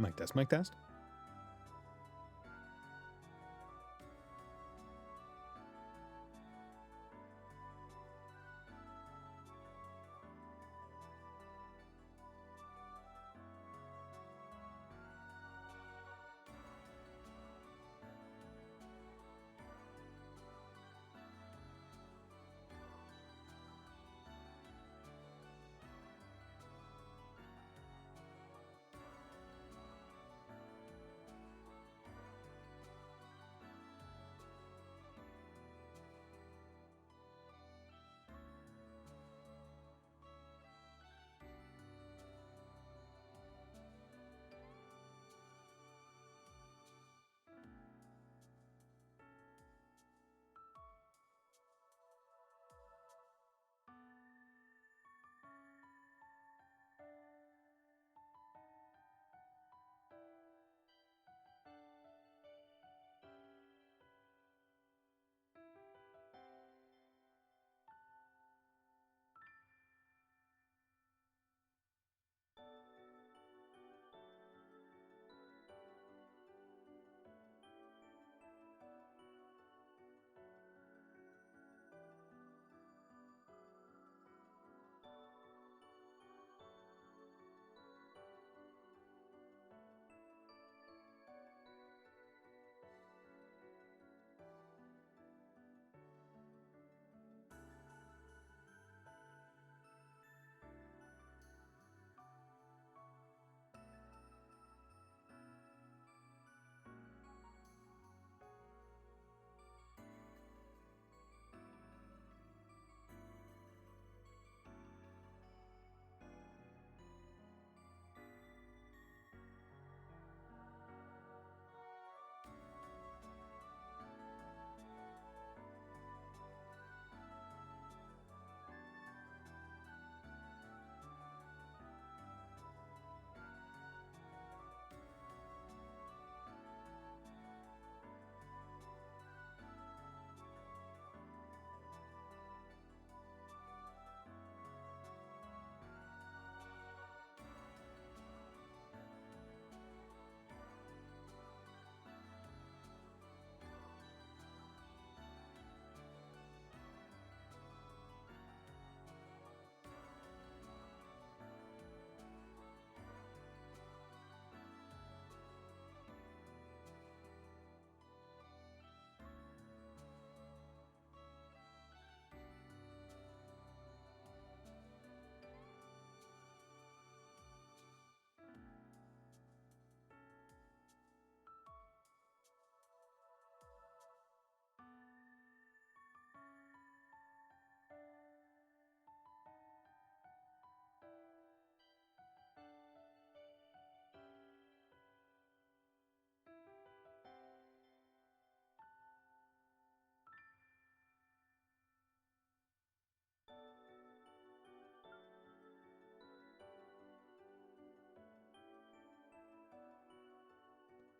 Mic test, mic test.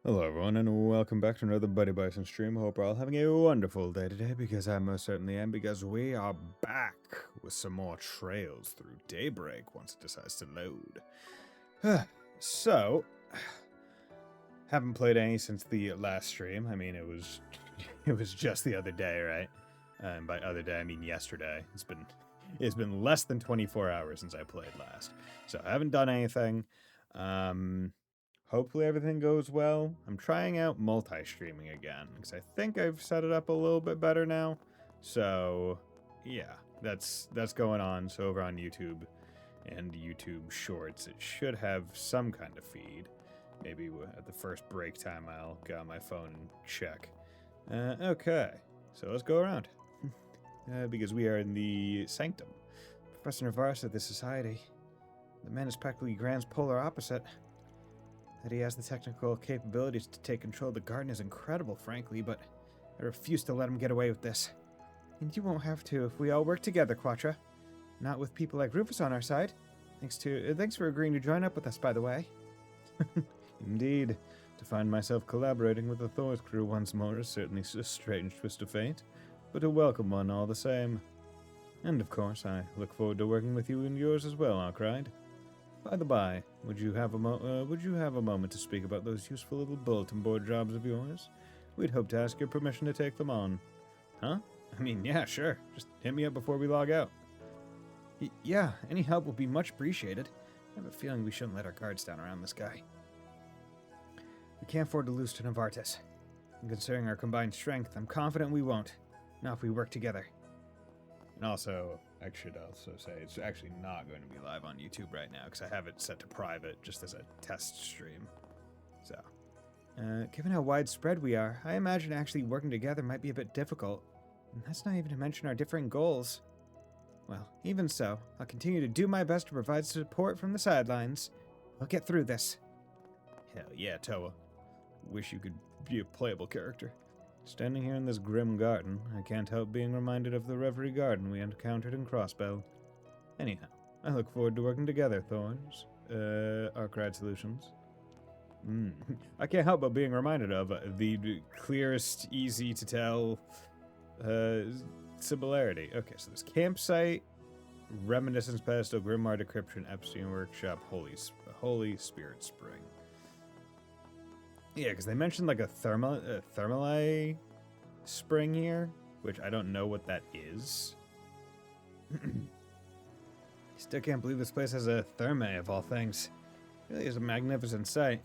Hello everyone, and welcome back to another Buddy Bison stream. Hope we're all having a wonderful day today, because I most certainly am, because we are back with some more Trails through Daybreak once it decides to load. So, haven't played any since the last stream. I mean, it was just the other day, right? And by other day, I mean yesterday. It's been less than 24 hours since I played last. So I haven't done anything. Hopefully everything goes well. I'm trying out multi-streaming again, because I think I've set it up a little bit better now. So, yeah, that's going on. So over on YouTube and YouTube Shorts, it should have some kind of feed. Maybe at the first break time I'll get on my phone and check. Okay, so let's go around. Because we are in the Sanctum. Professor Navarre said the Society. The man is practically Grand's polar opposite. That he has the technical capabilities to take control of the garden is incredible, frankly, but I refuse to let him get away with this. And you won't have to if we all work together, Quatra. Not with people like Rufus on our side. Thanks for agreeing to join up with us, by the way. Indeed. To find myself collaborating with the Thor's crew once more is certainly a strange twist of fate, but a welcome one all the same. And of course, I look forward to working with you and yours as well, Arkride. By the by, would you have a moment to speak about those useful little bulletin board jobs of yours? We'd hope to ask your permission to take them on. Huh? I mean, yeah, sure. Just hit me up before we log out. Yeah, any help will be much appreciated. I have a feeling we shouldn't let our guards down around this guy. We can't afford to lose to Novartis. And considering our combined strength, I'm confident we won't. Not if we work together. And also, I should also say, it's actually not going to be live on YouTube right now, because I have it set to private, just as a test stream. So, given how widespread we are, I imagine actually working together might be a bit difficult. And that's not even to mention our differing goals. Well, even so, I'll continue to do my best to provide support from the sidelines. We'll get through this. Hell yeah, Toa. Wish you could be a playable character. Standing here in this grim garden, I can't help being reminded of the Reverie Garden we encountered in Crossbell. Anyhow, I look forward to working together, Thorns. Arkride Solutions. I can't help but being reminded of the clearest, easy to tell similarity. Okay, so this campsite, Reminiscence Pedestal, Grimoire Decryption, Epstein Workshop, Holy Spirit Spring. Yeah, because they mentioned like a thermali spring here, which I don't know what that is. Still can't believe this place has a thermae of all things. Really is a magnificent sight.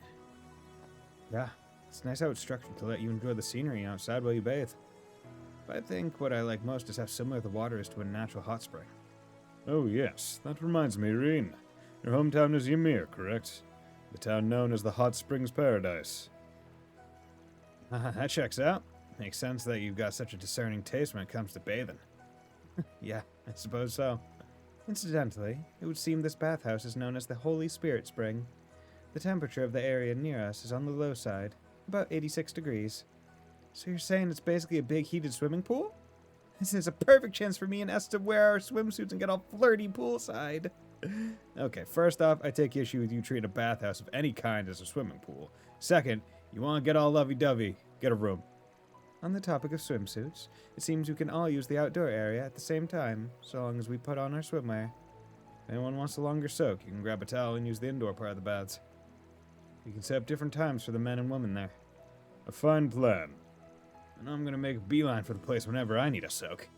Yeah, it's nice how it's structured to let you enjoy the scenery outside while you bathe. But I think what I like most is how similar the water is to a natural hot spring. Oh yes, that reminds me, Reen. Your hometown is Ymir, correct? The town known as the Hot Springs Paradise. That checks out. Makes sense that you've got such a discerning taste when it comes to bathing. Yeah, I suppose so. Incidentally, it would seem this bathhouse is known as the Holy Spirit Spring. The temperature of the area near us is on the low side, about 86 degrees. So you're saying it's basically a big heated swimming pool? This is a perfect chance for me and S to wear our swimsuits and get all flirty poolside. Okay, first off, I take issue with you treating a bathhouse of any kind as a swimming pool. Second, you want to get all lovey-dovey, get a room. On the topic of swimsuits, it seems we can all use the outdoor area at the same time, so long as we put on our swimwear. If anyone wants a longer soak, you can grab a towel and use the indoor part of the baths. We can set up different times for the men and women there. A fine plan. And I'm gonna make a beeline for the place whenever I need a soak.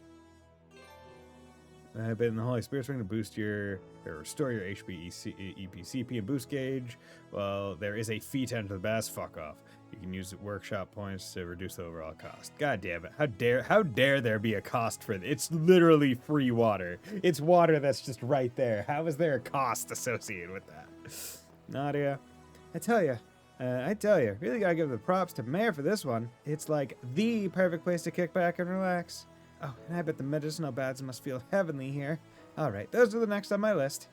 I've been in the Holy Spirit Spring to restore your HP, EP, CP, and boost gauge. Well, there is a fee to enter the baths. Fuck off. You can use workshop points to reduce the overall cost. God damn it. How dare there be a cost for it? It's literally free water. It's water that's just right there. How is there a cost associated with that? Nadia, I tell you, really gotta give the props to Mare for this one. It's like the perfect place to kick back and relax. Oh, and I bet the medicinal baths must feel heavenly here. Alright, those are the next on my list.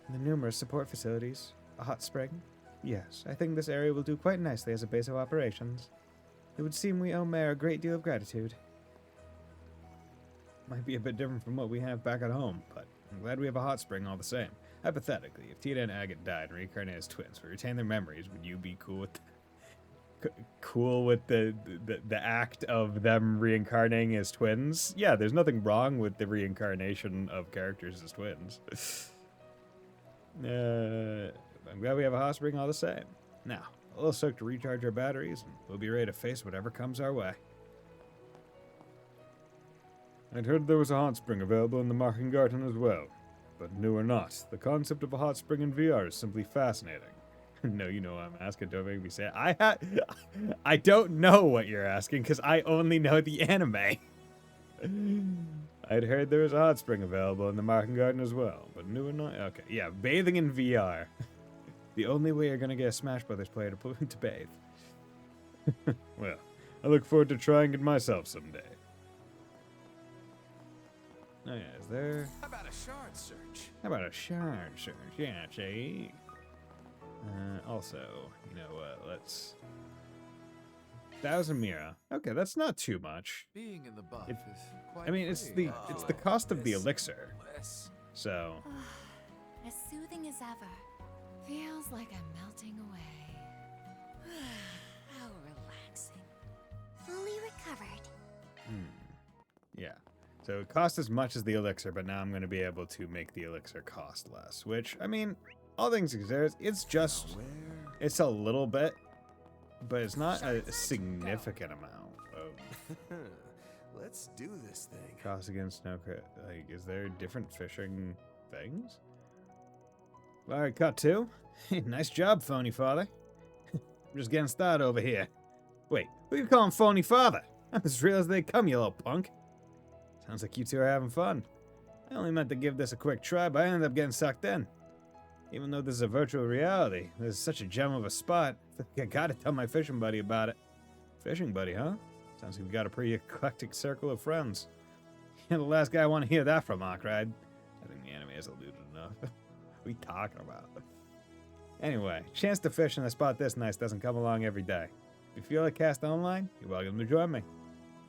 The numerous support facilities. A hot spring. Yes, I think this area will do quite nicely as a base of operations. It would seem we owe Mare a great deal of gratitude. Might be a bit different from what we have back at home, but I'm glad we have a hot spring all the same. Hypothetically, if Tina and Agate died and reincarnated as twins but retain their memories, would you be cool with the act of them reincarnating as twins? Yeah, there's nothing wrong with the reincarnation of characters as twins. I'm glad we have a hot spring all the same. Now, a little soak to recharge our batteries, and we'll be ready to face whatever comes our way. I'd heard there was a hot spring available in the Markengarten as well. But new or not, the concept of a hot spring in VR is simply fascinating. No, you know what I'm asking. Don't make me say it. I don't know what you're asking because I only know the anime. I'd heard there was a hot spring available in the Markengarten as well, but new or not. Okay, yeah, bathing in VR. The only way you're gonna get a Smash Brothers player to bathe. Well, I look forward to trying it myself someday. Oh yeah, is there... How about a shard search? How about a shard search? Yeah, see? Also, you know what, let's... 1,000 Mira. Okay, that's not too much. Being in the buff is quite I mean, it's the cost of the elixir. So... As soothing as ever. Feels like I'm melting away. How relaxing. Fully recovered. Yeah. So it cost as much as the elixir, but now I'm going to be able to make the elixir cost less. Which, I mean, all things considered, it's just... Where? It's a little bit, but it's not a significant amount of Let's do this thing. cost against snow crit. Like, is there different fishing things? All right, cut two. Nice job, phony father. I'm just getting started over here. Wait, who you calling phony father? I'm as real as they come, you little punk. Sounds like you two are having fun. I only meant to give this a quick try, but I ended up getting sucked in. Even though this is a virtual reality, this is such a gem of a spot. I gotta tell my fishing buddy about it. Fishing buddy, huh? Sounds like we've got a pretty eclectic circle of friends. You're the last guy I want to hear that from, Arkride. I think the anime has alluded enough. What are we talking about? Anyway, chance to fish in a spot this nice doesn't come along every day. If you feel like cast online, you're welcome to join me.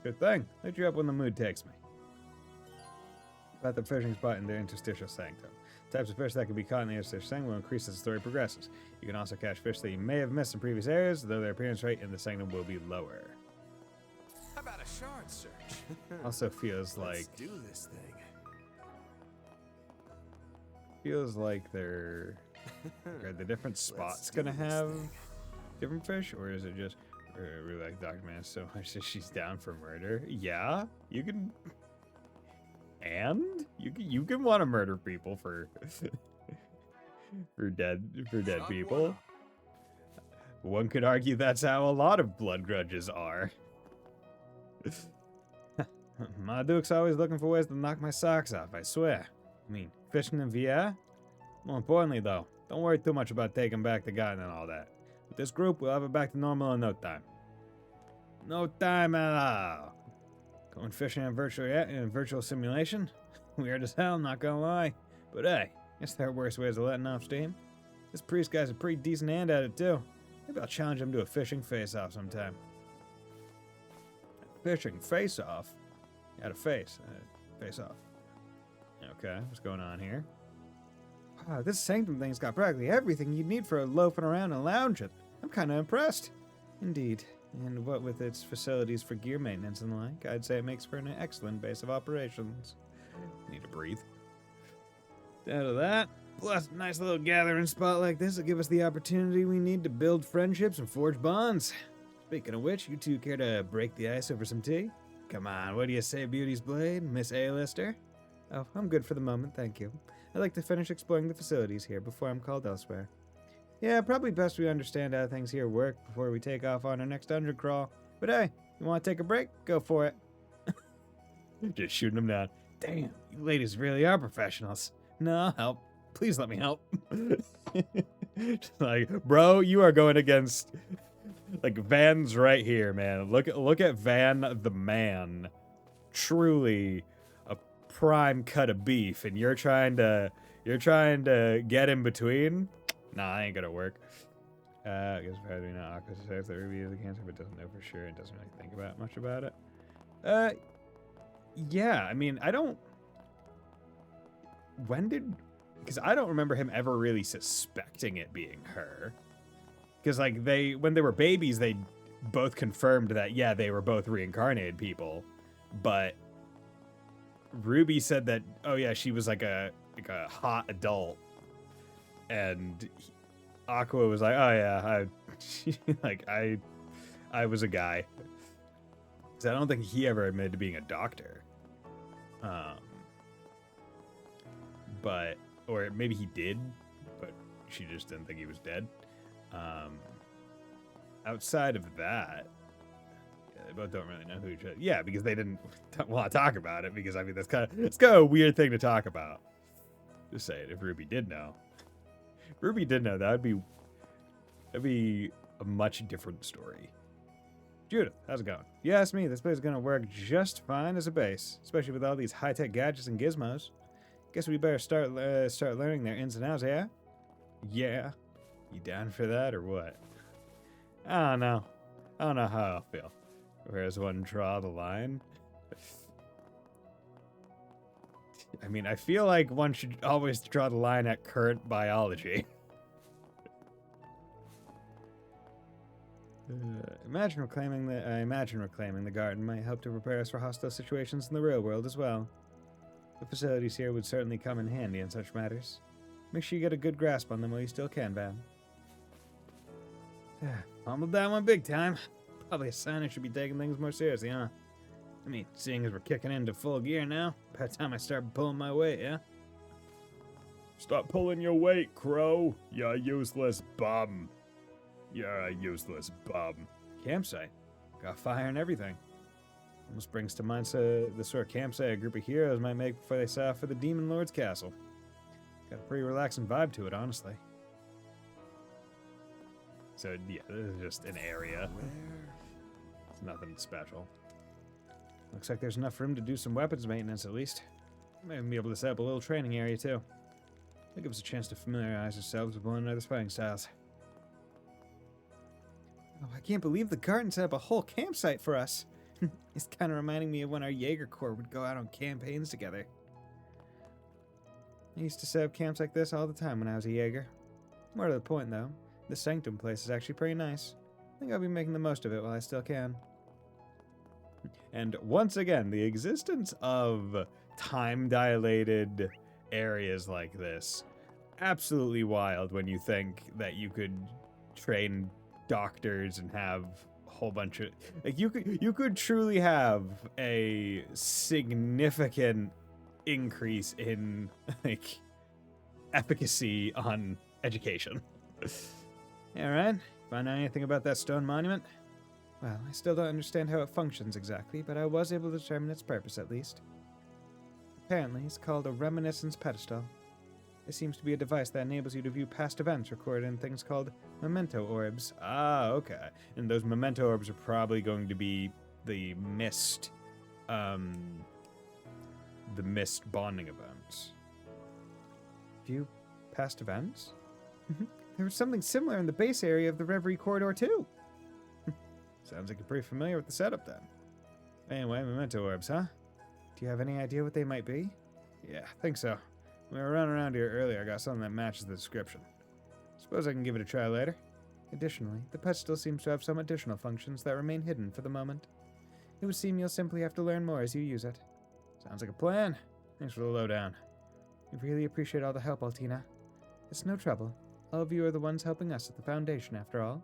Good thing. Hit you up when the mood takes me. About the fishing spot in the interstitial sanctum. Types of fish that can be caught in the interstitial sanctum will increase as the story progresses. You can also catch fish that you may have missed in previous areas, though their appearance rate in the sanctum will be lower. How about a shard search? Also feels Let's like do this thing. they're are the different spots Let's do gonna this have thing. different fish, or is it just really like Dr. Man so much that she's down for murder? Yeah, you can, and you can want to murder people for for dead Shot people. One could argue that's how a lot of blood grudges are. My Duke's always looking for ways to knock my socks off, I swear. I mean, fishing in VR? More importantly, though, don't worry too much about taking back the garden and all that. With this group, we'll have it back to normal in no time. No time at all. Going fishing in virtual simulation? Weird as hell, not gonna lie. But hey, guess there are worse ways of letting off steam. This priest guy's a pretty decent hand at it, too. Maybe I'll challenge him to a fishing face-off sometime. Fishing face-off? Out of face. Face-off. Okay, what's going on here? Wow, this sanctum thing's got practically everything you'd need for loafing around and lounging. I'm kind of impressed. Indeed. And what with its facilities for gear maintenance and the like, I'd say it makes for an excellent base of operations. Need to breathe. Out of that, plus a nice little gathering spot like this will give us the opportunity we need to build friendships and forge bonds. Speaking of which, you two care to break the ice over some tea? Come on, what do you say, Beauty's Blade, Miss A-lister? Oh, I'm good for the moment, thank you. I'd like to finish exploring the facilities here before I'm called elsewhere. Yeah, probably best we understand how things here work before we take off on our next dungeon crawl. But hey, you want to take a break? Go for it. Just shooting them down. Damn, you ladies really are professionals. No, help. Please let me help. Just like, bro, you are going against... Like, Van's right here, man. Look at Van the man. Truly a prime cut of beef, and you're trying to get in between? Nah, that ain't gonna work. I guess probably not. Aqua says that Ruby is a cancer, but doesn't know for sure and doesn't really think about much about it. Yeah, I mean, I don't... Because I don't remember him ever really suspecting it being her. Because, like, when they were babies, they both confirmed that, yeah, they were both reincarnated people. But Ruby said that, oh, yeah, she was, like a hot adult. And Aqua was like, oh, yeah, I was a guy. Because I don't think he ever admitted to being a doctor. Or maybe he did, but she just didn't think he was dead. Outside of that, yeah, they both don't really know who each other. Yeah, because they didn't want to talk about it. Because I mean, it's kind of a weird thing to talk about. Just saying, if Ruby did know, that'd be a much different story. Judith, how's it going? You asked me, this place is gonna work just fine as a base, especially with all these high-tech gadgets and gizmos. Guess we better start learning their ins and outs, yeah? Yeah. You down for that or what? I don't know. I don't know how I'll feel. Where does one draw the line? I mean, I feel like one should always draw the line at current biology. I imagine reclaiming the garden might help to prepare us for hostile situations in the real world as well. The facilities here would certainly come in handy in such matters. Make sure you get a good grasp on them while you still can, Van. Pummeled that one big time. Probably a sign I should be taking things more seriously, huh? I mean, seeing as we're kicking into full gear now, about time I start pulling my weight, yeah? Stop pulling your weight, Crow. You useless bum. You're a useless bum. Campsite. Got fire and everything. Almost brings to mind the sort of campsite a group of heroes might make before they set off for the Demon Lord's castle. Got a pretty relaxing vibe to it, honestly. So, yeah, this is just an area. It's nothing special. Looks like there's enough room to do some weapons maintenance, at least. Might even be able to set up a little training area, too. That gives us a chance to familiarize ourselves with one another's fighting styles. Oh, I can't believe the garden set up a whole campsite for us. It's kind of reminding me of when our Jaeger Corps would go out on campaigns together. I used to set up camps like this all the time when I was a Jaeger. More to the point, though, the Sanctum place is actually pretty nice. I think I'll be making the most of it while I still can. And once again, the existence of time-dilated areas like this, absolutely wild when you think that you could train doctors and have a whole bunch of, like, you could truly have a significant increase in, like, efficacy on education. All right, find out anything about that stone monument? Well, I still don't understand how it functions exactly, but I was able to determine its purpose at least. Apparently, it's called a reminiscence pedestal. It seems to be a device that enables you to view past events recorded in things called memento orbs. Ah, okay. And those memento orbs are probably going to be the mist bonding events. View past events? There was something similar in the base area of the Reverie Corridor, too. Sounds like you're pretty familiar with the setup, then. Anyway, memento orbs, huh? Do you have any idea what they might be? Yeah, I think so. When we were running around here earlier, I got something that matches the description. Suppose I can give it a try later. Additionally, the pet still seems to have some additional functions that remain hidden for the moment. It would seem you'll simply have to learn more as you use it. Sounds like a plan. Thanks for the lowdown. We really appreciate all the help, Altina. It's no trouble. All of you are the ones helping us at the Foundation, after all.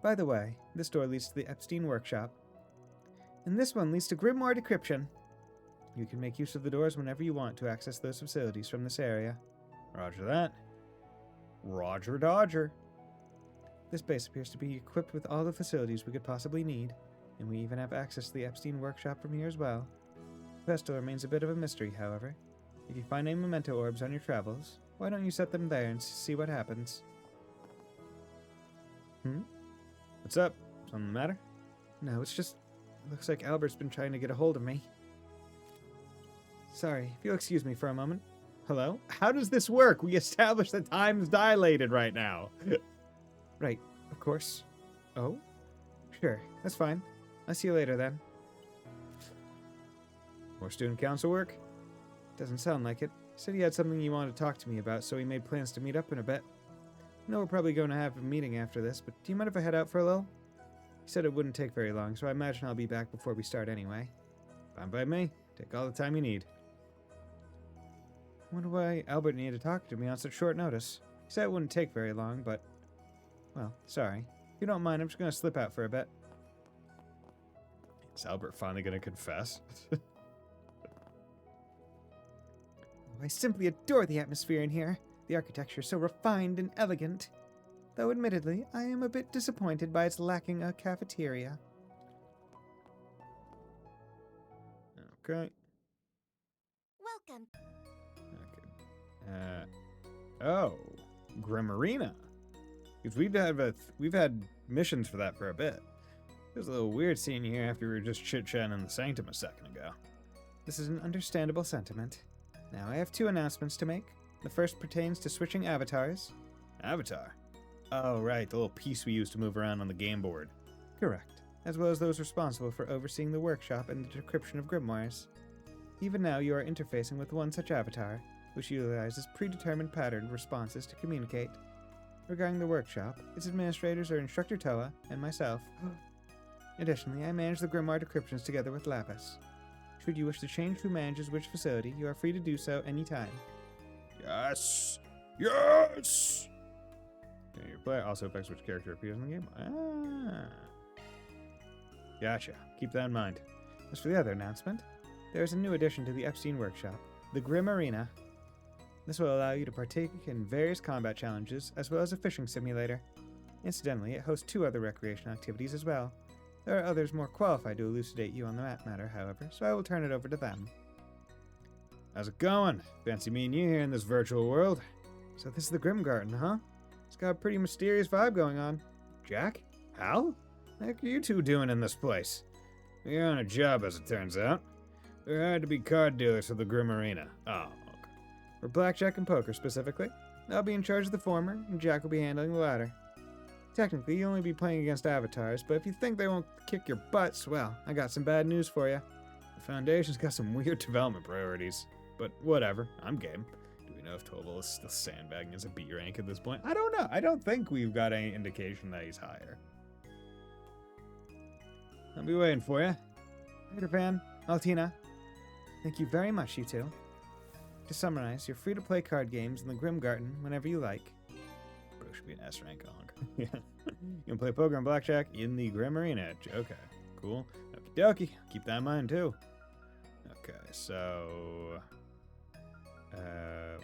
By the way, this door leads to the Epstein Workshop. And this one leads to Grimoire Decryption. You can make use of the doors whenever you want to access those facilities from this area. Roger that. Roger Dodger. This base appears to be equipped with all the facilities we could possibly need, and we even have access to the Epstein Workshop from here as well. The pedestal remains a bit of a mystery, however. If you find any memento orbs on your travels, why don't you set them there and see what happens? What's up? Something the matter? No, it's just... looks like Albert's been trying to get a hold of me. Sorry, if you'll excuse me for a moment. Hello? How does this work? We established that time's dilated right now. Right, of course. Oh? Sure, that's fine. I'll see you later then. More student council work? Doesn't sound like it. He said he had something he wanted to talk to me about, so he made plans to meet up in a bit. I know we're probably going to have a meeting after this, but do you mind if I head out for a little? He said it wouldn't take very long, so I imagine I'll be back before we start anyway. Fine by me. Take all the time you need. I wonder why Albert needed to talk to me on such short notice. He said it wouldn't take very long, but... well, sorry. If you don't mind, I'm just going to slip out for a bit. Is Albert finally going to confess? I simply adore the atmosphere in here. The architecture is so refined and elegant. Though admittedly, I am a bit disappointed by its lacking a cafeteria. Okay. Welcome. Oh, Grimarina. Because we've had missions for that for a bit. It was a little weird seeing you here after we were just chit-chatting in the Sanctum a second ago. This is an understandable sentiment. Now, I have 2 announcements to make. The first pertains to switching avatars. Avatar? Oh, right, the little piece we used to move around on the game board. Correct. As well as those responsible for overseeing the workshop and the decryption of grimoires. Even now, you are interfacing with one such avatar, which utilizes predetermined patterned responses to communicate. Regarding the workshop, its administrators are Instructor Toa and myself. Additionally, I manage the Grimoire decryptions together with Lapis. Should you wish to change who manages which facility, you are free to do so anytime. Yes! Yes! Okay, your player also affects which character appears in the game. Ah. Gotcha. Keep that in mind. As for the other announcement, there is a new addition to the Epstein Workshop, the Grim Arena. This will allow you to partake in various combat challenges, as well as a fishing simulator. Incidentally, it hosts 2 other recreation activities as well. There are others more qualified to elucidate you on the matter, however, so I will turn it over to them. How's it going? Fancy meeting you here in this virtual world. So this is the Grim Garden, huh? It's got a pretty mysterious vibe going on. Jack? Hal? The heck are you two doing in this place? You're on a job, as it turns out. They're hired to be card dealers for the Grim Arena. Oh, okay. For blackjack and poker, specifically. I'll be in charge of the former, and Jack will be handling the latter. Technically, you'll only be playing against avatars, but if you think they won't kick your butts, well, I got some bad news for you. The Foundation's got some weird development priorities. But whatever, I'm game. Do we know if Tobal is still sandbagging as a B rank at this point? I don't know. I don't think we've got any indication that he's higher. I'll be waiting for you. Peter Pan, Altina, thank you very much, you two. To summarize, you're free to play card games in the Grim Garden whenever you like. Bro should be an S rank hog. Yeah. You can play poker and blackjack in the Grim Arena. Okay, cool. Okie dokie. Keep that in mind too. Okay, so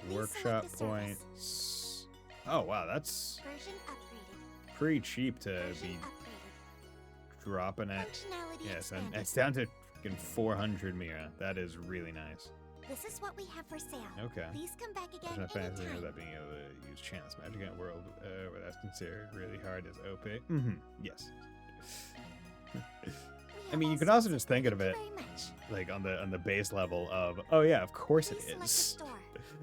workshop points. Oh wow, that's Version upgraded. pretty cheap to Version be upgraded. dropping it. Functionality Yes, and expanded. it's down to freaking 400 Mira. That is really nice. This is what we have for sale. Okay. Please come back There's again no fancy anytime. that being able to use chance magic in a world where that's considered really hard is OP. Mm-hmm. Yes. We I have mean, you all could also sorts just think of Thank it you very much. like on the base level of, oh yeah, of course it Please select the is. store.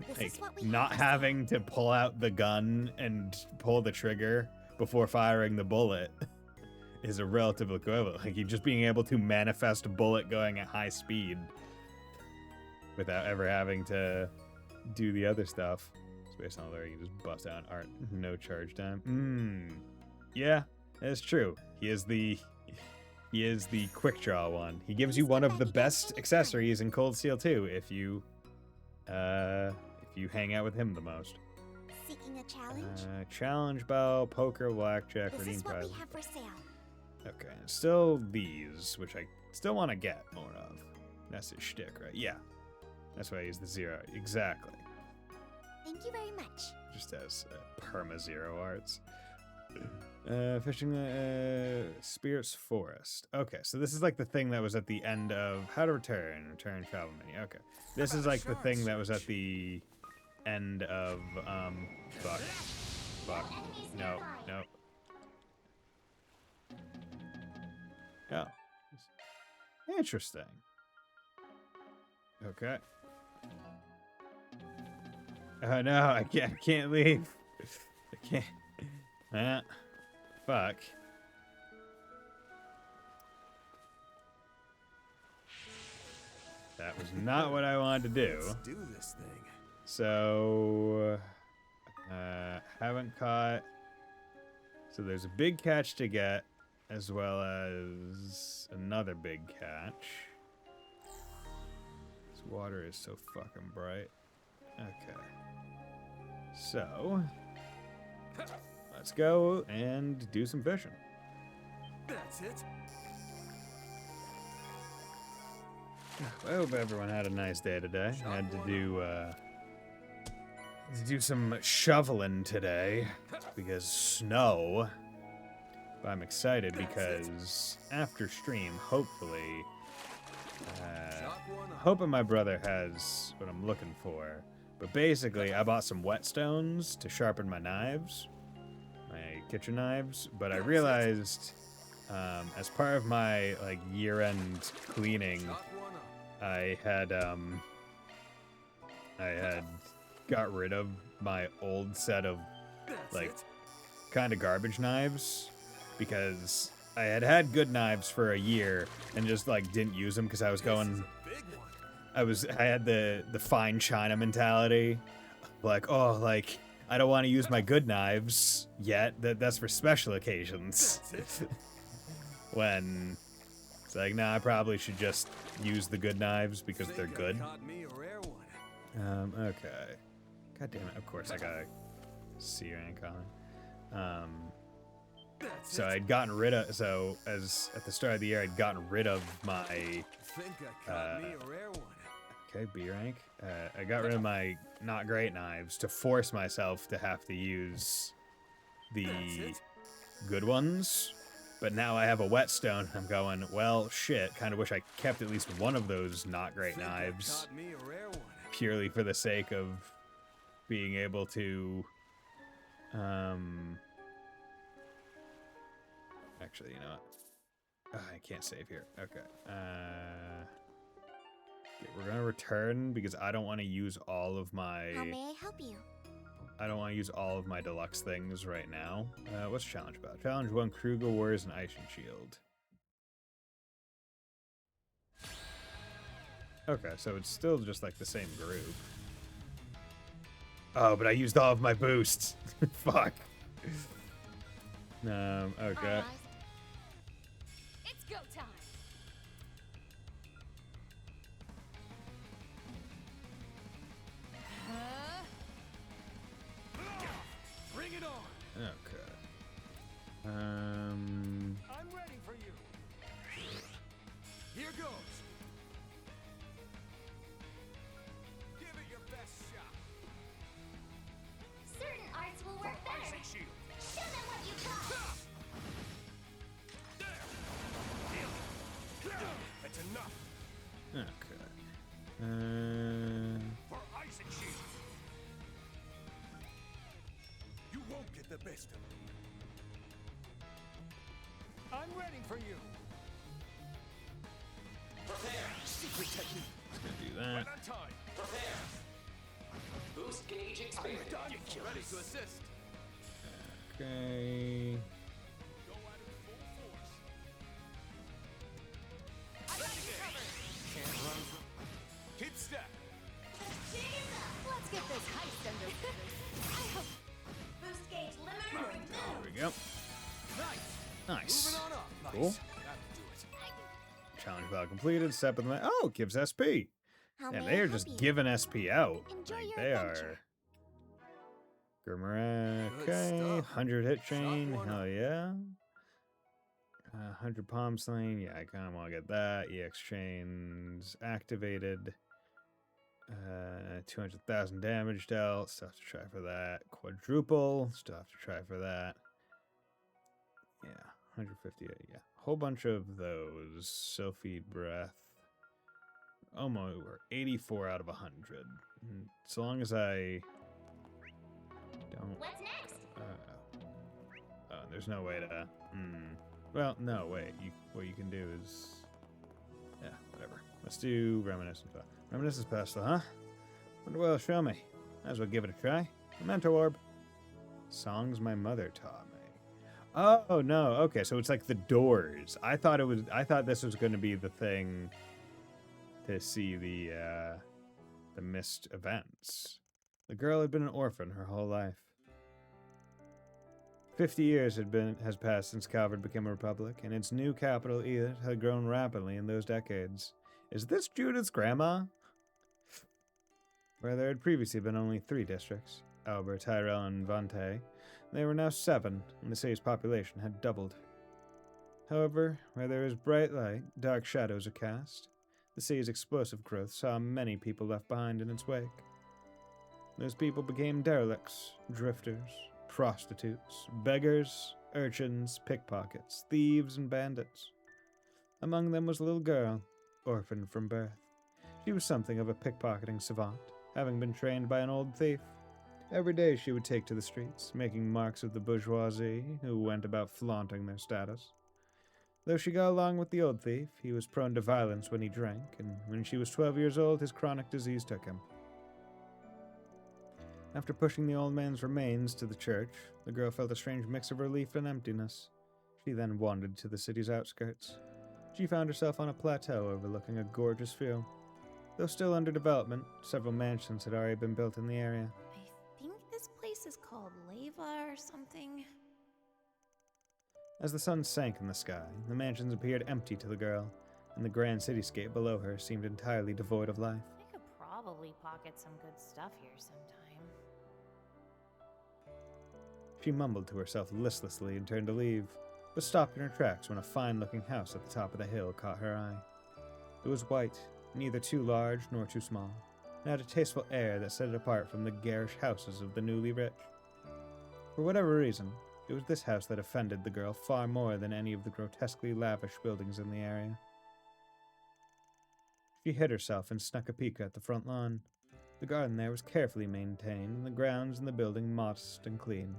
This Like is what we have not for sale. having to pull out the gun and pull the trigger before firing the bullet is a relative equivalent. Like you just being able to manifest a bullet going at high speed without ever having to do the other stuff. Space on there, you can just bust out an art, no charge time. Yeah, that's true. He is the quick draw one. He gives you one of the best accessories in Cold Steel 2 if you hang out with him the most. Seeking a challenge? Challenge bell, poker, blackjack, This redeem is what prize. we have for sale. Okay, still these, which I still want to get more of. That's his shtick, right? Yeah. That's why I use the 0. Exactly. Thank you very much. Just as perma 0 arts. Fishing Spirit's Forest. Okay, so this is like the thing that was at the end of How to Return travel menu. Okay. This is like the thing that was at the end of fuck. No. Oh. Interesting. Okay. Oh no, I can't leave. I can't. Fuck. That was not what I wanted to do. Let's do this thing. So, haven't caught. So there's a big catch to get, as well as another big catch. This water is so fucking bright. Okay. So, let's go and do some fishing. That's it. I hope everyone had a nice day today. I had to do some shoveling today because snow. But I'm excited because after stream, hopefully, hoping my brother has what I'm looking for. But basically, I bought some whetstones to sharpen my knives, my kitchen knives. But I realized, as part of my like year-end cleaning, I had got rid of my old set of like kind of garbage knives because I had good knives for a year and just like didn't use them because I was going. I had the fine china mentality, like, oh, like I don't want to use my good knives yet. That's for special occasions. That's it. When it's like, nah, I probably should just use the good knives because they're Think I good. caught me a rare one. Okay. God damn it. Of course, I got a C rank on. That's So it. I'd gotten rid of. So as at the start of the year, I'd gotten rid of my. Think I caught me a rare one. Okay, B rank. I got rid of my not great knives to force myself to have to use the That's it. good ones. But now I have a whetstone. I'm going, well, shit. Kind of wish I kept at least one of those not great Think I knives caught me a rare one. purely for the sake of being able to. Actually, you know what? I can't save here. Okay. Yeah, we're gonna return because I don't want to use all of my. How may I help you? I don't want to use all of my deluxe things right now. What's challenge about? Challenge 1: Kruger Warriors and Ice and Shield. Okay, so it's still just like the same group. Oh, but I used all of my boosts. Fuck. Okay. It's go time. Bring it on. Okay. I'm ready for you. Here goes. Give it your best shot. Certain arts will work better. Icy shield. Show them what you got. That's enough Okay. for ice and shield. You won't get the best of me. I'm ready for you. Prepare. Secret technique. Let's go do Right that. on time. Prepare. Boost gauge expanded. Done. Ready to assist. Okay. Go at it full force. I got you covered. Can't run from. Keep step. Let's get this heist under I hope. Boost gauge limiter removed. There we go. Nice. Nice. Moving on up. Nice. Cool. That'll do it. Challenge battle completed. Step of the Oh, it gives SP. How Yeah, may they I are help just you? giving SP out. Enjoy Like, your they adventure. are. Grimmer, Good okay. stuff. 100 hit Shot chain. one Hell up. yeah. 100 palm sling. Yeah, I kind of want to get that. EX chains activated. 200,000 damage dealt. Still have to try for that. Quadruple. Still have to try for that. Yeah, 150. Yeah, whole bunch of those. Sylphid breath. Almost, we're 84 out of 100. So long as I don't. What's next? There's no way to. Well, no, wait. What you can do is. Yeah, whatever. Let's do Reminiscence Pestle. Reminiscence Pestle, huh? Wonder what it'll show me. Might as well give it a try. Memento Orb. Songs my mother taught me. Oh no, okay, so it's like the doors. I thought this was gonna be the thing to see the missed events. The girl had been an orphan her whole life. 50 years has passed since Calvard became a republic, and its new capital, Edith, had grown rapidly in those decades. Is this Judith's grandma? Where there had previously been only 3 districts, Albert, Tyrell, and Vante, there were now 7, and the city's population had doubled. However, where there is bright light, dark shadows are cast. The city's explosive growth saw many people left behind in its wake. Those people became derelicts, drifters, prostitutes, beggars, urchins, pickpockets, thieves, and bandits. Among them was a little girl, orphaned from birth. She was something of a pickpocketing savant, having been trained by an old thief. Every day she would take to the streets, making marks of the bourgeoisie who went about flaunting their status. Though she got along with the old thief, he was prone to violence when he drank, and when she was 12 years old, his chronic disease took him. After pushing the old man's remains to the church, the girl felt a strange mix of relief and emptiness. She then wandered to the city's outskirts. She found herself on a plateau overlooking a gorgeous view. Though still under development, several mansions had already been built in the area. I think this place place is called Leva or something. As the sun sank in the sky, the mansions appeared empty to the girl, and the grand cityscape below her seemed entirely devoid of life. I could probably pocket some good stuff here sometime. She mumbled to herself listlessly and turned to leave, but stopped in her tracks when a fine-looking house at the top of the hill caught her eye. It was white, neither too large nor too small, and had a tasteful air that set it apart from the garish houses of the newly rich. For whatever reason, it was this house that offended the girl far more than any of the grotesquely lavish buildings in the area. She hid herself and snuck a peek at the front lawn. The garden there was carefully maintained, and the grounds in the building modest and clean.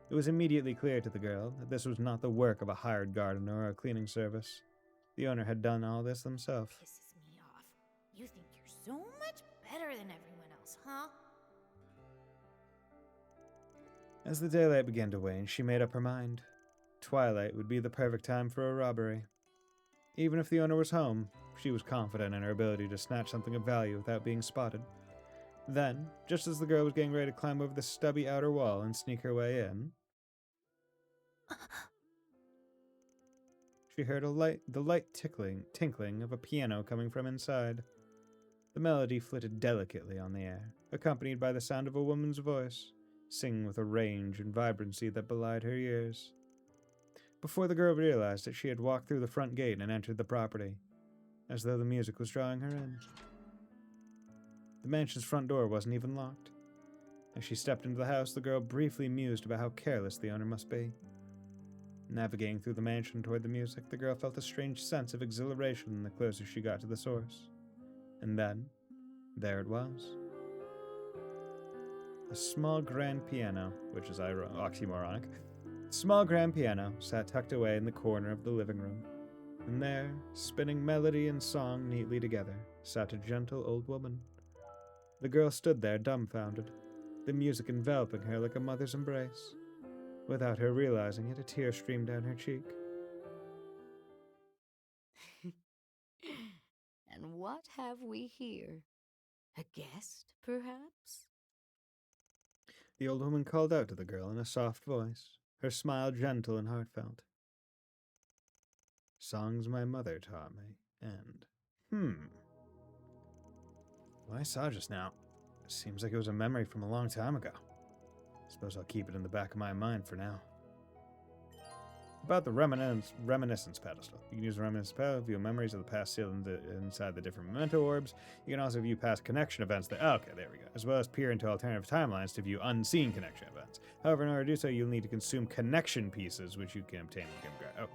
It was immediately clear to the girl that this was not the work of a hired gardener or a cleaning service. The owner had done all this himself. Pisses me off. You think you're so much better than everyone else, huh? As the daylight began to wane, she made up her mind. Twilight would be the perfect time for a robbery. Even if the owner was home, she was confident in her ability to snatch something of value without being spotted. Then, just as the girl was getting ready to climb over the stubby outer wall and sneak her way in, she heard the light tinkling of a piano coming from inside. The melody flitted delicately on the air, accompanied by the sound of a woman's voice, singing with a range and vibrancy that belied her years. Before the girl realized that she had walked through the front gate and entered the property, as though the music was drawing her in. The mansion's front door wasn't even locked. As she stepped into the house, the girl briefly mused about how careless the owner must be. Navigating through the mansion toward the music, the girl felt a strange sense of exhilaration the closer she got to the source. And then, there it was. A small grand piano, which is oxymoronic. Small grand piano sat tucked away in the corner of the living room. And there, spinning melody and song neatly together, sat a gentle old woman. The girl stood there dumbfounded, the music enveloping her like a mother's embrace. Without her realizing it, a tear streamed down her cheek. And what have we here? A guest, perhaps? The old woman called out to the girl in a soft voice, her smile gentle and heartfelt. Songs my mother taught me, and... What I saw just now, seems like it was a memory from a long time ago. Suppose I'll keep it in the back of my mind for now. About the reminiscence pedestal. You can use the reminiscence pedestal to view memories of the past sealed inside the different memento orbs. You can also view past connection events okay, there we go. As well as peer into alternative timelines to view unseen connection events. However, in order to do so, you'll need to consume connection pieces, which you can obtain from Game.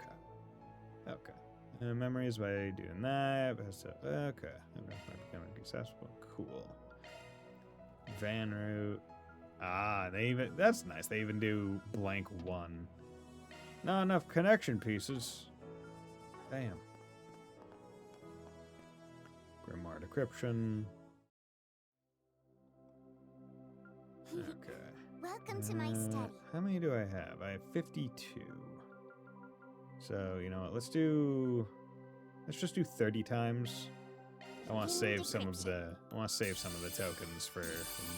Okay. Memories by doing that. Okay. Becoming accessible. Cool. Van route. That's nice. They even do blank one. Not enough connection pieces. Damn. Grimoire decryption. Okay. Welcome to my study. How many do I have? I have 52. So, you know what? Let's just do 30 times. I want to save some of the tokens for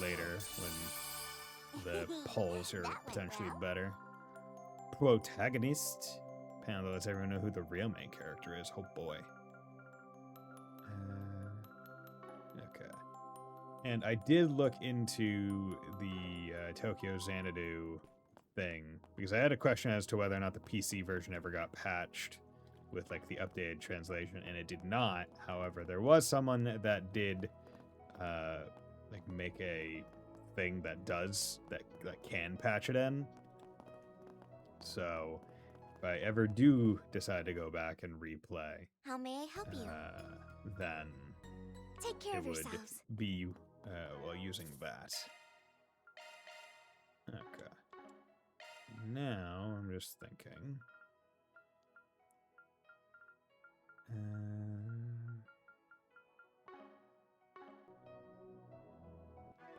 later when the polls are potentially better. Protagonist. Panda lets everyone know who the real main character is. Oh boy. Okay. And I did look into the Tokyo Xanadu thing because I had a question as to whether or not the PC version ever got patched with like the updated translation, and it did not. However, there was someone that did like make a thing that can patch it in. So if I ever do decide to go back and replay, How may I help you? then Take care it of would yourselves. be using that. Okay. Now I'm just thinking.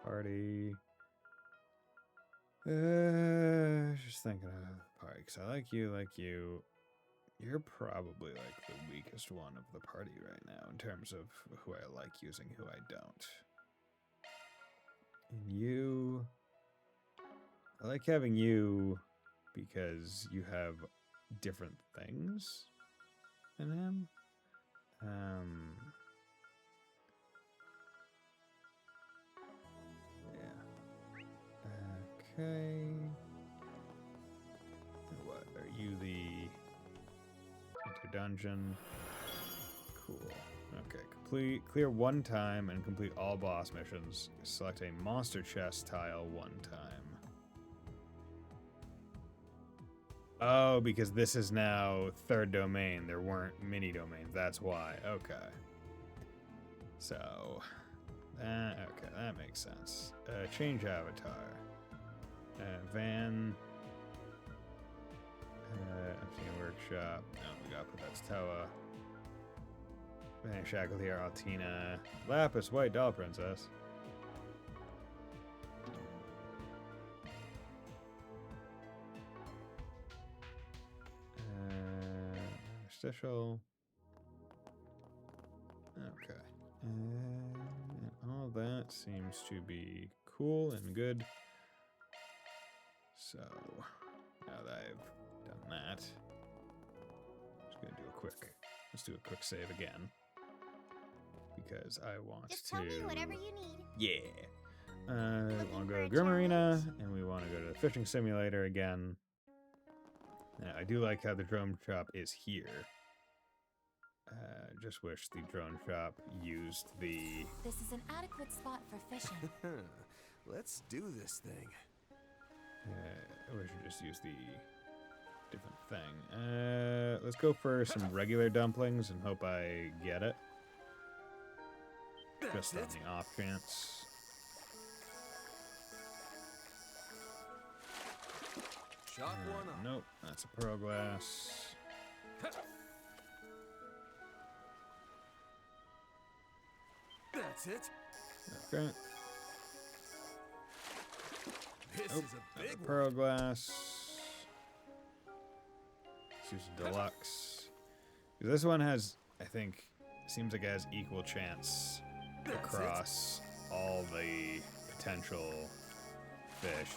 Party. Just thinking of party, because I like you. You're probably like the weakest one of the party right now in terms of who I like using, who I don't. And you like having you because you have different things than him. Yeah. Okay. What are you, the inter-dungeon? Cool. Okay, clear one time and complete all boss missions. Select a monster chest tile one time. Oh, because this is now third domain. There weren't mini domains. That's why. Okay. So, okay, that makes sense. Change avatar. Van. Empty workshop. No, we gotta put that to Toa. Van Shackled here, Altina. Lapis, White Doll Princess. Interstitial. Okay. And all that seems to be cool and good. So, now that I've done that, just gonna do let's do a quick save again. Because I want Just to... tell me whatever you need. Yeah. We Looking want to for go a to Grim challenge? Arena, and we want to go to the fishing simulator again. I do like how the drone shop is here. Just wish the drone shop used the... This is an adequate spot for fishing. Let's do this thing. I wish I just used the different thing. Let's go for some regular dumplings and hope I get it. Just on the off chance. Shot one up. Nope, that's a Pearl Glass. That's it. Okay. This Nope, is a another big one. Pearl Glass. Let's use Deluxe. 'Cause this one has, I think, seems like it has equal chance That's across all the potential fish.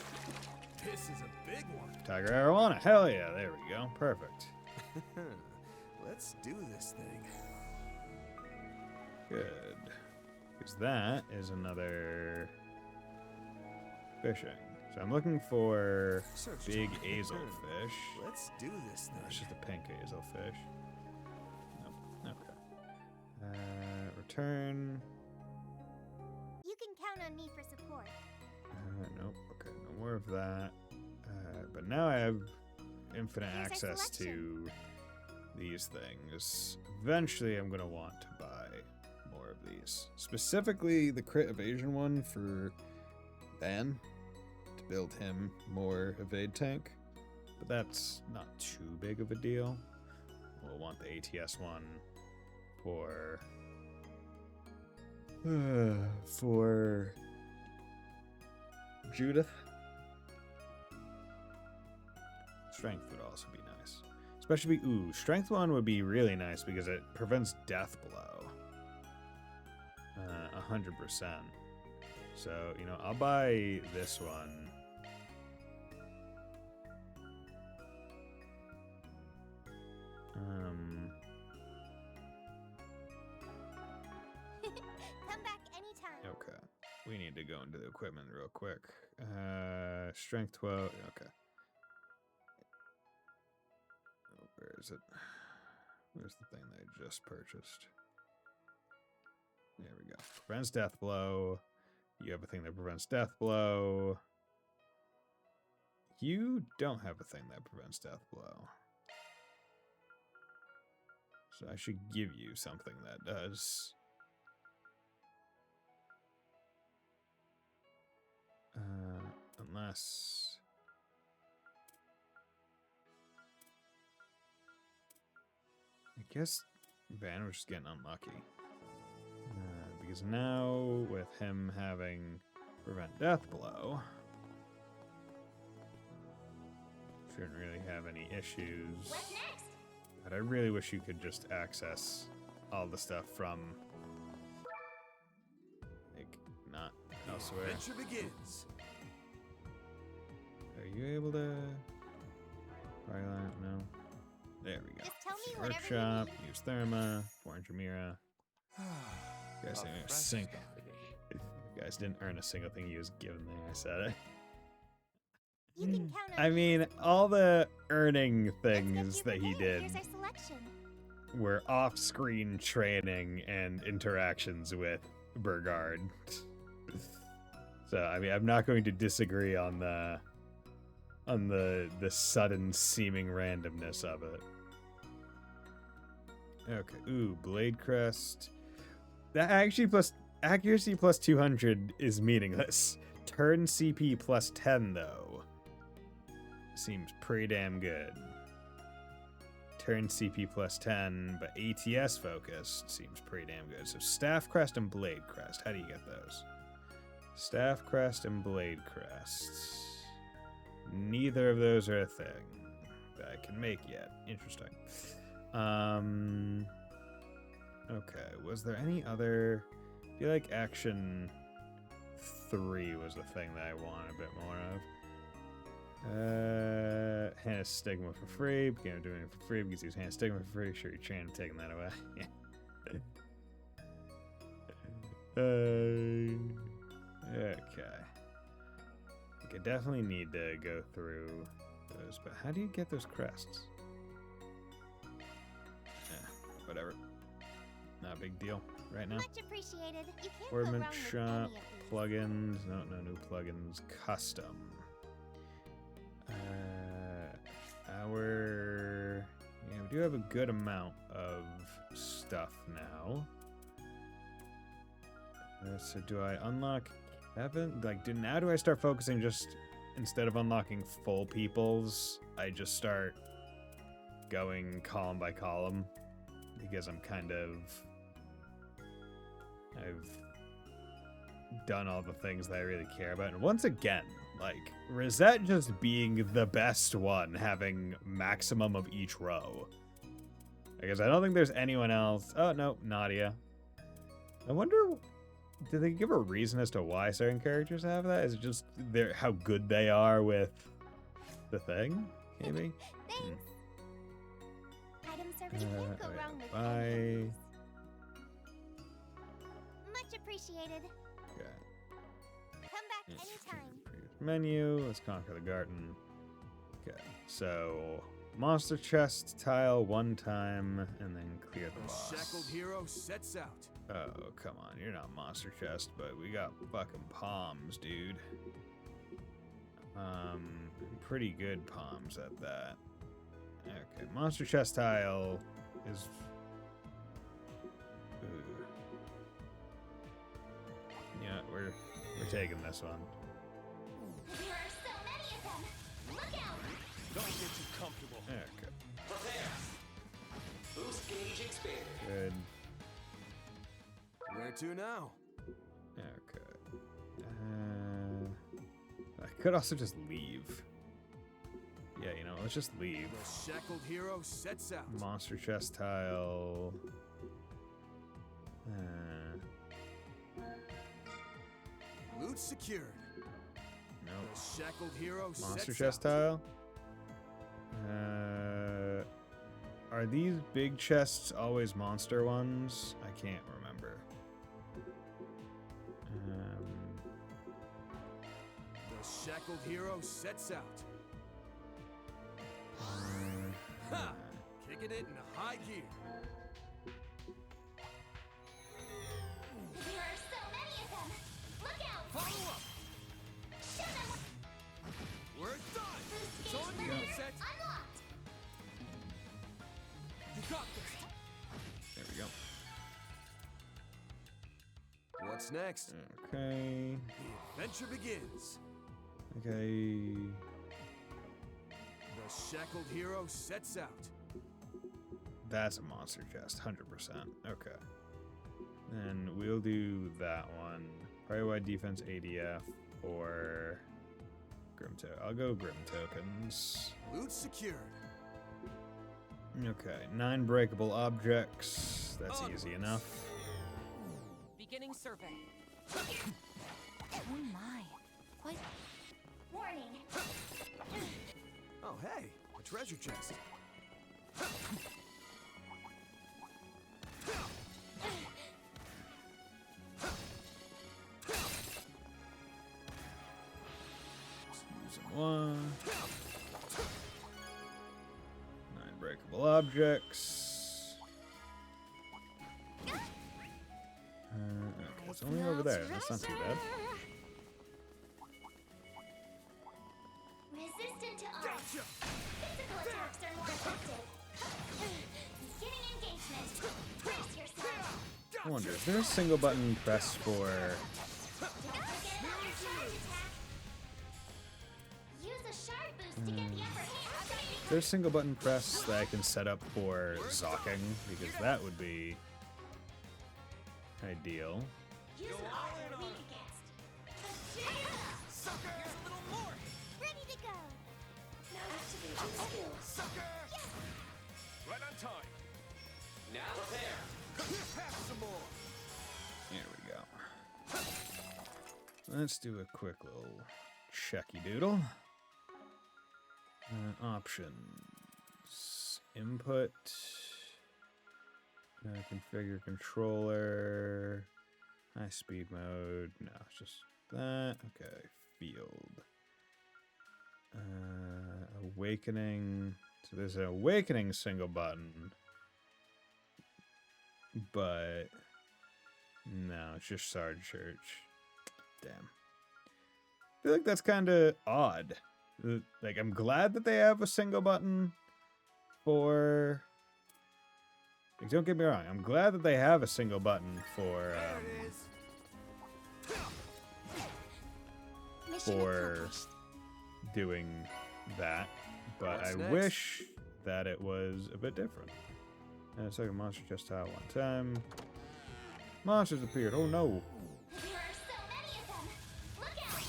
This is a big one. Tiger Arowana, hell yeah, there we go, perfect. Let's do this thing. Good. Because that is another fishing. So I'm looking for Search big time. azelfish. Let's do this No, it's thing. just a pink azelfish. Nope. Okay. Return. You can count on me for support. Nope. Okay, no more of that. But now I have infinite Here's our access to selection. these things. Eventually, I'm going to want to buy more of these. Specifically, the crit evasion one for Van, to build him more evade tank. But that's not too big of a deal. We'll want the ATS one for... for Judith. Strength would also be nice. Especially, ooh, strength one would be really nice because it prevents death blow. 100%. So, you know, I'll buy this one. Come back anytime. Okay. We need to go into the equipment real quick. Strength 12. Okay. Oh, where is it? Where's the thing that I just purchased? There we go. Prevents death blow. You have a thing that prevents death blow. You don't have a thing that prevents death blow. So I should give you something that does. Unless... I guess Van was just getting unlucky. Because now, with him having prevent death blow, shouldn't really have any issues. What's next? But I really wish you could just access all the stuff from, like, not elsewhere. Adventure begins. Are ready whenever you Workshop, need. use Therma, 400 Mira. Guys A didn't fresh sing. start. Guys didn't earn a single thing he was given there. I said it. You can count on I me. mean, all the earning Let's get things you that he prepared. did Here's our selection. were off-screen training and interactions with Burgard. So I mean, I'm not going to disagree on the sudden seeming randomness of it. Okay, ooh, Blade Crest. That actually plus accuracy plus 200 is meaningless. Turn CP plus 10 though seems pretty damn good. Turn CP plus 10, but ATS focused seems pretty damn good. So Staff Crest and Blade Crest. How do you get those? Staff Crest and Blade Crest. Neither of those are a thing that I can make yet. Interesting. Okay, was there any other... I feel like Action 3 was the thing that I want a bit more of. Hannah's Stigma for free. Became doing it for free because he was Hannah's Stigma for free. Sure, you're trying to taking that away. Okay. I could definitely need to go through those, but how do you get those crests? Whatever. Not a big deal right now. Much appreciated. You can't go Ornament wrong with shop, any of these. plugins, no new plugins, custom. Yeah, we do have a good amount of stuff now. So do I unlock Kevin? Now do I start focusing just, instead of unlocking full peoples, I just start going column by column? Because I've done all the things that I really care about. And once again, like, Rosette just being the best one, having maximum of each row. Because I don't think there's anyone else. Oh, no, Nadia. I wonder, do they give a reason as to why certain characters have that? Is it just how good they are with the thing? Maybe? Thanks. Item service, you can't go wait, wrong with buy. any of these. Much appreciated. Okay. Come back anytime. Menu, let's conquer the garden. Okay, so monster chest tile one time and then clear the The boss. shackled hero sets out. Oh, come on, you're not monster chest, but we got fucking palms, dude. Pretty good palms at that. Okay, monster chest tile is... Ooh. Yeah, we're taking this one. There are so many of them. Look out! Don't get too comfortable. Okay, Prepare. Boost gauge expanded. good. Where to now? Okay. I could also just leave. Yeah, you know, let's just leave. The shackled hero sets out. Monster chest tile. Loot secured. No. The shackled hero Monster sets chest out. tile. Are these big chests always monster ones? I can't remember. The shackled hero sets out. Ha! Kicking it in high gear. There are so many of them. Look out! Follow up. Show them We're done. It's on you, set. unlocked. You got this. There we go. What's next? Okay. The adventure begins. Okay. The shackled hero sets out. That's a monster chest, 100%. Okay. Then we'll do that one. Probably wide defense ADF or Grim Token. I'll go Grim Tokens. Loot secured. Okay, 9 breakable objects. That's easy Onwards. enough. Beginning survey. Oh my. What? Warning. Oh, hey, a treasure chest. one. 9 breakable objects. Okay, it's only over there. That's not too bad. Resistant to all. Physical attacks are more effective. Beginning engagement. Brace yourself. I wonder, is there a single button press for... Don't forget about your charge attack. Use a shard boost to get the upper hand. Is there a single button press that I can set up for Zocking? Because that would be ideal. Use an armor weak against. Sucker! Here's a little more! Ready to go. Now activate your skills. Sucker! Right on time. Now prepare. Have some more. Here we go. Let's do a quick little checky doodle. Options. Input. Configure controller. High speed mode. No, it's just that. Okay. Field. Awakening. So there's an awakening single button. But no, it's just Sarge Church. Damn. I feel like that's kind of odd. Like, I'm glad that they have a single button for... Like, don't get me wrong. I'm glad that they have a single button for, for doing that. But What's I next? wish that it was a bit different. And a second monster just out one time. Monsters appeared. Oh no. There are so many of them. Look out.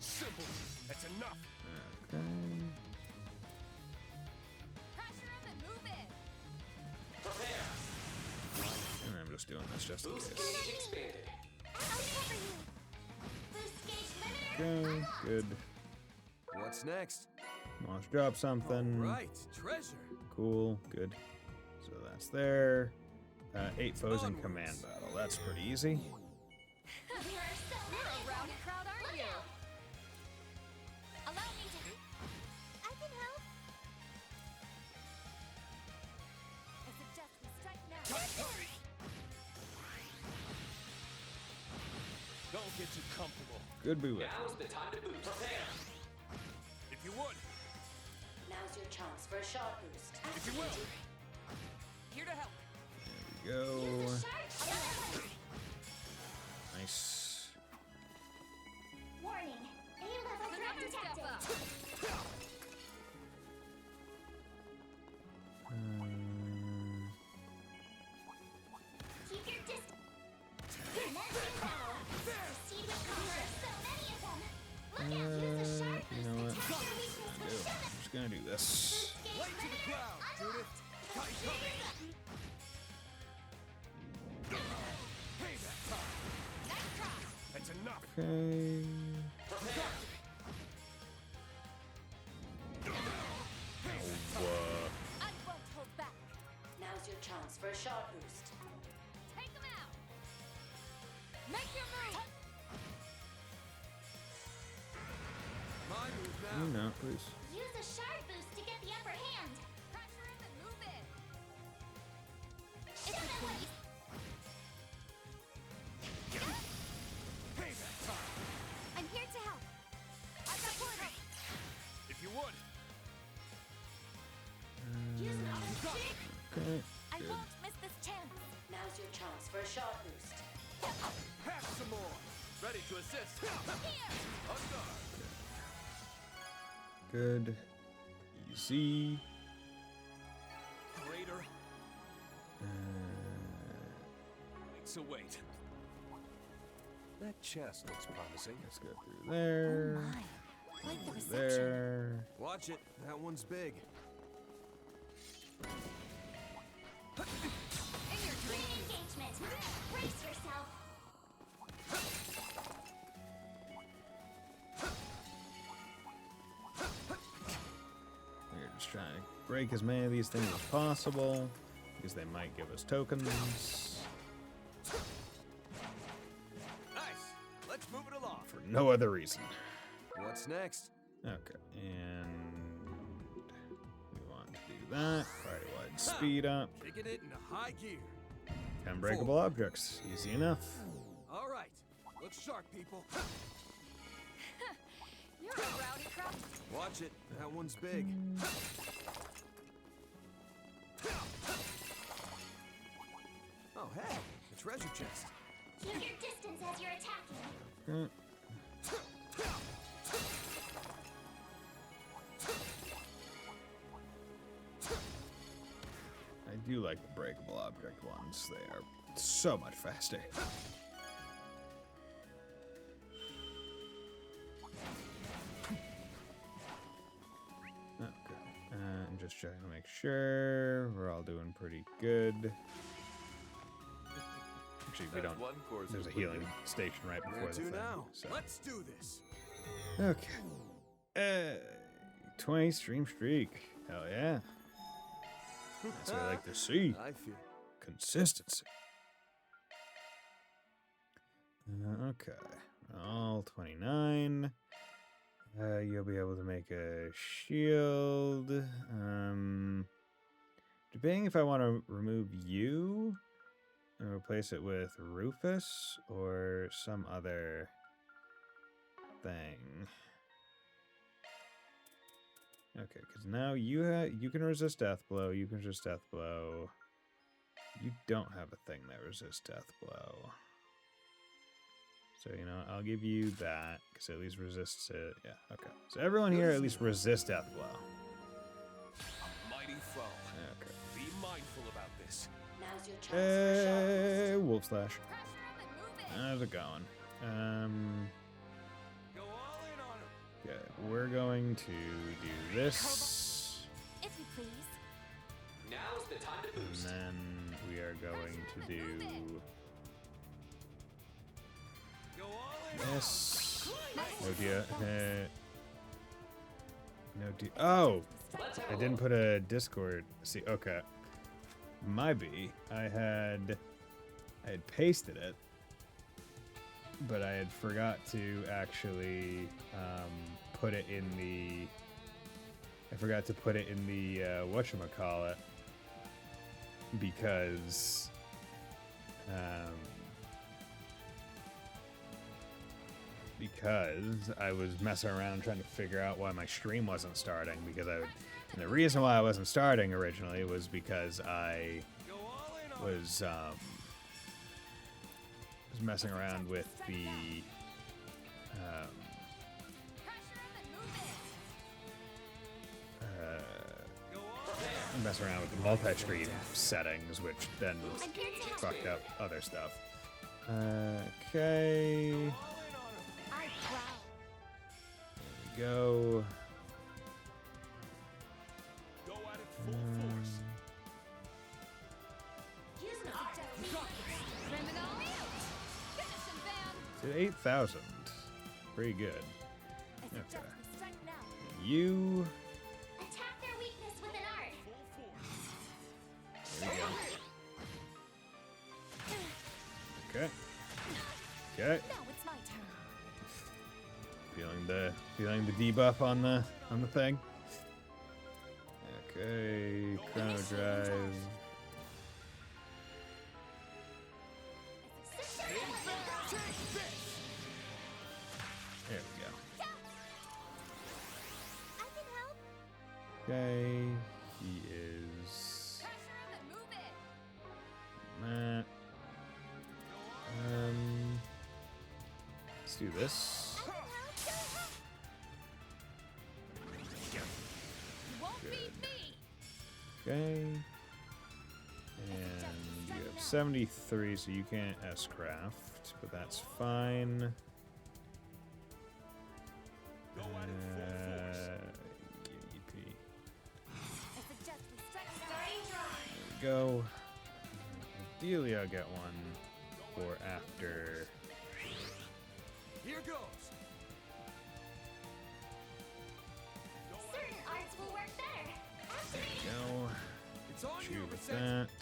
Simple. That's enough. Okay. Pressure him and move in. Prepare. And I'm just doing this just in Boost case. gauge expanded. I'll cover you. Boost gauge limiter. Okay, good. What's next? Monster drop something. Right. Treasure. Cool, good. So that's there. 8 foes in Onwards. command battle. That's pretty easy. There are so You're many a of rowdy them. crowd, aren't Look you? out. Allow me to. I can help. I suggest we strike now. Don't get too comfortable. Good be with. Now's the time to boost. Prepare. If you would. Now's your chance for a shot boost. If you will. Here to help. There we go. Use a shard. Nice. Warning. A-level threat Another step detected. up. Keep your distance. Commencing battle. Proceed with caution. So many of them. Look out. Use a shard You know boost what? to attack your weakness with I'm shove. just gonna do this. Light to the crowd, Judith. Got you covered. Payback time. That's enough. Okay. Prepare. I won't hold back. Now's your chance for a shot boost. Take him out. Make your move. My move now. No, please. Use a shard boost to get the upper hand. Pressure him and move in. Shove it with. Payback time. I'm here to help. I've got portal. If you would. Use an auto. Okay. I Good. won't miss this chance. Now's your chance for a shot boost. Have some more. Ready to assist. On guard. Good. Easy. Greater. So wait. That chest looks promising. Let's go through there. Oh my. Like the reception. There. Watch it. That one's big. In your dreams. Engagement. Brace yourself. We're just trying to break as many of these things as possible, because they might give us tokens. Nice. Let's move it along. For no other reason. What's What's next? Okay, and we want to do that. Party wide speed up. Kicking it into high gear. Unbreakable objects. Easy enough. All right. Look sharp, people. You're a rowdy crowd. Watch it. That one's big. Oh, hey. A treasure chest. Keep your distance as you're attacking. Mm. I do like the breakable object ones. They are so much faster. Okay. I'm just checking to make sure we're all doing pretty good. Actually, we don't. There's a healing station right before Where the to thing. now? So. Let's do this. Okay. 20 stream streak. Hell yeah. That's what I like to see. I feel. Consistency. Okay. All 29. You'll be able to make a shield. Debating if I want to remove you and replace it with Rufus or some other thing. Okay, because now you can resist death blow. You can resist death blow. You don't have a thing that resists death blow. So, you know, I'll give you that, because it at least resists it. Yeah, okay. So everyone here at least resists death blow. A mighty foe. Okay. Be mindful about this. Now's your chance for Hey, Wolf Slash. Pressure him and move it. How's it going? Go all in on him. Okay, we're going to do this. If you please. Now's the time to And boost. then we are going to do Go all in. this. No dear. No dear. Oh! Let's have I a didn't look. put a Discord. See, okay. My B. I had pasted it, but I had forgot to actually put it in the. I forgot to put it in the whatchamacallit because I was messing around trying to figure out why my stream wasn't starting and the reason why I wasn't starting originally was because I Go all in on him. was messing around with the Pressure him and move it. Go all in. messing around with the multi-stream settings, which then I'm here to help. fucked up other stuff. Okay, All in on him. I prowl. there we go. Go at it full force. Use an object. Criminal. Finish him, Bam. To 8,000. Pretty good. I suggest Okay. we strike now. You. Attack their weakness with an art. Full force. There we go. Okay. Okay. Now it's my turn. Feeling the debuff on the thing. Okay, chrono drive. There we go. I can help. Okay, he is Pressure him and move it. that. Let's do this. I can help. You won't beat me. Okay. And you have 73, so you can't S-craft, but that's fine. Go at it full force. EP. I suggest we strike now. Starting drive. There we go. Ideally, I'll get one for after. Here goes. Certain arts will work better. Activating. Go. It's on Shoot you, with Reset. that.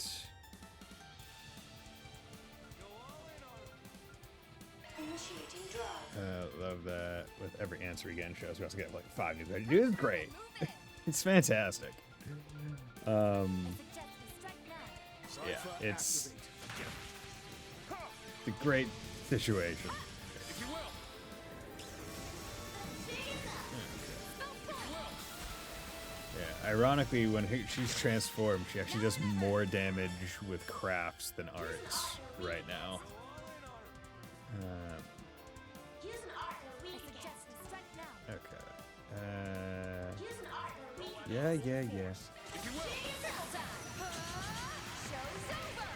Go all in on him. Initiating drive. Love that. With every answer we get in shows, we also get like 5 new characters. It is great. It's fantastic. Yeah, it's a great situation. If you will. Yeah, ironically, when she's transformed, she actually does more damage with crafts than arts right now. Use an art or weak against. Okay. Use an art or weak Yeah. If you will. Show's over!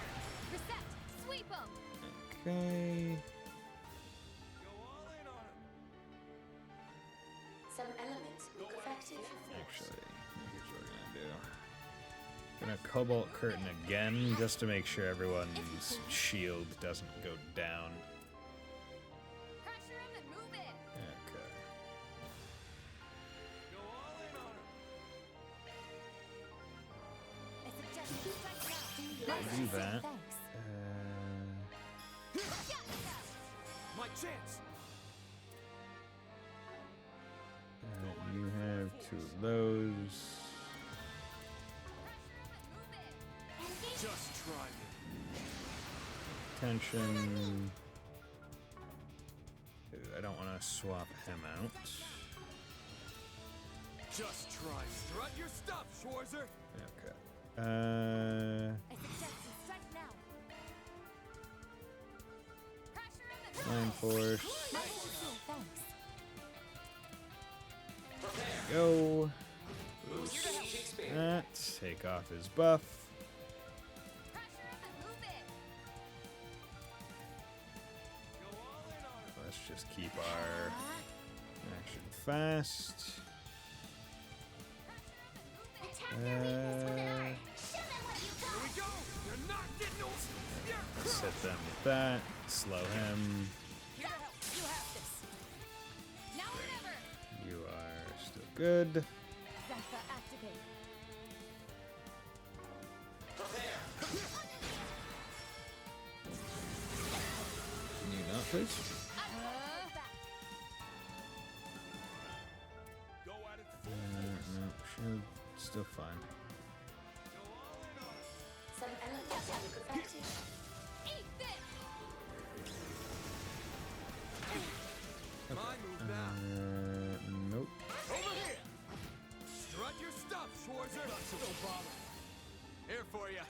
Reset! Sweep 'em! Okay. Go all in on him. Some elements look effective. Actually, here's what we're gonna do. Gonna Cobalt Curtain again, just to make sure everyone's shield doesn't go down. Pressure 'em and move it! Okay. Go all in on him. I suggest you strike now. Do that. Thanks. My chance. You have 2 of those. Just try me. Tension. Ooh, I don't want to swap him out. Just try. Strut your stuff, Schwarzer. Okay. I suggest you strike now. Pressure 'em and Line Force. thanks. Go. Boost expand. That. Take off his buff. Pressure 'em and move it! Go all in on him. Let's just keep our action fast. Attack their weakness with an art. Show them what you Here we got. go. You're not getting no. Let's hit them with that. Slow him. Here to help. You have this. Now or never! You are still good. Zephyr activate. Can you not, please? Go at it full. No, shield. Still fine. Go all in on him. Some elements look effective. Eat this! My move now. Nope. Over here. Strut your stuff, Schwarzer. Don't bother. Here for you.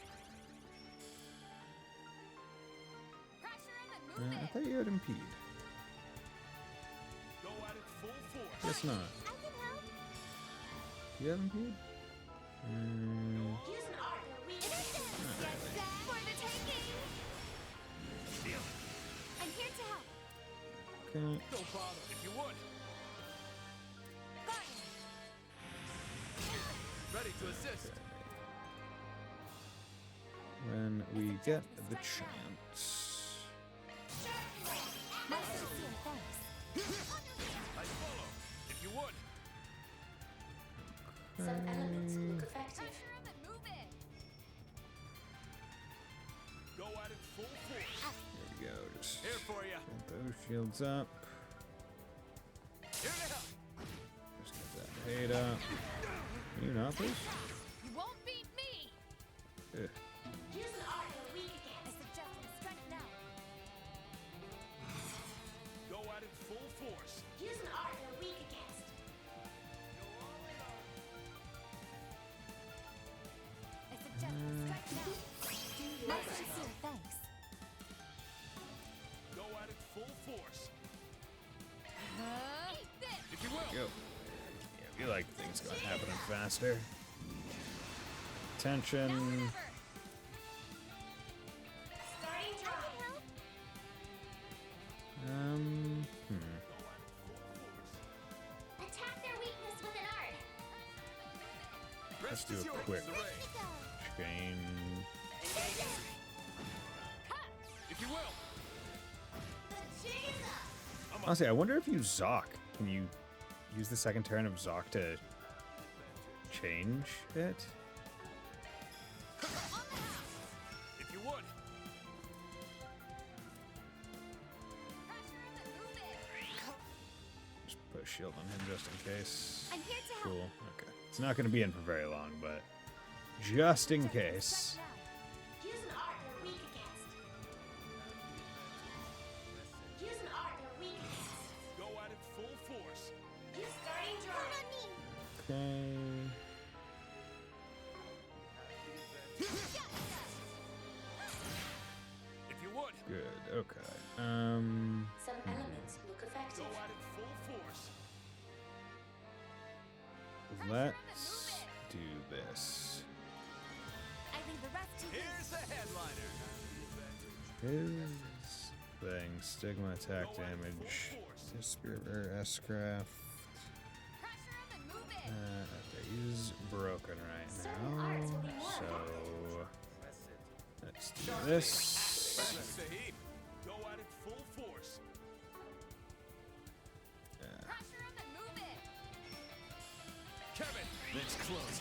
Pressure 'em and move I it! thought you had impede. Go at it full force. Guess not. I can help. Do you have impede? Use an art or weak against. Get set for the taking! I'm here to help. Okay. Don't bother. If you would. Guardian! Ready to assist. When we get the chance. No sincere thanks. I follow. If you would. Some elements look effective. Pressure 'em and move it! Go at it full force. There we go. Just Here for you. get those shields up. Here to help. Just get that paid up. Can you not, please? You won't beat me! Ugh. Use an art or weak I against. suggest you strike now. Go at it full force. Use an art or weak against. Go all in on him. I suggest you strike now. No sincere thanks. Go at it full force. Eat this! If you will. Go. Yeah, we like things going happening faster. Tension. Never! Starting drive. Attack their weakness with an art. Let's Rest do is a yours, quick Saray. chain. If you will. Honestly, I wonder if you Zoc. Can you use the second turn of Zoc to change it? If you would. Pressure 'em and move it! shield on him just in case. I'm here to help. Cool. Okay. It's not going to be in for very long, but just in case. Use an art they're weak against. Use an art they're weak against. Go at it full force. Use starting drawing. On me. Okay. If you would, Good. Okay. Some elements look effective. go at it full force. Let's do this. I leave the rest to you. Here's the headliner. His thing, stigma attack damage. His spirit S-craft. Pressure him and move it. Okay, he's broken right now. So let's do this. Balance the heat. Go at it full force. Pressure him and move it. Kevin, it's close.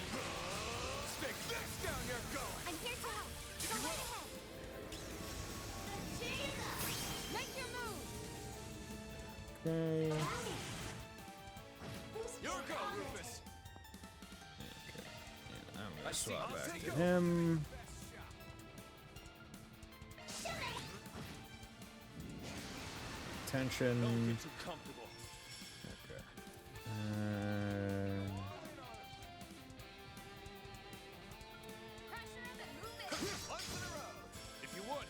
Stick this down your gullet. I'm here to help. Go right ahead. Make your move. Okay. Your go, Rufus. And I'm gonna swap back to Go. him. Don't Tension. get too comfortable. Okay. Pressure him and move it. Once in a row. If you would.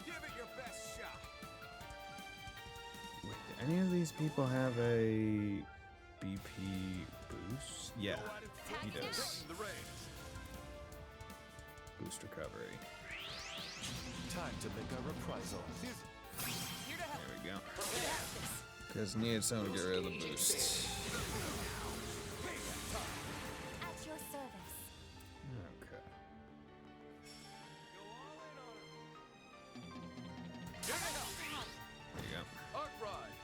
Give it your best shot. Wait, do any of these people have a BP boost? Yeah, Go at it full he force. does. The reins. Boost recovery. Time to make a reprisal. Here to help. There we go. Because needed someone to get rid of the boost. At your service. Okay. Here to help. There you go. Arc ride.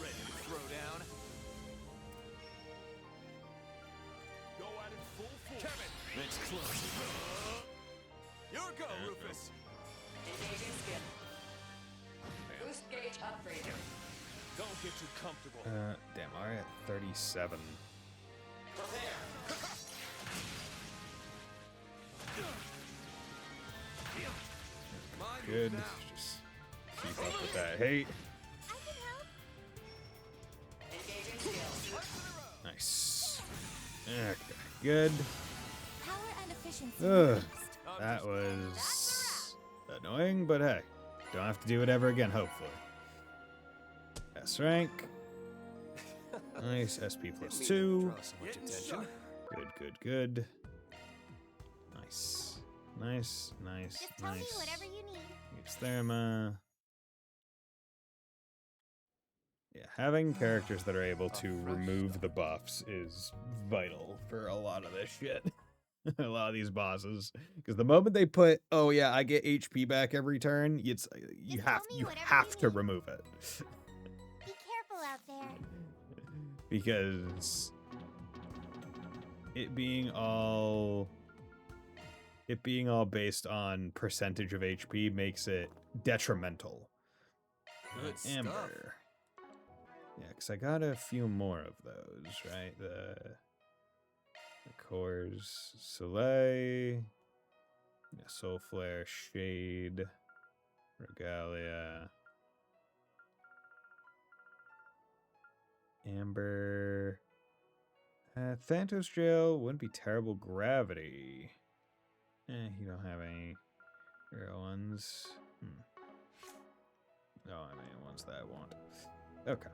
Ready to throw down. Go at it full force. Kevin, it's close. Your go, Rufus. Engaging skill. Boost gauge upgraded. Don't get too comfortable. Damn, already at 37. Prepare. Mind Good. now. Just keep up with that hate. I can help. Engaging skill. Once in a row. Nice. Okay, good. Power and efficiency. Ugh. increased. That was annoying, but hey, don't have to do it ever again, hopefully. S rank. Nice. SP plus 2. Draw so much attention. Good. Nice. Nice. Just tell me whatever you need. Use Therma. Yeah, having characters that are able to remove the buffs is vital for a lot of this shit. A lot of these bosses. Because the moment they put, oh yeah, I get HP back every turn, it's you Just tell have me you whatever have you to need. remove it. Be careful out there. Because it being all based on percentage of HP makes it detrimental. Good stuff. Amber. Yeah, because I got a few more of those, right? The cores, Soleil, yeah, Soul Flare, Shade, Regalia, Amber, Thanatos Jail wouldn't be terrible. Gravity. You don't have any real ones. Don't have any ones that I want. Okay.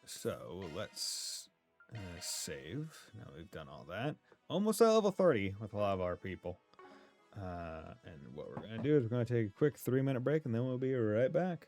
So let's save. Now we've done all that. Almost at level 30 with a lot of our people. And what we're going to do is we're going to take a quick 3-minute break and then we'll be right back.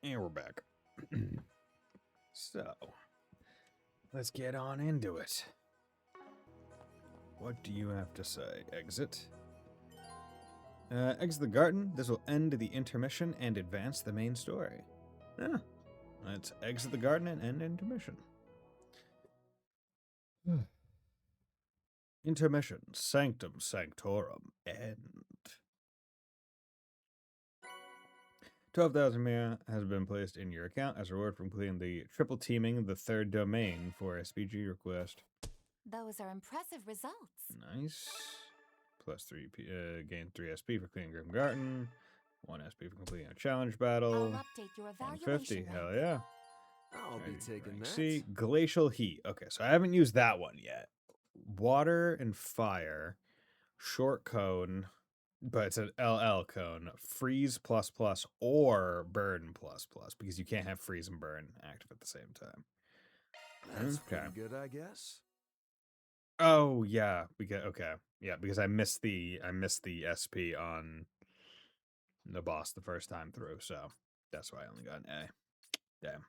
And we're back. So, let's get on into it. What do you have to say? Exit. Exit the garden. This will end the intermission and advance the main story. Yeah. Let's exit the garden and end intermission. Intermission. Sanctum Sanctorum. End. 12,000 Mira has been placed in your account as a reward for completing the triple teaming the third domain for SPG request. Those are impressive results. Nice. Plus 3 gain 3 SP for cleaning Grim Garden. 1 SP for completing a challenge battle. I'll update your 150. evaluation. Hell yeah. I'll be taking that. See, glacial heat. Okay, so I haven't used that one yet. Water and fire. Short cone. But it's an LL cone. Freeze ++ or burn ++ because you can't have freeze and burn active at the same time. That's pretty good, I guess. Oh yeah, because I missed the SP on the boss the first time through, so that's why I only got an A. Damn.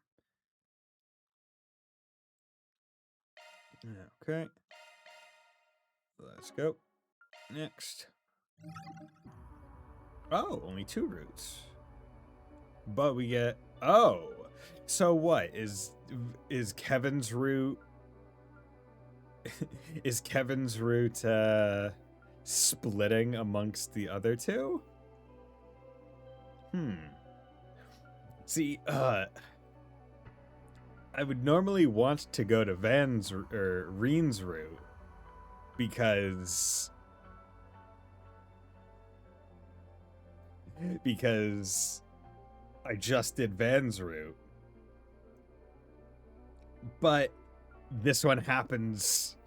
Okay. Let's go. Next. Oh, only 2 routes. But we get so what is Kevin's route is Kevin's route splitting amongst the other 2? See, I would normally want to go to Van's or Reen's route because I just did Van's route. But this one happens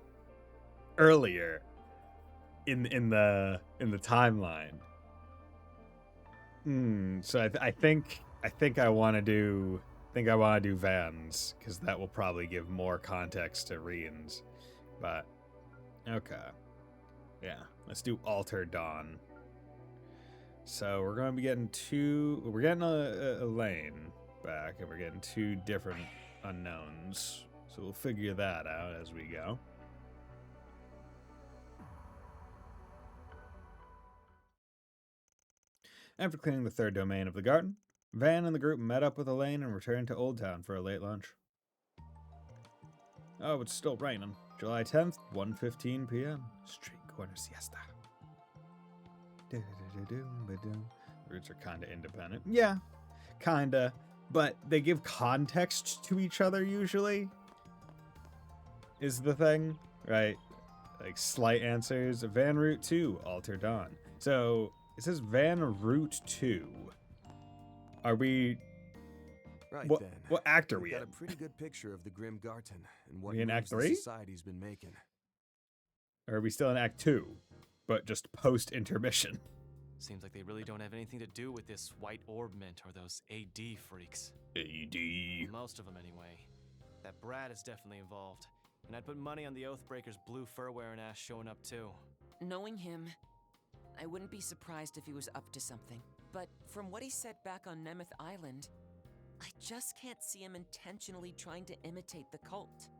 earlier in the timeline. So I think I want to do Van's because that will probably give more context to Reen's. But okay, yeah, let's do Alter Dawn. So we're going to be getting we're getting a lane back, and we're getting 2 different unknowns. So we'll figure that out as we go. After clearing the third domain of the garden, Van and the group met up with Elaine and returned to Old Town for a late lunch. Oh, it's still raining. July 10th, 1:15 p.m. Street corner siesta. Routes are kind of independent. Yeah, kind of. But they give context to each other usually. Is the thing, right? Like slight answers. Van Route 2, Alter Dawn. So it says Van Route 2. Are we... Right what, then. What act are we got in? a pretty good picture of the Grim Garden and what We in Act moves 3? the society's been making. Or are we still in Act 2? But just post-intermission. Seems like they really don't have anything to do with this White Orb Mint or those AD freaks. AD. Most of them, anyway. That Brad is definitely involved. And I'd put money on the Oathbreaker's blue fur-wearing ass showing up, too. Knowing him, I wouldn't be surprised if he was up to something. But from what he said back on Nemeth Island, I just can't see him intentionally trying to imitate the cult.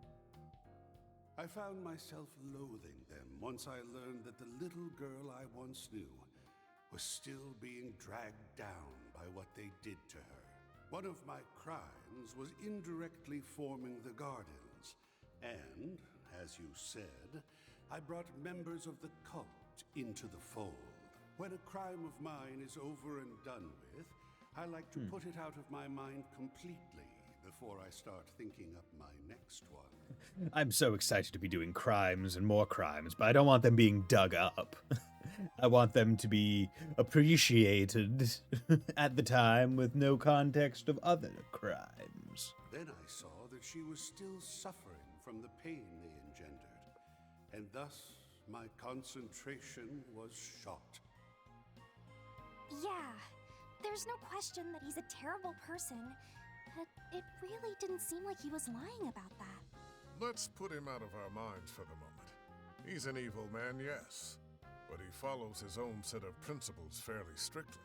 I found myself loathing them once I learned that the little girl I once knew was still being dragged down by what they did to her. One of my crimes was indirectly forming the Gardens, and, as you said, I brought members of the cult into the fold. When a crime of mine is over and done with, I like to put it out of my mind completely before I start thinking up my next one. I'm so excited to be doing crimes and more crimes, but I don't want them being dug up. I want them to be appreciated at the time with no context of other crimes. Then I saw that she was still suffering from the pain they engendered, and thus my concentration was shot. Yeah, there's no question that he's a terrible person, but it really didn't seem like he was lying about that. Let's put him out of our minds for the moment. He's an evil man, yes, but he follows his own set of principles fairly strictly.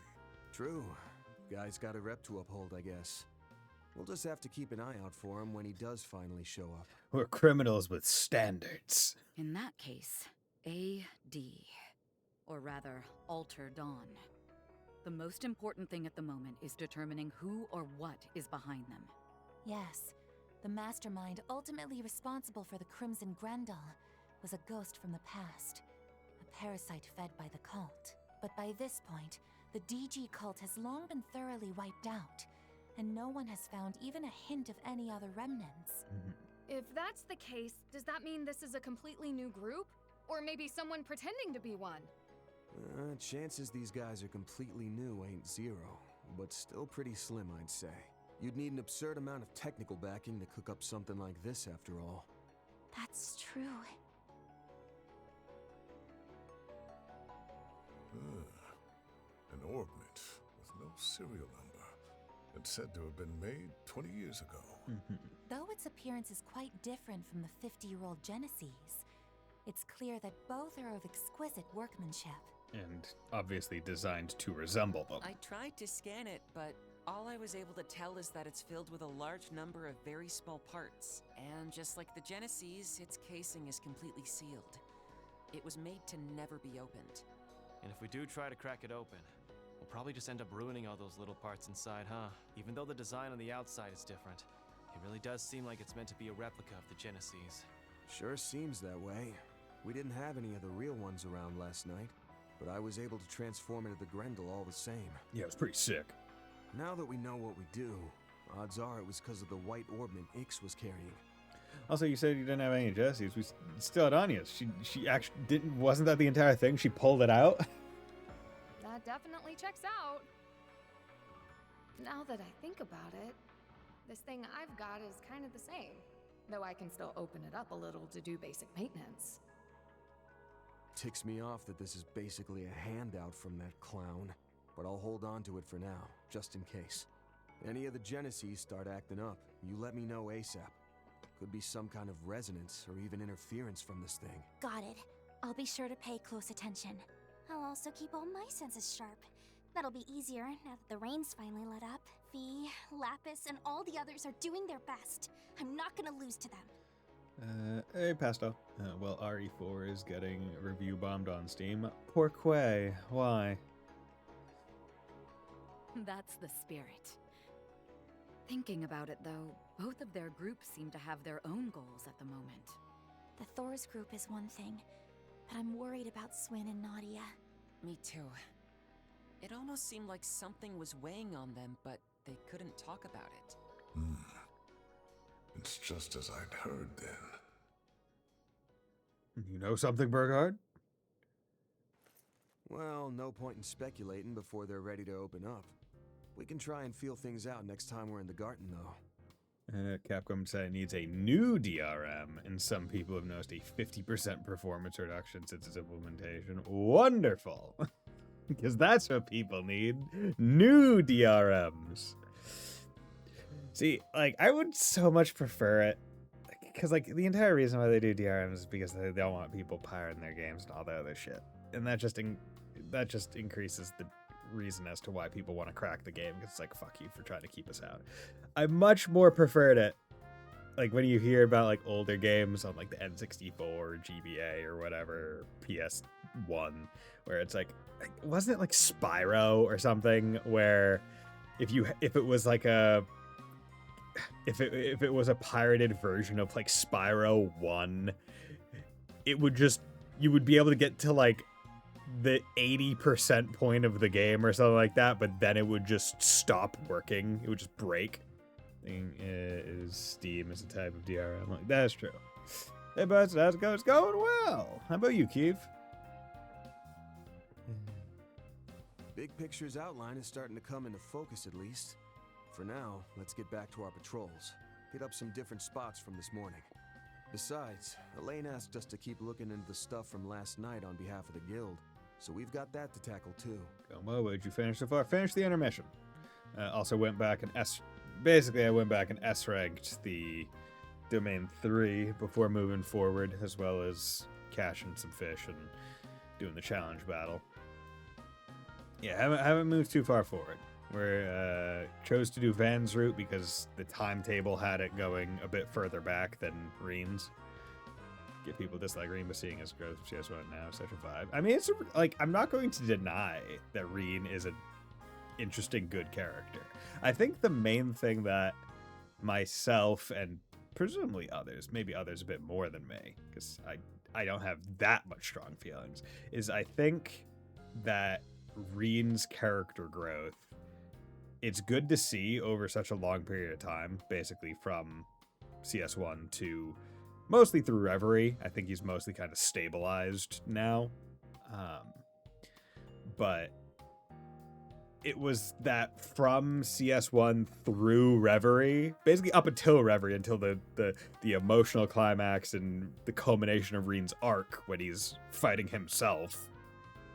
True. Guy's got a rep to uphold, I guess. We'll just have to keep an eye out for him when he does finally show up. We're criminals with standards. In that case, AD. Or rather, Alter Dawn. The most important thing at the moment is determining who or what is behind them. Yes, the mastermind ultimately responsible for the Crimson Grendel was a ghost from the past, a parasite fed by the cult. But by this point, the DG cult has long been thoroughly wiped out, and no one has found even a hint of any other remnants. If that's the case, does that mean this is a completely new group? Or maybe someone pretending to be one? Chances these guys are completely new ain't zero, but still pretty slim, I'd say. You'd need an absurd amount of technical backing to cook up something like this, after all. That's true. An orbment with no serial number. It's said to have been made 20 years ago. Though its appearance is quite different from the 50-year-old Genesis, it's clear that both are of exquisite workmanship. And obviously designed to resemble them. I tried to scan it, but all I was able to tell is that it's filled with a large number of very small parts. And just like the Genesis, its casing is completely sealed. It was made to never be opened. And if we do try to crack it open, we'll probably just end up ruining all those little parts inside, huh? Even though the design on the outside is different, it really does seem like it's meant to be a replica of the Genesis. Sure seems that way. We didn't have any of the real ones around last night, but I was able to transform into the Grendel all the same. Yeah, it was pretty sick. Now that we know what we do, odds are it was because of the white orbment Ix was carrying. Also, you said you didn't have any Jessies. We still had Anya's. She actually didn't. Wasn't that the entire thing? She pulled it out. That definitely checks out. Now that I think about it, this thing I've got is kind of the same, though I can still open it up a little to do basic maintenance. Ticks me off that this is basically a handout from that clown, but I'll hold on to it for now, just in case. Any of the Genesis start acting up, you let me know ASAP. Could be some kind of resonance or even interference from this thing. Got it. I'll be sure to pay close attention. I'll also keep all my senses sharp. That'll be easier now that the rain's finally let up. V, Lapis, and all the others are doing their best. I'm not gonna lose to them. Hey, Pasto. Well, RE4 is getting review bombed on Steam. Pourquoi? Why? That's the spirit. Thinking about it, though, both of their groups seem to have their own goals at the moment. The Thor's group is one thing, but I'm worried about Swin and Nadia. Me too. It almost seemed like something was weighing on them, but they couldn't talk about it. It's just as I'd heard then. You know something, Burgard? Well, no point in speculating before they're ready to open up. We can try and feel things out next time we're in the garden, though. Capcom said it needs a new DRM, and some people have noticed a 50% performance reduction since its implementation. Wonderful! Because that's what people need. New DRMs. See, like, I would so much prefer it. Because, like, the entire reason why they do DRMs is because they don't want people pirating their games and all that other shit. And that just increases the reason as to why people want to crack the game, because it's like, fuck you for trying to keep us out. I much more preferred it, like, when you hear about, like, older games on, like, the N64 or GBA or whatever, PS1, where it's like, wasn't it like Spyro or something, where if it was like a if it was a pirated version of like Spyro 1, it would just, you would be able to get to like the 80% point of the game or something like that, but then it would just stop working. It would just break. Is Steam is a type of DRM. Like, that's true. Hey, buds, how's it going? It's going well. How about you, Keith? Big picture's outline is starting to come into focus, at least. For now, let's get back to our patrols. Hit up some different spots from this morning. Besides, Elaine asked us to keep looking into the stuff from last night on behalf of the guild, so we've got that to tackle too. Well, what did you finish so far? Finished the intermission. Also went back and basically I went back and S-ranked the Domain 3 before moving forward, as well as cashing some fish and doing the challenge battle. Yeah, haven't moved too far forward. chose to do Van's route because the timetable had it going a bit further back than Reen's. Get people dislike Reen, but seeing his growth of CS1 now is such a vibe. I mean, it's like, I'm not going to deny that Reen is an interesting, good character. I think the main thing that myself and presumably others, maybe others a bit more than me, because I don't have that much strong feelings, is I think that Reen's character growth, it's good to see over such a long period of time, basically from CS1 to mostly through Reverie. I think he's mostly kind of stabilized now. But it was that from CS1 through Reverie, basically up until Reverie, until the emotional climax and the culmination of Reen's arc when he's fighting himself,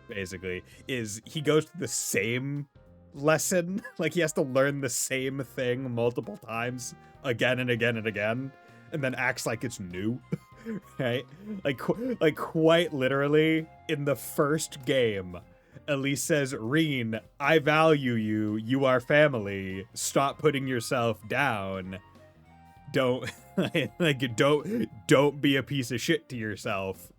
basically, is he goes to the same lesson. Like, he has to learn the same thing multiple times, again and again and again, and then acts like it's new. Right? Like quite literally, in the first game, Elise says, Reen, I value you. You are family. Stop putting yourself down. Don't don't be a piece of shit to yourself.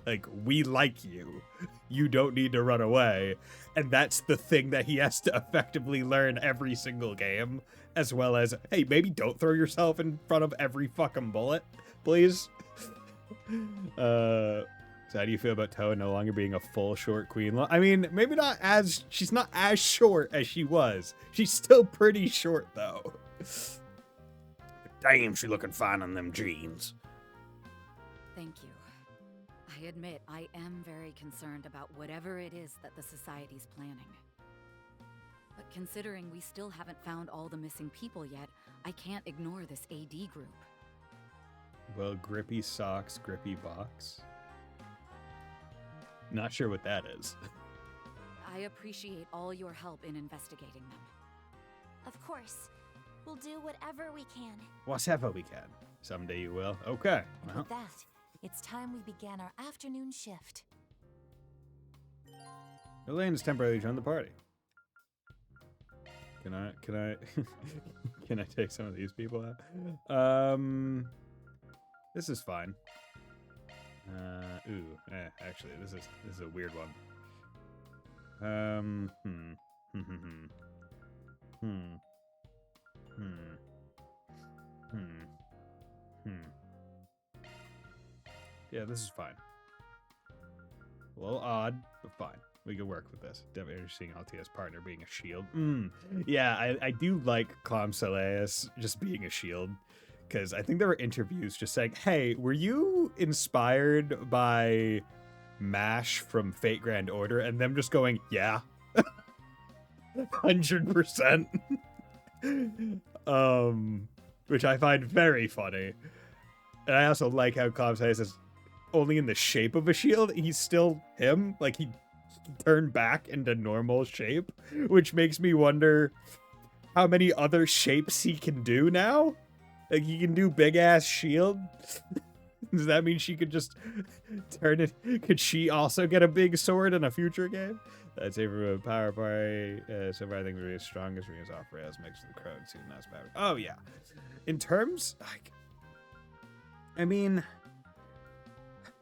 Like, we like you. You don't need to run away. And that's the thing that he has to effectively learn every single game, as well as, hey, maybe don't throw yourself in front of every fucking bullet, please. So how do you feel about Toa no longer being a full short queen? I mean, maybe not as, she's not as short as she was. She's still pretty short, though. Damn, she looking fine on them jeans. Thank you. I admit I am very concerned about whatever it is that the Society's planning. But considering we still haven't found all the missing people yet, I can't ignore this AD group. Well, grippy socks, grippy box. Not sure what that is. I appreciate all your help in investigating them. Of course. We'll do whatever we can. Whatever we can. Someday you will. Okay. And Well, with that, it's time we began our afternoon shift. Elaine has temporarily joined the party. Can I can I take some of these people out? This is fine. Actually, this is a weird one. Yeah, this is fine. A little odd, but fine. We can work with this. Definitely interesting Altia's partner being a shield. Yeah, I do like Clom Saleas just being a shield. Because I think there were interviews just saying, hey, were you inspired by MASH from Fate Grand Order? And them just going, yeah. 100%. Which I find very funny. And I also like how Clom Saleas is only in the shape of a shield. He's still him. Like, he turned back into normal shape. Which makes me wonder how many other shapes he can do now. Like, he can do big-ass shield? Does that mean she could just turn it? Could she also get a big sword in a future game? I'd say from a power party, so far I think the strongest ring is off rails, makes the crowd seem nice power. Oh, yeah. In terms, like, I mean,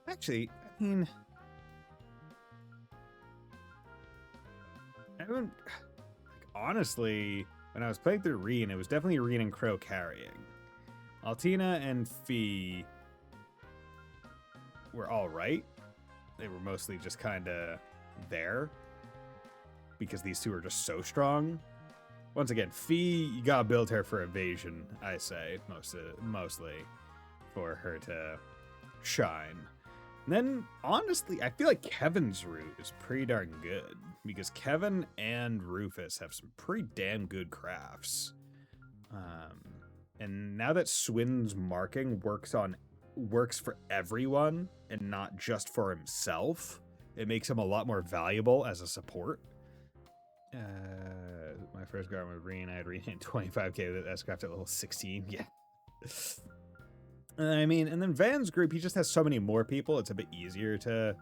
actually, I mean, everyone, like, honestly, when I was playing through Reen, it was definitely Reen and Crow carrying. Altina and Fee were all right. They were mostly just kind of there because these two are just so strong. Once again, Fee, you gotta build her for evasion, I say, mostly for her to shine. And then, honestly, I feel like Kevin's route is pretty darn good because Kevin and Rufus have some pretty damn good crafts. And now that Swin's marking works for everyone and not just for himself, it makes him a lot more valuable as a support. My first garden with Reen, I had Reen at 25k with S-Craft at level 16. Yeah. I mean, and then Van's group, he just has so many more people, it's a bit easier to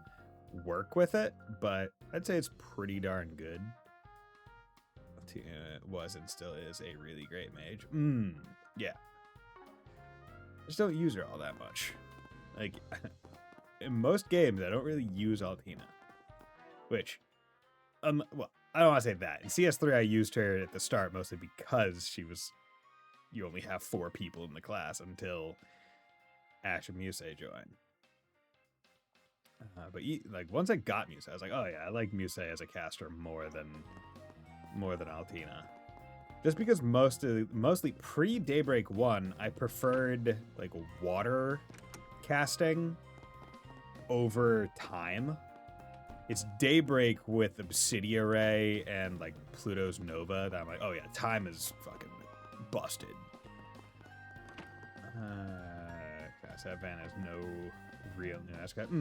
work with it, but I'd say it's pretty darn good. Tina was and still is a really great mage. Yeah. Just don't use her all that much. Like, in most games, I don't really use Altina. Which, well, I don't want to say that. In CS3, I used her at the start mostly because you only have 4 people in the class until Ash and Muse join. But like once I got Muse, I was like, oh yeah, I like Muse as a caster more than Altina. Just because mostly pre-Daybreak 1, I preferred like water casting over time. It's Daybreak with Obsidia Ray and like Pluto's Nova that I'm like, oh yeah, time is fucking busted. Savan has no real new S-Craft.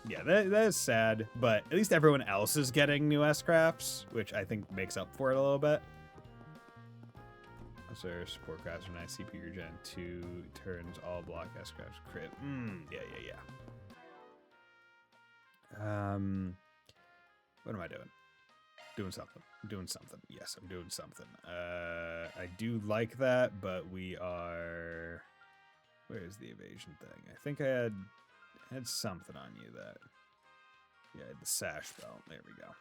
Yeah, that is sad, but at least everyone else is getting new S-Crafts, which I think makes up for it a little bit. So support crafts are nice. CPU Gen 2 turns all block S-Crafts crit. Yeah. What am I doing? Doing something. Yes, I'm doing something. I do like that, but we are... Where's the evasion thing? I think I had something on you that... Yeah, the sash belt. There we go.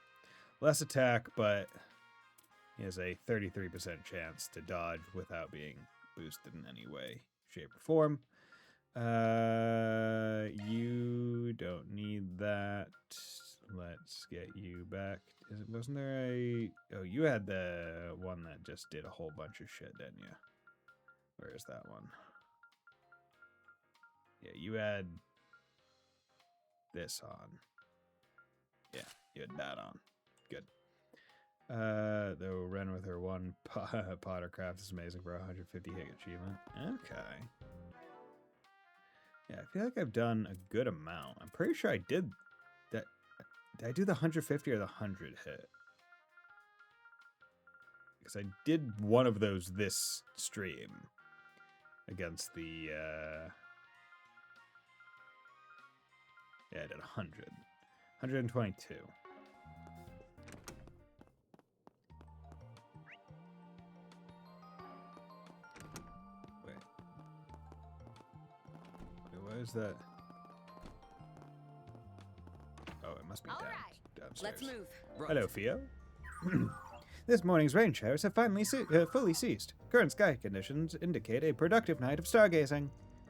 Less attack, but he has a 33% chance to dodge without being boosted in any way, shape, or form. You don't need that. Let's get you back. Wasn't there a... Oh, you had the one that just did a whole bunch of shit, didn't you? Where is that one? Yeah, you had this on. Yeah, you had that on. Good. Though Ren with her one Pottercraft is amazing for 150 hit achievement. Okay. Yeah, I feel like I've done a good amount. I'm pretty sure I did that. Did I do the 150 or the 100 hit? Because I did one of those this stream against the... Yeah, I did 100. 122. Wait. Why is that? Oh, it must be downstairs. Let's move. Hello, Theo. This morning's rain showers have finally fully ceased. Current sky conditions indicate a productive night of stargazing.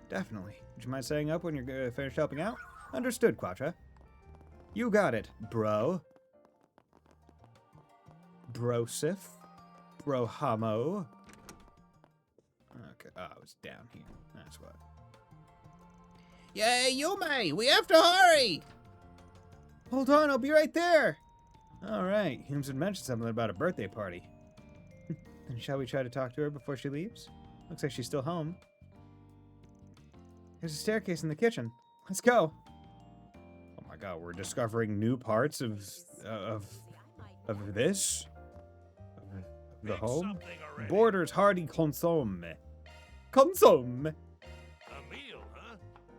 Definitely. Would you mind staying up when you're finished helping out? Understood, Quatra. You got it, bro. Brosif. Brohamo. Okay, I was down here. That's what. Yay, Yume! We have to hurry! Hold on, I'll be right there! Alright, Humes had mentioned something about a birthday party. Then shall we try to talk to her before she leaves? Looks like she's still home. There's a staircase in the kitchen. Let's go! Oh my god, we're discovering new parts of this? Of the home? Borders hearty consomme. Consomme! A meal, huh?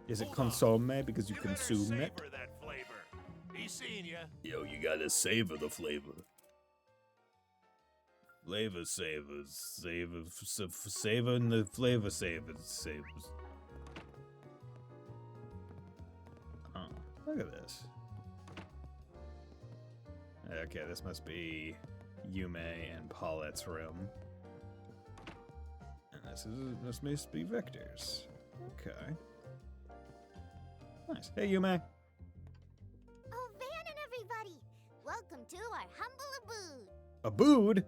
Is it consomme because you consume it? That flavor. He's seen ya. Yo, you gotta savor the flavor. Flavor savors. Savoring the flavor savors. Oh, look at this. Okay, this must be Yume and Paulette's room. And this must be Victor's. Okay. Nice. Hey, Yume. Oh, Van and everybody! Welcome to our humble abode. Abood?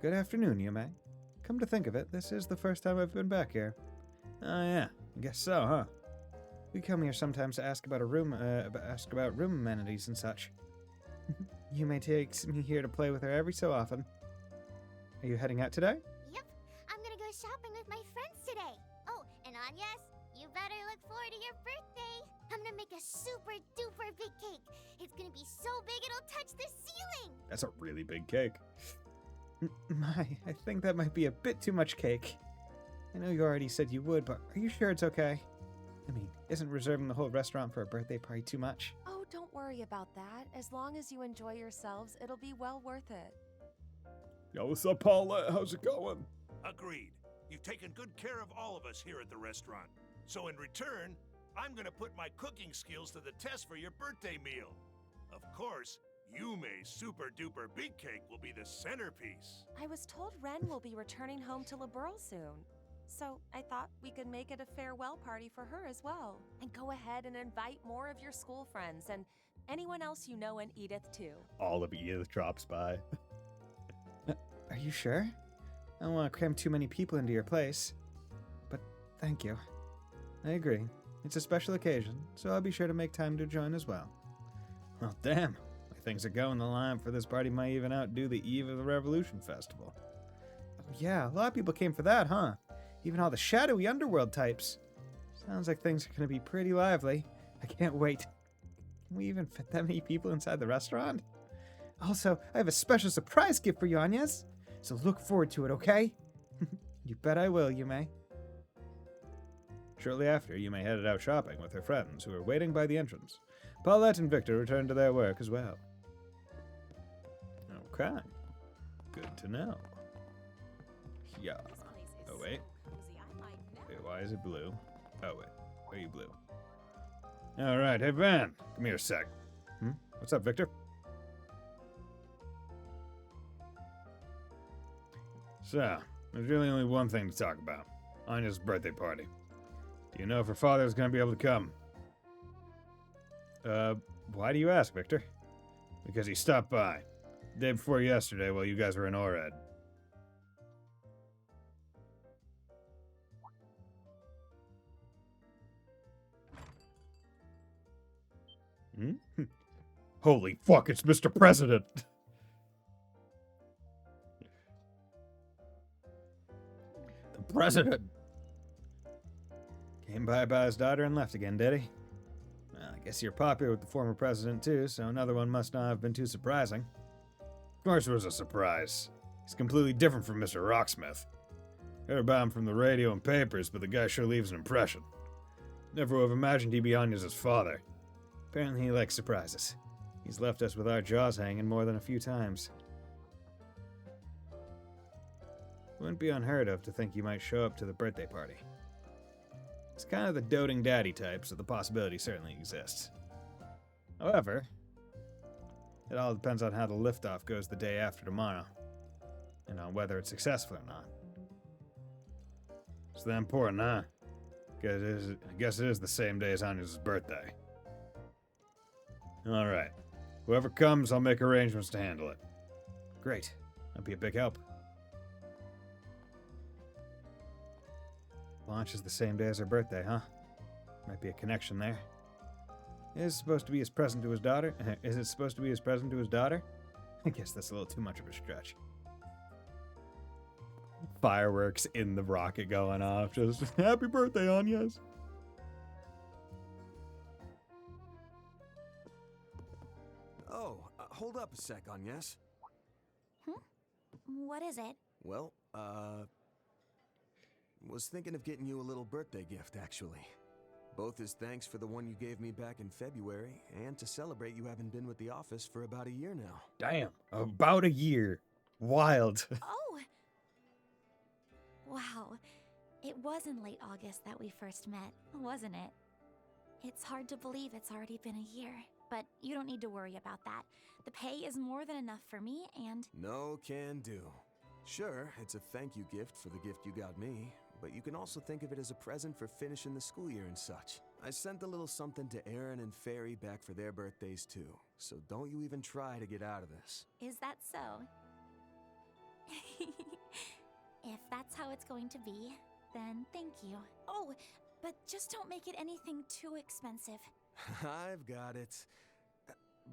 Good afternoon, Yume. Come to think of it, this is the first time I've been back here. Oh yeah, I guess so, huh? We come here sometimes to ask about room amenities and such. Yume takes me here to play with her every so often. Are you heading out today? Yep, I'm gonna go shopping with my friends today. Oh, and Anyas, you better look forward to your birthday. I'm gonna make a super duper big cake. It's gonna be so big it'll touch the ceiling. That's a really big cake. My, I think that might be a bit too much cake. I know you already said you would, but are you sure it's okay? I mean, isn't reserving the whole restaurant for a birthday party too much? Oh, don't worry about that. As long as you enjoy yourselves, it'll be well worth it. Yo, what's up, Paulette? How's it going? Agreed. You've taken good care of all of us here at the restaurant. So in return, I'm gonna put my cooking skills to the test for your birthday meal. Of course, Yume's super duper big cake will be the centerpiece. I was told Ren will be returning home to Liberl soon. So I thought we could make it a farewell party for her as well. And go ahead and invite more of your school friends and anyone else you know in Edith too. All of Edith drops by. Are you sure? I don't want to cram too many people into your place. But thank you. I agree. It's a special occasion, so I'll be sure to make time to join as well. Well, damn. Like things are going, the lineup for this party might even outdo the Eve of the Revolution Festival. Oh, yeah, a lot of people came for that, huh? Even all the shadowy underworld types. Sounds like things are going to be pretty lively. I can't wait. Can we even fit that many people inside the restaurant? Also, I have a special surprise gift for you, Agnes. So look forward to it, okay? You bet I will, Yume. Shortly after, Yume headed out shopping with her friends who were waiting by the entrance. Paulette and Victor returned to their work as well. Okay. Good to know. Yeah. Oh, wait. Wait, why is it blue? Oh, wait. Why are you blue? Alright, hey Van. Come here a sec. What's up, Victor? So, there's really only one thing to talk about. Anya's birthday party. Do you know if her father's gonna be able to come? Why do you ask, Victor? Because he stopped by. The day before yesterday while you guys were in Orad. Holy fuck, it's Mr. President! The President! Came by his daughter and left again, did he? Well, I guess you're popular with the former president too, so another one must not have been too surprising. Of course it was a surprise. He's completely different from Mr. Rocksmith. Heard about him from the radio and papers, but the guy sure leaves an impression. Never would have imagined he'd be Anya's father. Apparently he likes surprises. He's left us with our jaws hanging more than a few times. Wouldn't be unheard of to think you might show up to the birthday party. It's kind of the doting daddy type, so the possibility certainly exists. However, it all depends on how the liftoff goes the day after tomorrow, and on whether it's successful or not. It's that important, huh? I guess it is the same day as Anya's birthday. Alright. Whoever comes, I'll make arrangements to handle it. Great. That'd be a big help. Launch is the same day as her birthday, huh? Might be a connection there. Is it supposed to be his present to his daughter? Is it supposed to be his present to his daughter? I guess that's a little too much of a stretch. Fireworks in the rocket going off. Just, happy birthday, Anyas. Oh, hold up a sec, Agnes. What is it? Well, was thinking of getting you a little birthday gift, actually. Both as thanks for the one you gave me back in February, and to celebrate you haven't been with the office for about a year now. Damn, about a year. Wild. Oh! Wow. It was in late August that we first met, wasn't it? It's hard to believe it's already been a year, but you don't need to worry about that. The pay is more than enough for me, and... No can do. Sure, it's a thank you gift for the gift you got me, but you can also think of it as a present for finishing the school year and such. I sent a little something to Aaron and Fairy back for their birthdays too, so don't you even try to get out of this. Is that so? If that's how it's going to be, then thank you. Oh, but just don't make it anything too expensive. I've got it.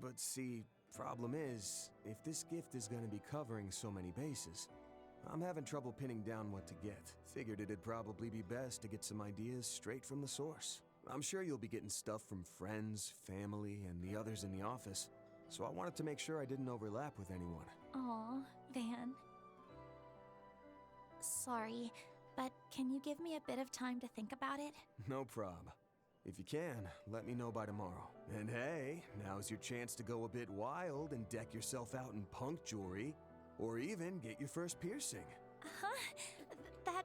But see, problem is, if this gift is going to be covering so many bases, I'm having trouble pinning down what to get. Figured it'd probably be best to get some ideas straight from the source. I'm sure you'll be getting stuff from friends, family, and the others in the office, so I wanted to make sure I didn't overlap with anyone. Aw, Van. Sorry, but can you give me a bit of time to think about it? No prob. If you can, let me know by tomorrow. And hey, now's your chance to go a bit wild and deck yourself out in punk jewelry. Or even get your first piercing. That,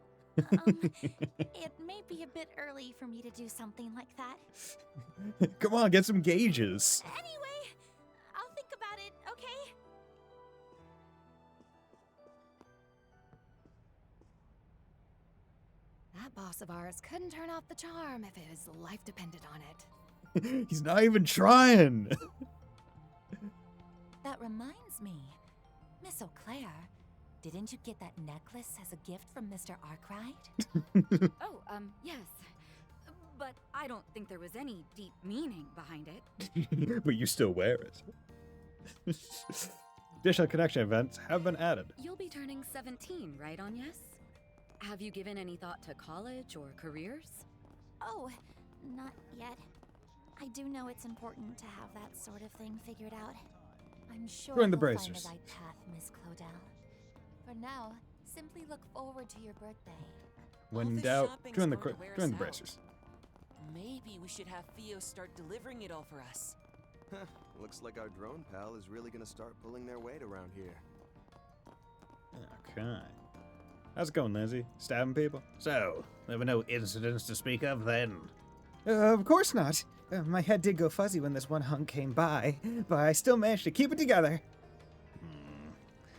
it may be a bit early for me to do something like that. Come on, get some gauges. Anyway, I'll think about it, okay? That boss of ours couldn't turn off the charm if his life depended on it. He's not even trying. That reminds me. Miss Eau Claire, didn't you get that necklace as a gift from Mr. Arkwright? Oh, yes. But I don't think there was any deep meaning behind it. But you still wear it. Additional connection events have been added. You'll be turning 17, right, Agnes? Have you given any thought to college or careers? Oh, not yet. I do know it's important to have that sort of thing figured out. I'm sure Join the you'll find bracers. the right path, Miss Claudel. For now, simply look forward to your birthday. When All in this doubt, shopping's join the going to wear join us the out. bracers. Maybe we should have Theo start delivering it all for us. Looks like our drone pal is really gonna start pulling their weight around here. Okay. How's it going, Lizzie? Stabbing people? So, there were no incidents to speak of then? Of course not. My head did go fuzzy when this one hunk came by, but I still managed to keep it together.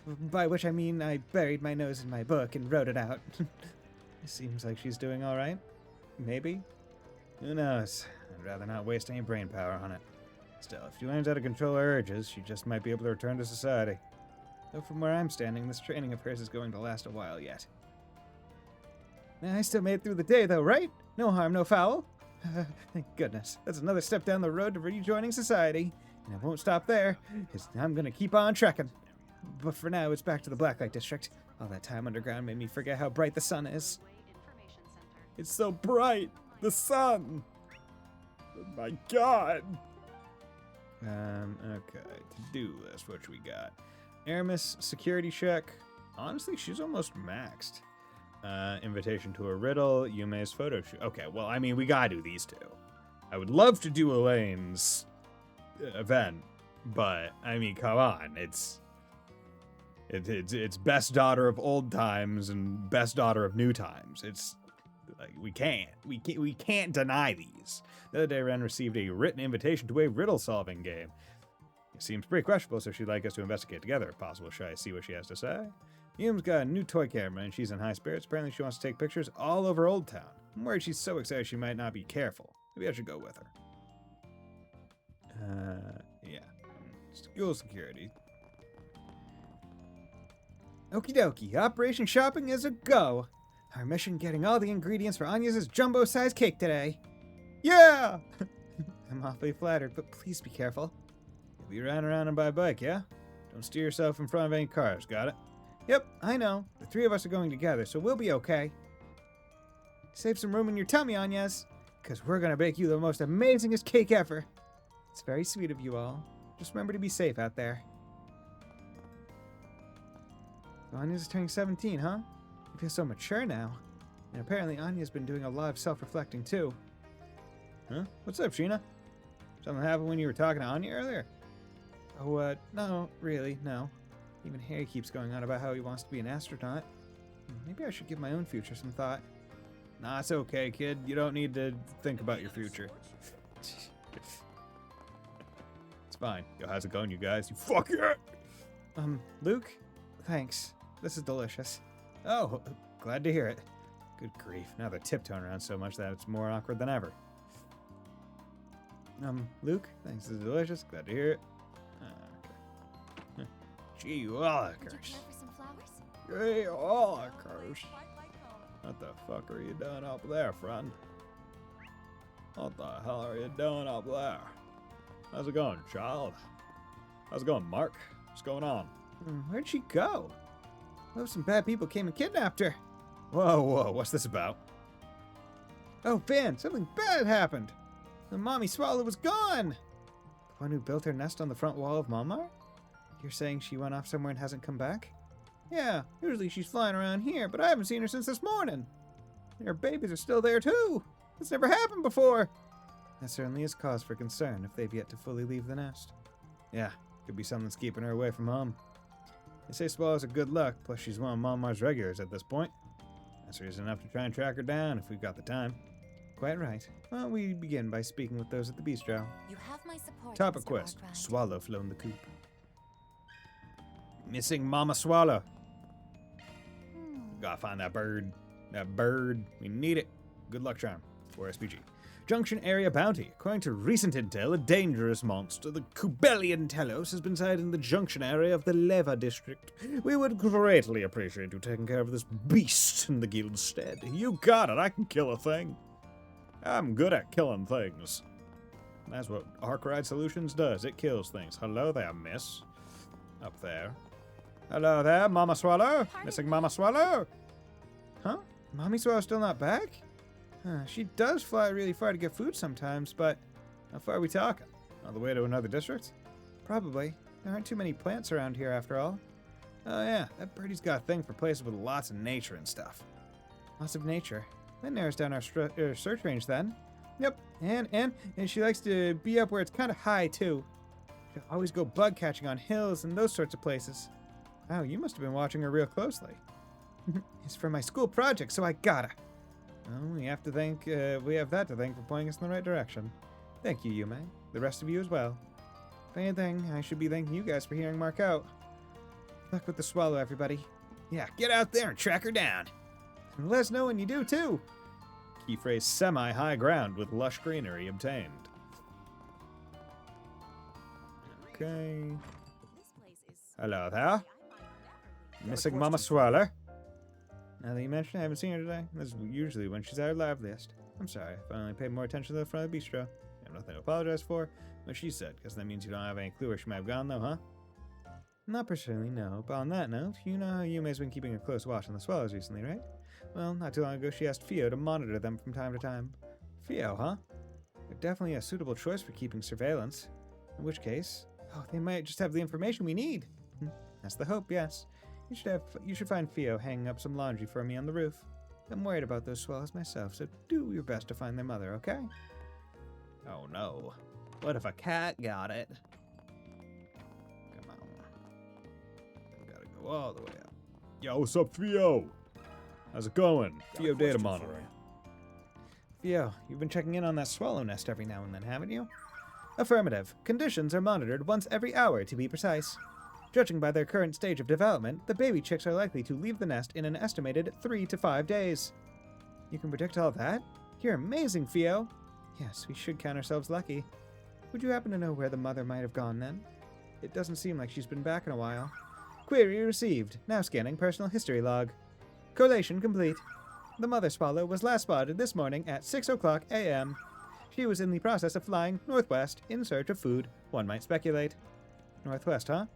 By which I mean I buried my nose in my book and wrote it out. Seems like she's doing all right. Maybe? Who knows? I'd rather not waste any brain power on it. Still, if she learns how to control her urges, she just might be able to return to society. Though from where I'm standing, this training of hers is going to last a while yet. I still made it through the day, though, right? No harm, no foul. Thank goodness. That's another step down the road to rejoining society. And I won't stop there, because I'm going to keep on trekking. But for now, it's back to the Blacklight District. All that time underground made me forget how bright the sun is. It's so bright! The sun! Oh my god! Okay. To-do list, what we got? Aramis, security check. Honestly, she's almost maxed. Invitation to a riddle, Yume's photo shoot. Okay, well, I mean, we gotta do these two. I would love to do Elaine's event, but, I mean, come on. It's best daughter of old times and best daughter of new times. It's like we can't deny these. The other day, Ren received a written invitation to a riddle solving game. It seems pretty questionable, so she'd like us to investigate together if possible. Should I see what she has to say? Yume's got a new toy camera and she's in high spirits. Apparently, she wants to take pictures all over Old Town. I'm worried she's so excited she might not be careful. Maybe I should go with her. Yeah. School security. Okie dokie, Operation Shopping is a go. Our mission getting all the ingredients for Agnes's jumbo-sized cake today. Yeah! I'm awfully flattered, but please be careful. You'll be riding around and by bike, yeah? Don't steer yourself in front of any cars, got it? Yep, I know. The three of us are going together, so we'll be okay. Save some room in your tummy, Agnes, because we're gonna bake you the most amazingest cake ever. It's very sweet of you all. Just remember to be safe out there. So Agnes is turning 17, huh? You feel so mature now. And apparently Anya's been doing a lot of self-reflecting too. Huh? What's up, Sheena? Something happened when you were talking to Anya earlier? Oh, no, really, no. Even Harry keeps going on about how he wants to be an astronaut. Maybe I should give my own future some thought. Nah, it's okay, kid. You don't need to think about your future. It's fine. Yo, how's it going, you guys? You fuck it! Luke? Thanks. This is delicious. Oh, glad to hear it. Good grief. Now they're tiptoeing around so much that it's more awkward than ever. Luke? Thanks, this is delicious. Glad to hear it. Okay. Gee, willikers. Did you care for some flowers? Gee, willikers. What the fuck are you doing up there, friend? What the hell are you doing up there? How's it going, child? How's it going, Mark? What's going on? Where'd she go? Oh, some bad people came and kidnapped her. Whoa, what's this about? Oh, Van, something bad happened. The mommy swallow was gone. The one who built her nest on the front wall of Malmar? You're saying she went off somewhere and hasn't come back? Yeah, usually she's flying around here, but I haven't seen her since this morning. And her babies are still there, too. That's never happened before. That certainly is cause for concern if they've yet to fully leave the nest. Yeah, could be something that's keeping her away from home. They say Swallow's a good luck, plus she's one of Monmar's regulars at this point. That's reason enough to try and track her down if we've got the time. Quite right. Why don't we begin by speaking with those at the bistro? You have my support. Topic Mr. quest. Arkwright. Swallow flown the coop. Missing Mama Swallow. Gotta find that bird. That bird. We need it. Good luck charm. For SPG. Junction Area Bounty. According to recent intel, a dangerous monster, the Kubelian Telos, has been sighted in the junction area of the Leva district. We would greatly appreciate you taking care of this beast in the guild's stead. You got it. I can kill a thing. I'm good at killing things. That's what Arkwright Solutions does. It kills things. Hello there, miss. Up there. Hello there, Mama Swallow. Missing Mama Swallow. Huh? Mommy Swallow's still not back? She does fly really far to get food sometimes, but how far are we talking? All the way to another district? Probably. There aren't too many plants around here after all. Oh yeah, that birdie's got a thing for places with lots of nature and stuff. Lots of nature. That narrows down our search range then. Yep, and she likes to be up where it's kind of high too. She'll always go bug catching on hills and those sorts of places. Wow, you must have been watching her real closely. It's for my school project, so I gotta. Well, we have that to thank for pointing us in the right direction. Thank you, Yume. The rest of you as well. If anything, I should be thanking you guys for hearing Mark out. Good luck with the Swallow, everybody. Yeah, get out there and track her down. And let us know when you do, too. Key phrase semi-high ground with lush greenery obtained. Okay. Hello there. Missing Mama Swallow. Now that you mention it, I haven't seen her today. This is usually when she's at her liveliest. I'm sorry, if I only paid more attention to the front of the bistro. I have nothing to apologize for. What she said, because that means you don't have any clue where she might have gone, though, huh? Not personally, no. But on that note, you know how Yume's been keeping a close watch on the Swallows recently, right? Well, not too long ago, she asked Fio to monitor them from time to time. Fio, huh? They're definitely a suitable choice for keeping surveillance. In which case, they might just have the information we need. That's the hope, yes. You should find Fio hanging up some laundry for me on the roof. I'm worried about those swallows myself, so do your best to find their mother, okay? Oh no. What if a cat got it? Come on. Gotta go all the way up. Yo, what's up, Fio? How's it going? Fio data monitoring. Fio, you've been checking in on that swallow nest every now and then, haven't you? Affirmative. Conditions are monitored once every hour, to be precise. Judging by their current stage of development, the baby chicks are likely to leave the nest in an estimated 3 to 5 days. You can predict all that? You're amazing, Fio. Yes, we should count ourselves lucky. Would you happen to know where the mother might have gone then? It doesn't seem like she's been back in a while. Query received. Now scanning personal history log. Collation complete. The mother swallow was last spotted this morning at 6:00 a.m. She was in the process of flying northwest in search of food, one might speculate. Northwest, huh?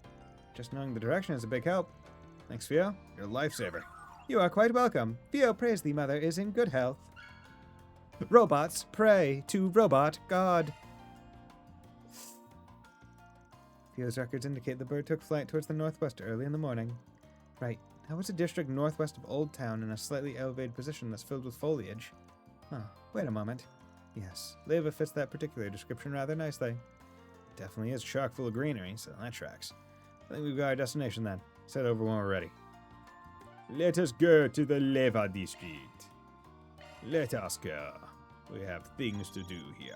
Just knowing the direction is a big help. Thanks, Fio. You're a lifesaver. You are quite welcome. Fio prays the mother is in good health. Robots pray to Robot God. Fio's records indicate the bird took flight towards the northwest early in the morning. Right. Now it's a district northwest of Old Town in a slightly elevated position that's filled with foliage. Huh. Wait a moment. Yes, Leva fits that particular description rather nicely. It definitely is chock full of greenery, so that tracks. I think we've got our destination then. Set over when we're ready. Let us go to the Leva district. Let us go. We have things to do here.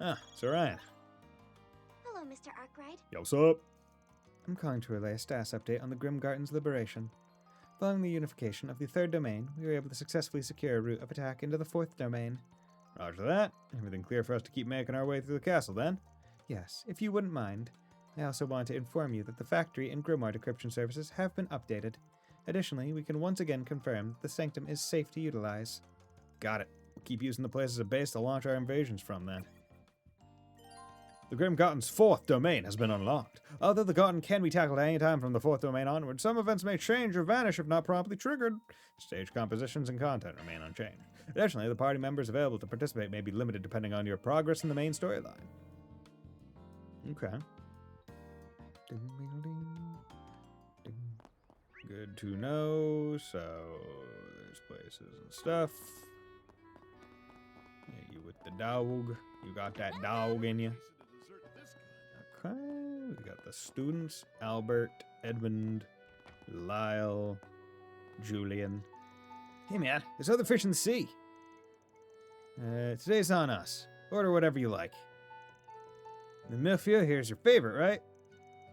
Ah, it's Orion. Hello, Mr. Arkwright. Yo, what's up? I'm calling to relay a status update on the Grimgarten's liberation. Following the unification of the third domain, we were able to successfully secure a route of attack into the fourth domain. Roger that. Everything clear for us to keep making our way through the castle then? Yes, if you wouldn't mind. I also want to inform you that the factory and Grimoire decryption services have been updated. Additionally, we can once again confirm that the Sanctum is safe to utilize. Got it. We'll keep using the place as a base to launch our invasions from then. The Grimgarten's fourth domain has been unlocked. Although the Garten can be tackled at any time from the fourth domain onward, some events may change or vanish if not promptly triggered. Stage compositions and content remain unchanged. Additionally, the party members available to participate may be limited depending on your progress in the main storyline. Okay. Good to know. So, there's places and stuff. Yeah, you with the dog. You got that dog in you. Okay, We got the students, Albert, Edmund, Lyle, Julian. Hey man, there's other fish in the sea. Today's on us. Order whatever you like. The Milfia here's your favorite, right?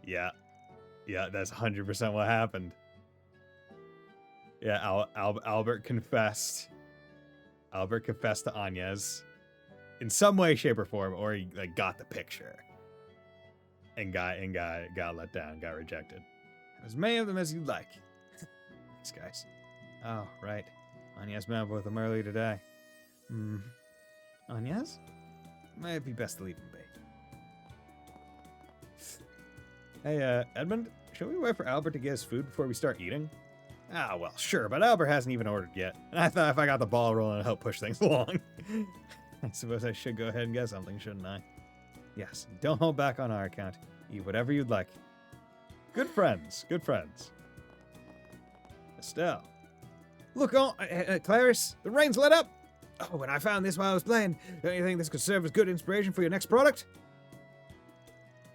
Yeah. Yeah, that's 100% what happened. Yeah, Albert confessed. Albert confessed to Anya's in some way, shape, or form, or he like got the picture and got let down, got rejected. As many of them as you'd like. Thanks, guys. Oh, right. Anya's met with them earlier today. Anya's? Might be best to leave him be. Hey, Edmund, should we wait for Albert to get his food before we start eating? Ah, well, sure, but Albert hasn't even ordered yet. And I thought if I got the ball rolling, it'd help push things along. I suppose I should go ahead and get something, shouldn't I? Yes, don't hold back on our account. Eat whatever you'd like. Good friends, good friends. Estelle. Look on, Clarice, the rain's let up. Oh, when I found this while I was playing, don't you think this could serve as good inspiration for your next product?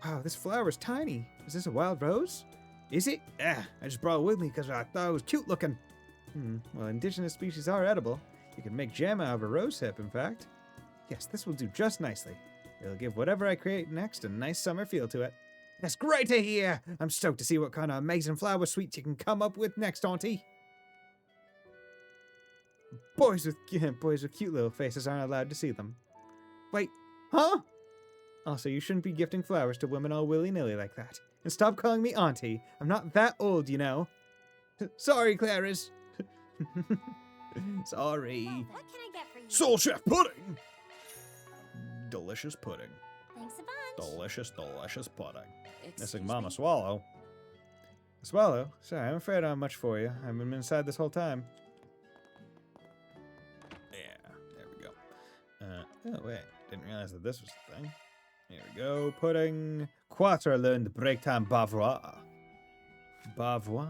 Wow, this flower is tiny. Is this a wild rose? Is it? I just brought it with me because I thought it was cute looking. Well, indigenous species are edible. You can make jam out of a rose hip, in fact. Yes, this will do just nicely. It'll give whatever I create next a nice summer feel to it. That's great to hear! I'm stoked to see what kind of amazing flower sweets you can come up with next, Auntie. Boys with cute little faces aren't allowed to see them. Wait, huh? Also, you shouldn't be gifting flowers to women all willy-nilly like that. And stop calling me Auntie. I'm not that old, you know. Sorry, Clarice. Sorry. Well, what can I get for you? Soul Chef pudding! Delicious pudding. Thanks a bunch. Delicious, delicious pudding. Excuse Missing Mama me? Swallow. Swallow? Sorry, I'm afraid I don't have much for you. I've been inside this whole time. Yeah, there we go. Oh, wait. Didn't realize that this was the thing. Here we go. Pudding. Quatre learned break time Bavois. Bavois.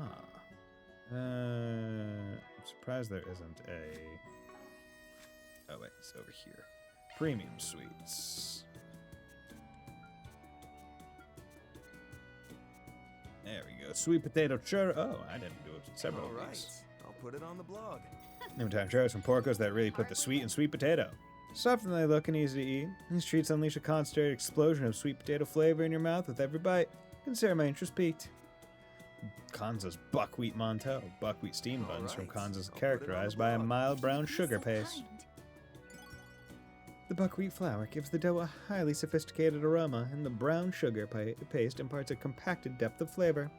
I'm surprised there isn't a... Oh, wait. It's over here. Premium sweets. There we go. Sweet potato churro. Oh, I didn't do it. Several All of right, these. I'll put it on the blog. Noontime churros from Porco's that really put the sweet in sweet potato. Soft than they look and easy to eat, these treats unleash a concentrated explosion of sweet potato flavor in your mouth with every bite. Consider my interest piqued. Kanza's buckwheat Monteau. Buckwheat steam buns from Kanza's characterized by a mild brown sugar paste. The buckwheat flour gives the dough a highly sophisticated aroma, and the brown sugar paste imparts a compacted depth of flavor,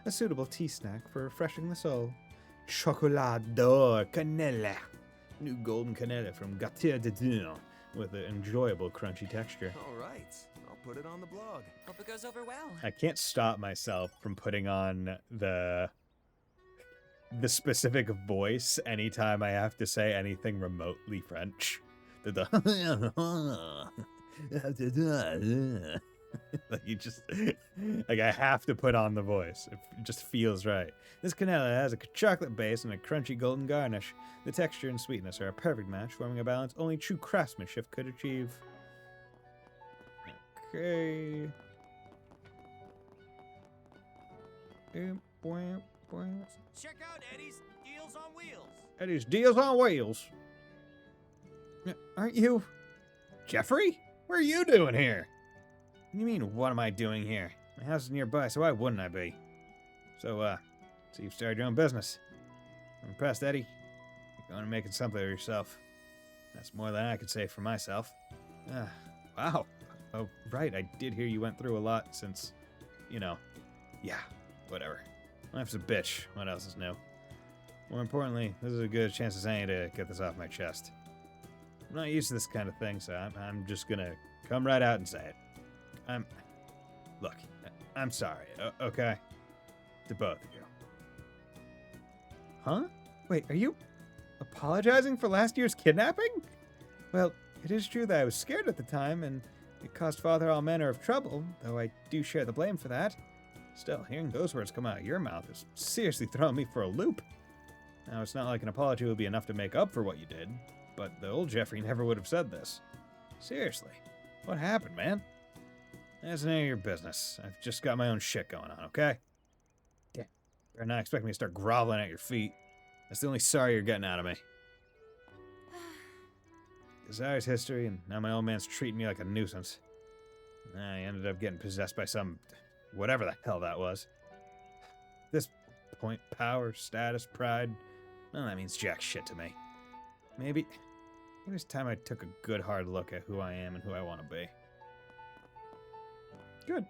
a suitable tea snack for refreshing the soul. Chocolat d'or cannelle. New golden cannelle from Gâteau de Dijon, with an enjoyable crunchy texture. All right, I'll put it on the blog. Hope it goes over well. I can't stop myself from putting on the specific voice anytime I have to say anything remotely French. Like you just like I have to put on the voice. It just feels right. This cannella has a chocolate base and a crunchy golden garnish. The texture and sweetness are a perfect match, forming a balance only true craftsmanship could achieve. Okay. Check out Eddie's Deals on Wheels. Eddie's Deals on Wheels. Aren't you Jeffrey? What are you doing here? What do you mean, what am I doing here? My house is nearby, so why wouldn't I be? So you've started your own business. I'm impressed, Eddie. You're going to making something of yourself. That's more than I could say for myself. Wow. Oh, right, I did hear you went through a lot since, yeah, whatever. Life's a bitch. What else is new? More importantly, this is as good a chance as any to get this off my chest. I'm not used to this kind of thing, so I'm just gonna come right out and say it. Look, I'm sorry, okay? To both of you. Huh? Wait, are you apologizing for last year's kidnapping? Well, it is true that I was scared at the time, and it caused Father all manner of trouble, though I do share the blame for that. Still, hearing those words come out of your mouth is seriously throwing me for a loop. Now, it's not like an apology would be enough to make up for what you did, but the old Jeffrey never would have said this. Seriously, what happened, man? That's none of your business. I've just got my own shit going on, okay? Damn. Better not expect me to start groveling at your feet. That's the only sorry you're getting out of me. Desire's history, and now my old man's treating me like a nuisance. I ended up getting possessed by some... whatever the hell that was. At this point, power, status, pride... well, that means jack shit to me. Maybe it's time I took a good hard look at who I am and who I want to be. Good.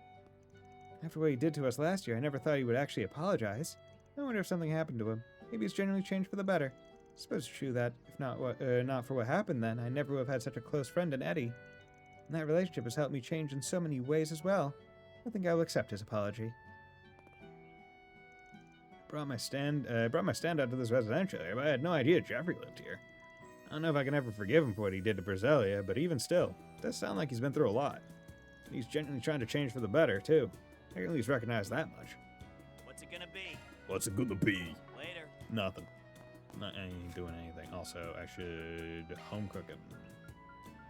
After what he did to us last year, I never thought he would actually apologize. I wonder if something happened to him. Maybe he's genuinely changed for the better. I suppose it's true that, if not for what happened then, I never would have had such a close friend in Eddie. And that relationship has helped me change in so many ways as well. I think I will accept his apology. Brought my stand out to this residential area, but I had no idea Jeffrey lived here. I don't know if I can ever forgive him for what he did to Berselia, but even still, it does sound like he's been through a lot. He's genuinely trying to change for the better, too. I can at least recognize that much. What's it gonna be? What's it gonna be? Later. Nothing. I ain't doing anything. Also, I should home cook him.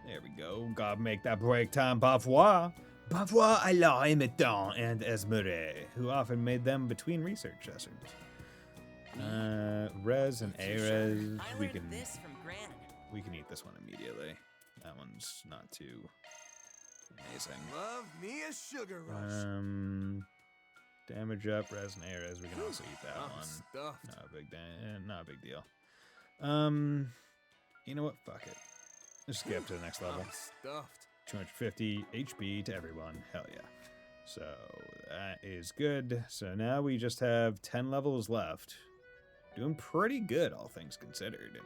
There we go. Gotta make that break time bavois. Bavois à la imitant and Esmeré, who often made them between research sessions. Res and Ares, we can eat this one immediately. That one's not too amazing. Love me a sugar rush. Damage up, Res and Ares, we can also eat that one. Stuffed. Not a big deal. You know what? Fuck it. Let's just get up to the next level. Stuffed. 250 HP to everyone. Hell yeah. So that is good. So now we just have 10 levels left. Doing pretty good, all things considered.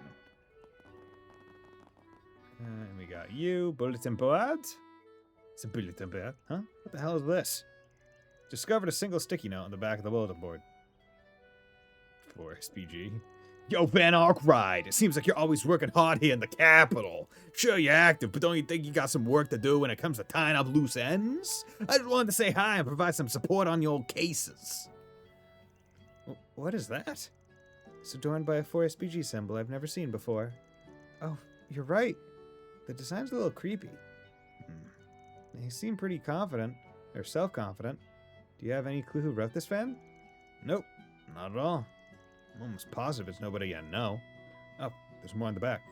And we got you, bulletin board. It's a bulletin board, huh? What the hell is this? Discovered a single sticky note on the back of the bulletin board. For SPG. Yo, Van Arkwright, it seems like you're always working hard here in the capital. Sure, you're active, but don't you think you got some work to do when it comes to tying up loose ends? I just wanted to say hi and provide some support on your cases. What is that? It's adorned by a 4SPG symbol I've never seen before. Oh, you're right. The design's a little creepy. They seem pretty confident, or self-confident. Do you have any clue who wrote this, Van? Nope, not at all. I'm almost positive it's nobody I know. Oh, there's more in the back.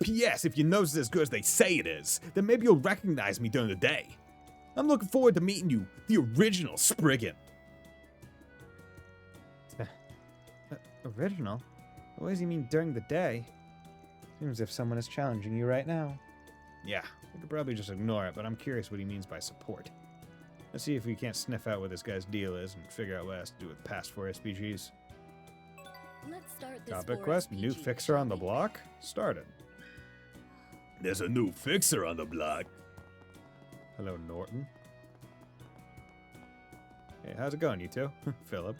P.S. If your nose is as good as they say it is, then maybe you'll recognize me during the day. I'm looking forward to meeting you, the original Spriggan. Original? What does he mean during the day? Seems as if someone is challenging you right now. Yeah, we could probably just ignore it, but I'm curious what he means by support. Let's see if we can't sniff out what this guy's deal is and figure out what it has to do with past 4SPGs. Let's start this Topic quest, new fixer on the block? Started. There's a new fixer on the block. Hello, Norton. Hey, how's it going, you two? Philip.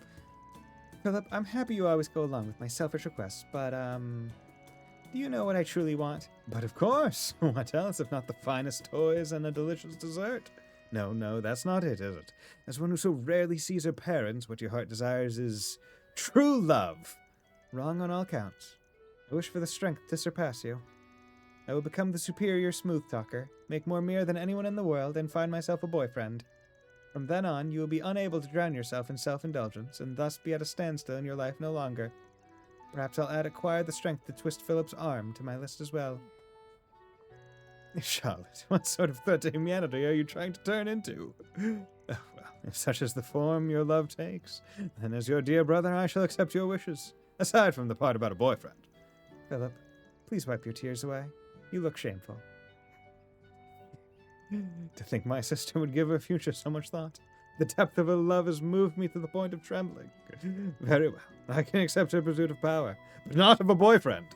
Philip, I'm happy you always go along with my selfish requests, but, do you know what I truly want? But of course! What else if not the finest toys and a delicious dessert? No, that's not it, is it? As one who so rarely sees her parents, what your heart desires is true love. Wrong on all counts. I wish for the strength to surpass you. I will become the superior smooth talker, make more mirror than anyone in the world, and find myself a boyfriend. From then on, you will be unable to drown yourself in self-indulgence, and thus be at a standstill in your life no longer. Perhaps I'll acquire the strength to twist Philip's arm to my list as well. Charlotte, what sort of threat to humanity are you trying to turn into? Oh, well, if such is the form your love takes, then as your dear brother I shall accept your wishes, aside from the part about a boyfriend. Philip, please wipe your tears away. You look shameful. To think my sister would give her future so much thought. The depth of her love has moved me to the point of trembling. Very well, I can accept her pursuit of power, but not of a boyfriend.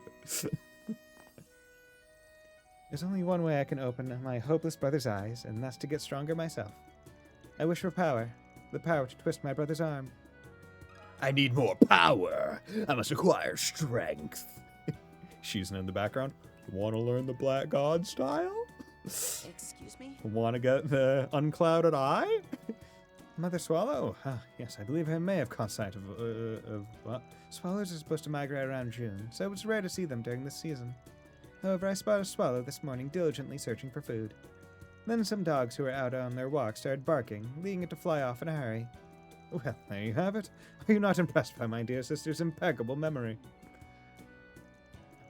There's only one way I can open my hopeless brother's eyes, and that's to get stronger myself. I wish for power, the power to twist my brother's arm. I need more power. I must acquire strength. She's in the background. Want to learn the Black God style? Excuse me? Want to get the unclouded eye? Mother Swallow? Yes, I believe I may have caught sight of what? Swallows are supposed to migrate around June, so it's rare to see them during this season. However, I spotted a swallow this morning diligently searching for food. Then some dogs who were out on their walk started barking, leading it to fly off in a hurry. Well, there you have it. Are you not impressed by my dear sister's impeccable memory?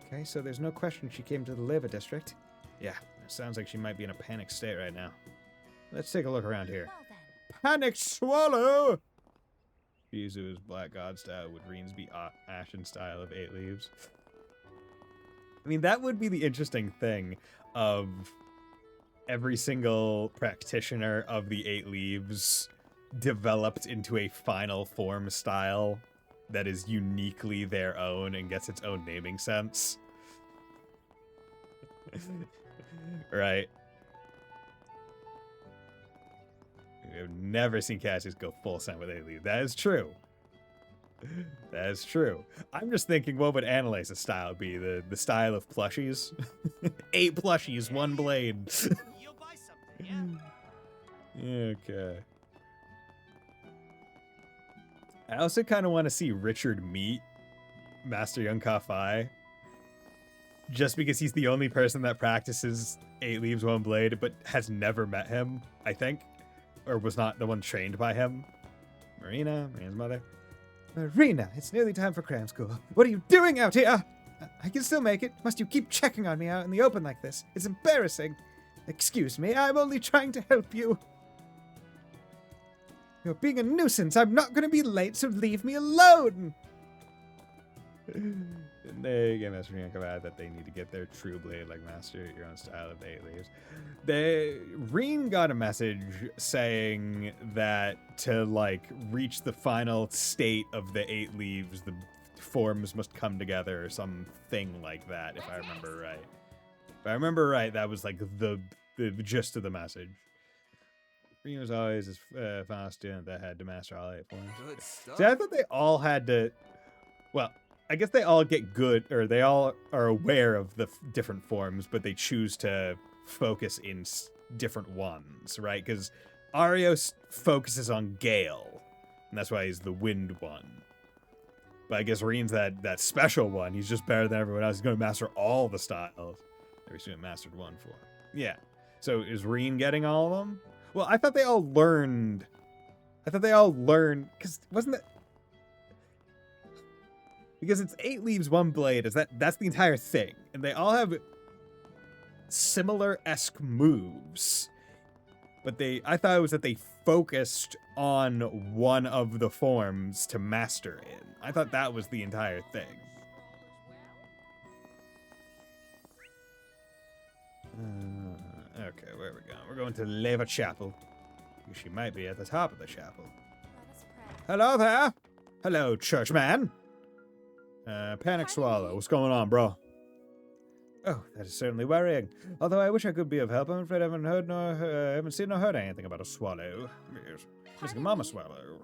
Okay, so there's no question she came to the Leva district. Yeah, it sounds like she might be in a panicked state right now. Let's take a look around here. Panic Swallow! Shizu's Black God style would Reans be Ashen style of 8 Leaves? I mean, that would be the interesting thing of every single practitioner of the 8 Leaves developed into a final form style that is uniquely their own and gets its own naming sense. Right. I've never seen Cassius go full send with 8 Leaves. That is true. That is true. I'm just thinking, what would Annalase's style be? The style of plushies? 8 plushies, 1 blade. You'll buy something, yeah? Okay. I also kind of want to see Richard meet Master Young Ka-Fai. Just because he's the only person that practices 8 Leaves, 1 blade, but has never met him, I think. Or was not the one trained by him. Marina's mother. Marina, it's nearly time for cram school. What are you doing out here? I can still make it. Must you keep checking on me out in the open like this? It's embarrassing. Excuse me, I'm only trying to help you. You're being a nuisance. I'm not going to be late, so leave me alone. They get Master Young Ka-Fai that they need to get their true blade like Master your own style of the 8 Leaves. Reen got a message saying that to like reach the final state of the 8 Leaves, the forms must come together or something like that, if I remember right. If I remember right, that was like the gist of the message. Reen was always as final student that had to master all 8 forms. Good stuff. See, I thought they all had to. Well, I guess they all get good, or they all are aware of the different forms, but they choose to focus in different ones, right? Because Arios focuses on Gale, and that's why he's the wind one. But I guess Reen's that special one. He's just better than everyone else. He's going to master all the styles. Every student mastered 1 form. Yeah. So is Reen getting all of them? Well, I thought they all learned. Because wasn't that? Because it's 8 Leaves, 1 blade. That's the entire thing, and they all have similar-esque moves. But I thought it was that they focused on one of the forms to master in. I thought that was the entire thing. Okay, where are we going? We're going to Leva Chapel. She might be at the top of the chapel. Hello there. Hello, churchman. Panic Swallow, what's going on, bro? Oh, that is certainly worrying. Although I wish I could be of help, I'm afraid I haven't seen or heard anything about a swallow. Yes. Missing Mama Swallow.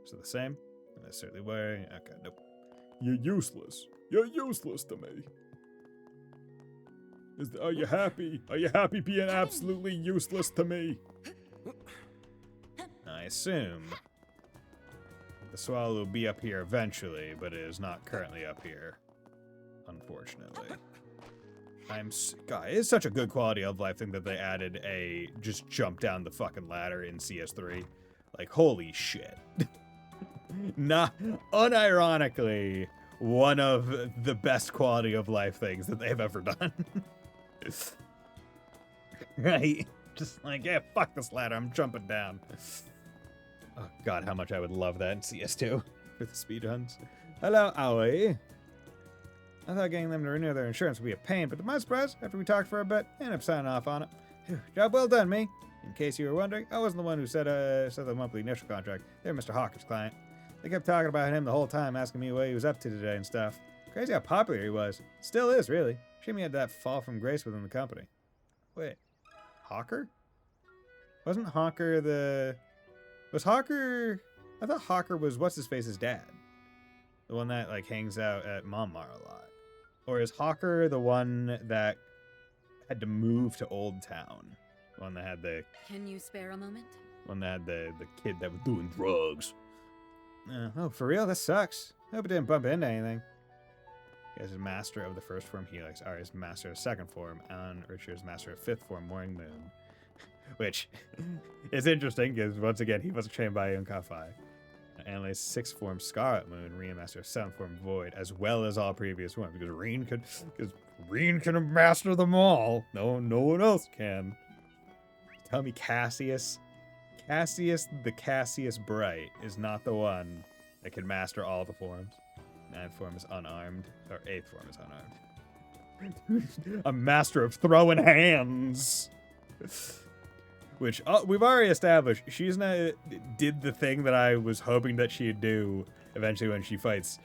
Is it the same? That's certainly worrying. Okay, nope. You're useless. You're useless to me. Are you happy? Are you happy being absolutely useless to me? I assume the swallow will be up here eventually, but it is not currently up here, unfortunately. God, it's such a good quality of life thing that they added a just jump down the fucking ladder in CS3. Like, holy shit. Not unironically, one of the best quality of life things that they've ever done. Right? Just like, yeah, fuck this ladder, I'm jumping down. Oh god, how much I would love that in CS2 for the speedruns. Hello, Aoi. I thought getting them to renew their insurance would be a pain, but to my surprise, after we talked for a bit, I ended up signing off on it. Phew, job well done, me. In case you were wondering, I wasn't the one who set the monthly initial contract. They're Mr. Hawker's client. They kept talking about him the whole time, asking me what he was up to today and stuff. Crazy how popular he was. Still is, really. Shame he had that fall from grace within the company. Wait, Hawker? Wasn't Hawker the... Was Hawker... I thought Hawker was what's-his-face's dad. The one that, like, hangs out at Montmar a lot. Or is Hawker the one that had to move to Old Town? The one that had the... Can you spare a moment? One that had the kid that was doing drugs. Oh, for real? That sucks. I hope it didn't bump into anything. He is master of the first form Helix. Ari is master of second form. Alan Urcher is master of fifth form Morning Moon. which is interesting because once again he wasn't trained by Yunka-Fai. Analyze 6th form Scarlet Moon, Reen master 7th form Void, as well as all previous forms, because Reen can master them all. No one else can. Tell me Cassius the Cassius Bright is not the one that can master all the forms. 9th form is unarmed, or 8th form is unarmed. A master of throwing hands. Which we've already established, she's not did the thing that I was hoping that she'd do eventually when she fights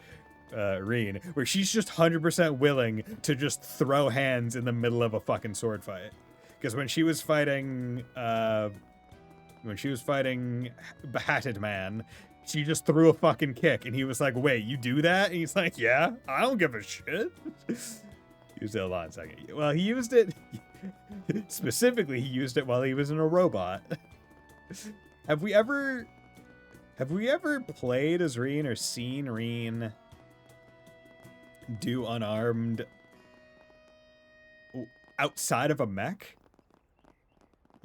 Reen, where she's just 100% willing to just throw hands in the middle of a fucking sword fight. Because when she was fighting Behatted Man, she just threw a fucking kick, and he was like, "Wait, you do that?" And he's like, "Yeah, I don't give a shit." Used it a lot in second. Well, he used it. Specifically, he used it while he was in a robot. Have we ever played as Reen or seen Reen do unarmed outside of a mech?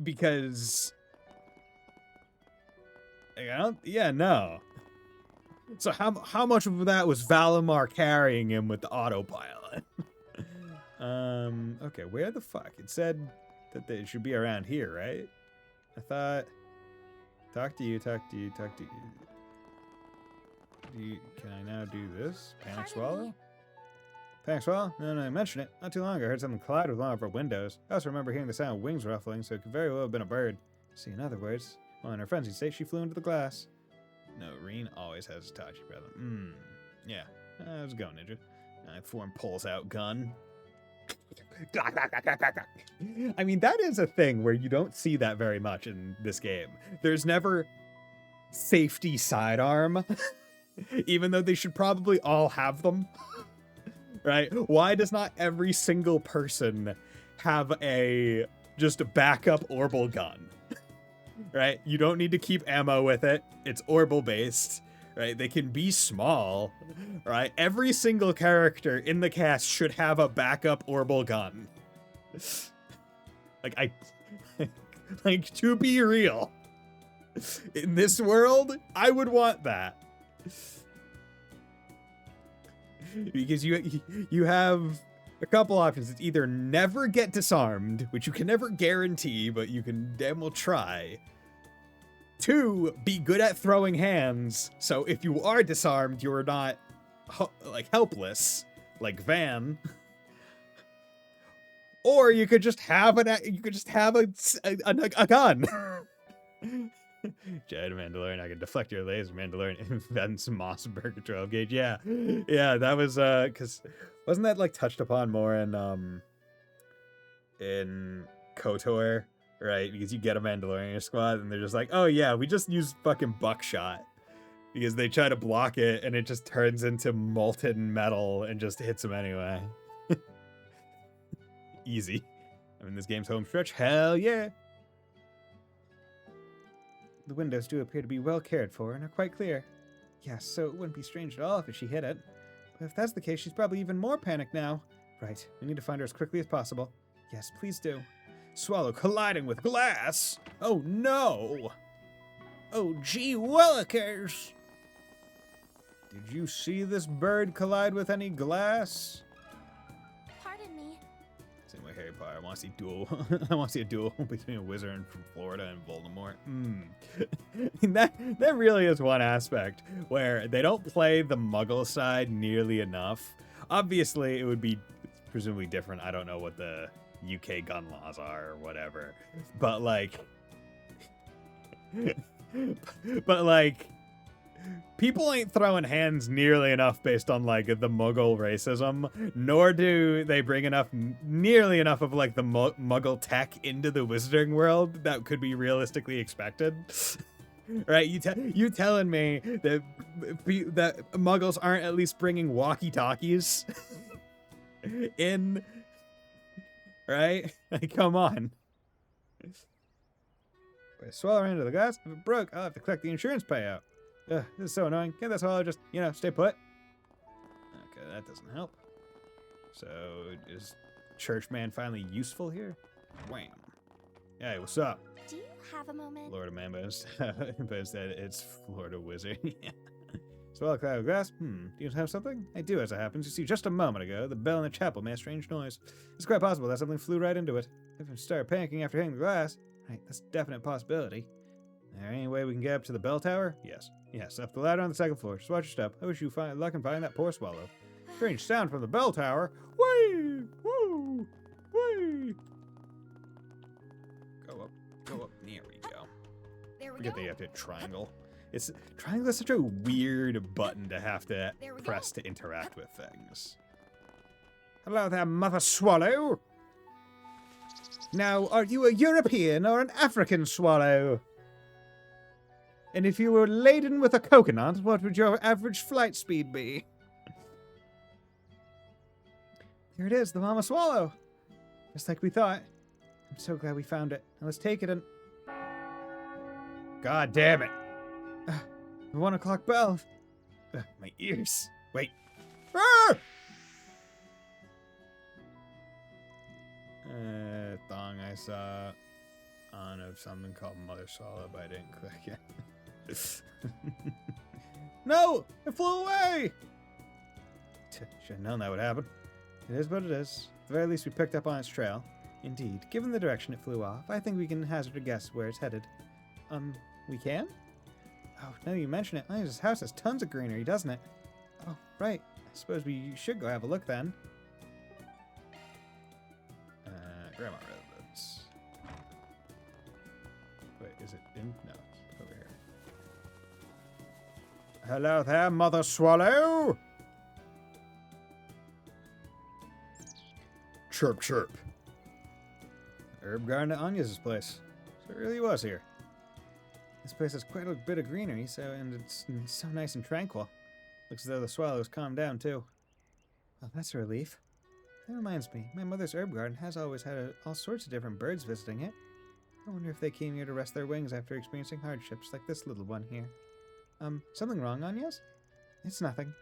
Because no. So how much of that was Valimar carrying him with the autopilot? Okay, where the fuck? It said that they should be around here, right? I thought... Talk to you. Can I now do this? Panic Swallow? Panic Swallow? No, I mentioned it. Not too long ago, I heard something collide with one of our windows. I also remember hearing the sound of wings ruffling, so it could very well have been a bird. See, in other words, well, in her frenzied state, she flew into the glass. No, Reen always has a touchy present. Yeah. How's it going, Ninja? 9th form pulls out gun. I mean, that is a thing where you don't see that very much in this game. There's never safety sidearm, even though they should probably all have them. Right? Why does not every single person have just a backup Orbital gun? Right? You don't need to keep ammo with it. It's Orbital based. Right? They can be small, right? Every single character in the cast should have a backup Orbital gun. Like, to be real, in this world, I would want that. Because you have a couple options. It's either never get disarmed, which you can never guarantee, but you can damn well try. 2, be good at throwing hands, so if you are disarmed, you're not helpless, like Van. Or you could just have a gun. Jedi Mandalorian, I can deflect your laser. Mandalorian invents Mossberg 12 gauge. Yeah, that was because wasn't that like touched upon more in KOTOR? Right, because you get a Mandalorian in your squad, and they're just like, oh yeah, we just use fucking buckshot. Because they try to block it, and it just turns into molten metal and just hits them anyway. Easy. I mean, this game's home stretch, hell yeah! The windows do appear to be well cared for and are quite clear. Yes, so it wouldn't be strange at all if she hit it. But if that's the case, she's probably even more panicked now. Right, we need to find her as quickly as possible. Yes, please do. Swallow colliding with glass? Oh no! Oh gee willikers! Did you see this bird collide with any glass? Pardon me. Same way Harry Potter. I want to see I want to see a duel between a wizard from Florida and Voldemort. I mean, that really is one aspect where they don't play the Muggle side nearly enough. Obviously, it would be presumably different. I don't know what the UK gun laws are or whatever, but like people ain't throwing hands nearly enough based on like the Muggle racism, nor do they bring nearly enough of like the Muggle tech into the wizarding world that could be realistically expected. Right? You telling me that Muggles aren't at least bringing walkie-talkies in? Right? Like, come on. If I swallow into the glass, if it broke, I'll have to collect the insurance payout. Ugh, this is so annoying. Can't that swallow just, stay put? Okay, that doesn't help. So, is Churchman finally useful here? Wham. Hey, what's up? Do you have a moment? Florida man, but instead it's Florida wizard. Swallow cloud of glass. Do you have something? I do, as it happens. You see, just a moment ago, the bell in the chapel made a strange noise. It's quite possible that something flew right into it. If it started panicking after hitting the glass, right, that's a definite possibility. Is there any way we can get up to the bell tower? Yes. Yes, up the ladder on the second floor. Just watch your step. I wish you find luck and find that poor swallow. Strange sound from the bell tower. Whee! Woo! Whee! Go up. Go up. There we go. There we Forget go. that you have to hit triangle. Triangle is such a weird button to have to press to interact with things. Hello there, Mother Swallow. Now, are you a European or an African swallow? And if you were laden with a coconut, what would your average flight speed be? Here it is, the Mama Swallow. Just like we thought. I'm so glad we found it. Now let's take it and... God damn it. The 1 o'clock bell. My ears. Wait. Ah! Thong I saw on of something called Mother Swallow, but I didn't click it. No! It flew away! Should have known that would happen. It is what it is. At the very least, we picked up on its trail. Indeed, given the direction it flew off, I think we can hazard a guess where it's headed. We can? Oh, now that you mention it, Lance's house has tons of greenery, doesn't it? Oh, right. I suppose we should go have a look then. Grandma residence. Wait, is it in? No, it's over here. Hello there, Mother Swallow! Chirp, chirp. Herb garden at Anya's place. So it really was here. This place has quite a bit of greenery, and it's so nice and tranquil. Looks as though the swallows calmed down, too. Well, that's a relief. That reminds me, my mother's herb garden has always had all sorts of different birds visiting it. I wonder if they came here to rest their wings after experiencing hardships like this little one here. Something wrong, Anyas? It's nothing.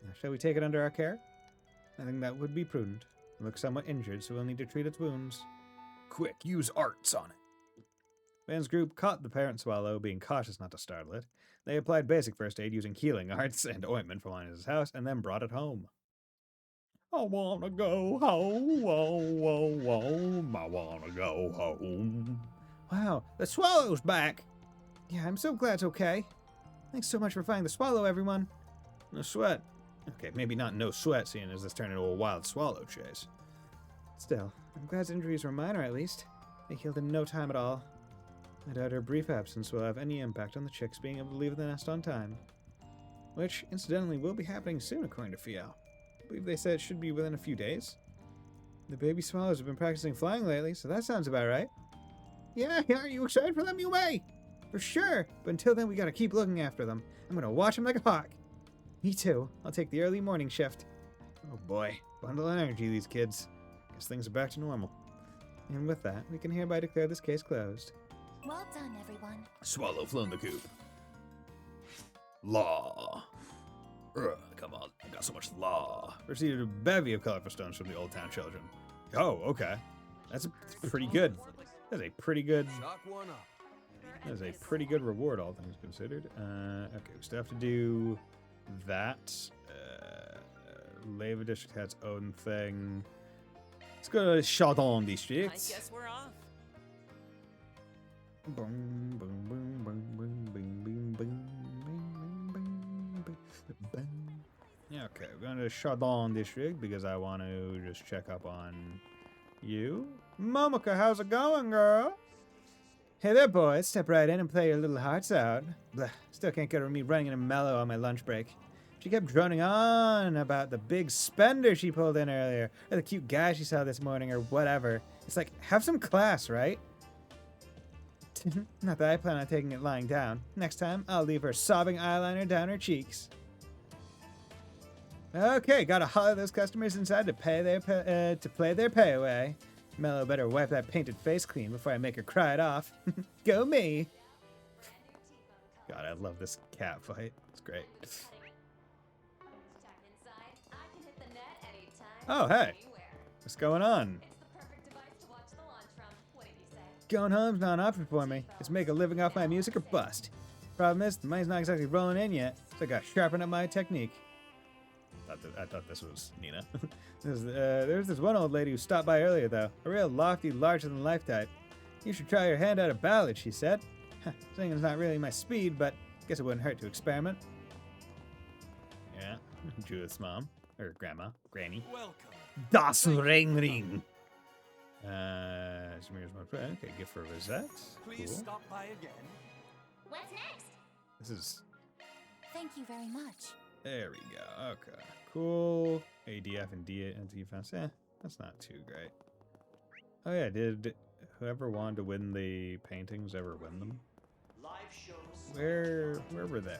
Now, shall we take it under our care? I think that would be prudent. It looks somewhat injured, so we'll need to treat its wounds. Quick, use arts on it. Ben's group caught the parent swallow, being cautious not to startle it. They applied basic first aid using healing arts and ointment from Linus's house, and then brought it home. I wanna go home, I wanna go home. Wow, the swallow's back! Yeah, I'm so glad it's okay. Thanks so much for finding the swallow, everyone. No sweat. Okay, maybe not no sweat, seeing as this turned into a wild swallow chase. Still, I'm glad his injuries were minor at least. They healed in no time at all. I doubt her brief absence will have any impact on the chicks being able to leave the nest on time. Which, incidentally, will be happening soon, according to Fiao. I believe they said it should be within a few days. The baby swallows have been practicing flying lately, so that sounds about right. Yeah, are you excited for them, Yume? For sure, but until then we gotta keep looking after them. I'm gonna watch them like a hawk. Me too. I'll take the early morning shift. Oh boy, bundle of energy, these kids. Guess things are back to normal. And with that, we can hereby declare this case closed. Well done, everyone. Swallow flown the coop. Law. Come on, I got so much law. Received a bevy of colorful stones from the Old Town children. Oh, okay. That's pretty good. That's a pretty good... That's a pretty good reward, all things considered. Okay, we still have to do that. Leva District has its own thing. Let's go to Chardon District. I guess we're off. Boom, boom, boom, boom, boom, boom, boom, boom. Yeah, okay, we're going to Chardon District because I want to just check up on you. Momoka, how's it going, girl? Hey there, boys. Step right in and play your little hearts out. Blah, still can't get over me running in a mellow on my lunch break. She kept droning on about the big spender she pulled in earlier, or the cute guy she saw this morning, or whatever. It's like, have some class, right? Not that I plan on taking it lying down. Next time, I'll leave her sobbing eyeliner down her cheeks. Okay, gotta holler those customers inside to play their pay away. Mello better wipe that painted face clean before I make her cry it off. Go me! God, I love this cat fight. It's great. Oh, hey! What's going on? Going home's not an option for me. It's make a living off my music or bust. Problem is, the money's not exactly rolling in yet, so I gotta sharpen up my technique. I thought this was Nina. There's this one old lady who stopped by earlier, though. A real lofty, larger-than-life type. You should try your hand at a ballad, she said. Singing's not really my speed, but guess it wouldn't hurt to experiment. Yeah, Judith's mom. Or grandma. Granny. Welcome. Das Ring. Okay, gift for Rosette. Please Cool. stop by again. What's next? This is... Thank you very much. There we go. Okay. Cool. ADF and defense. That's not too great. Oh yeah, did whoever wanted to win the paintings ever win them? Where were they?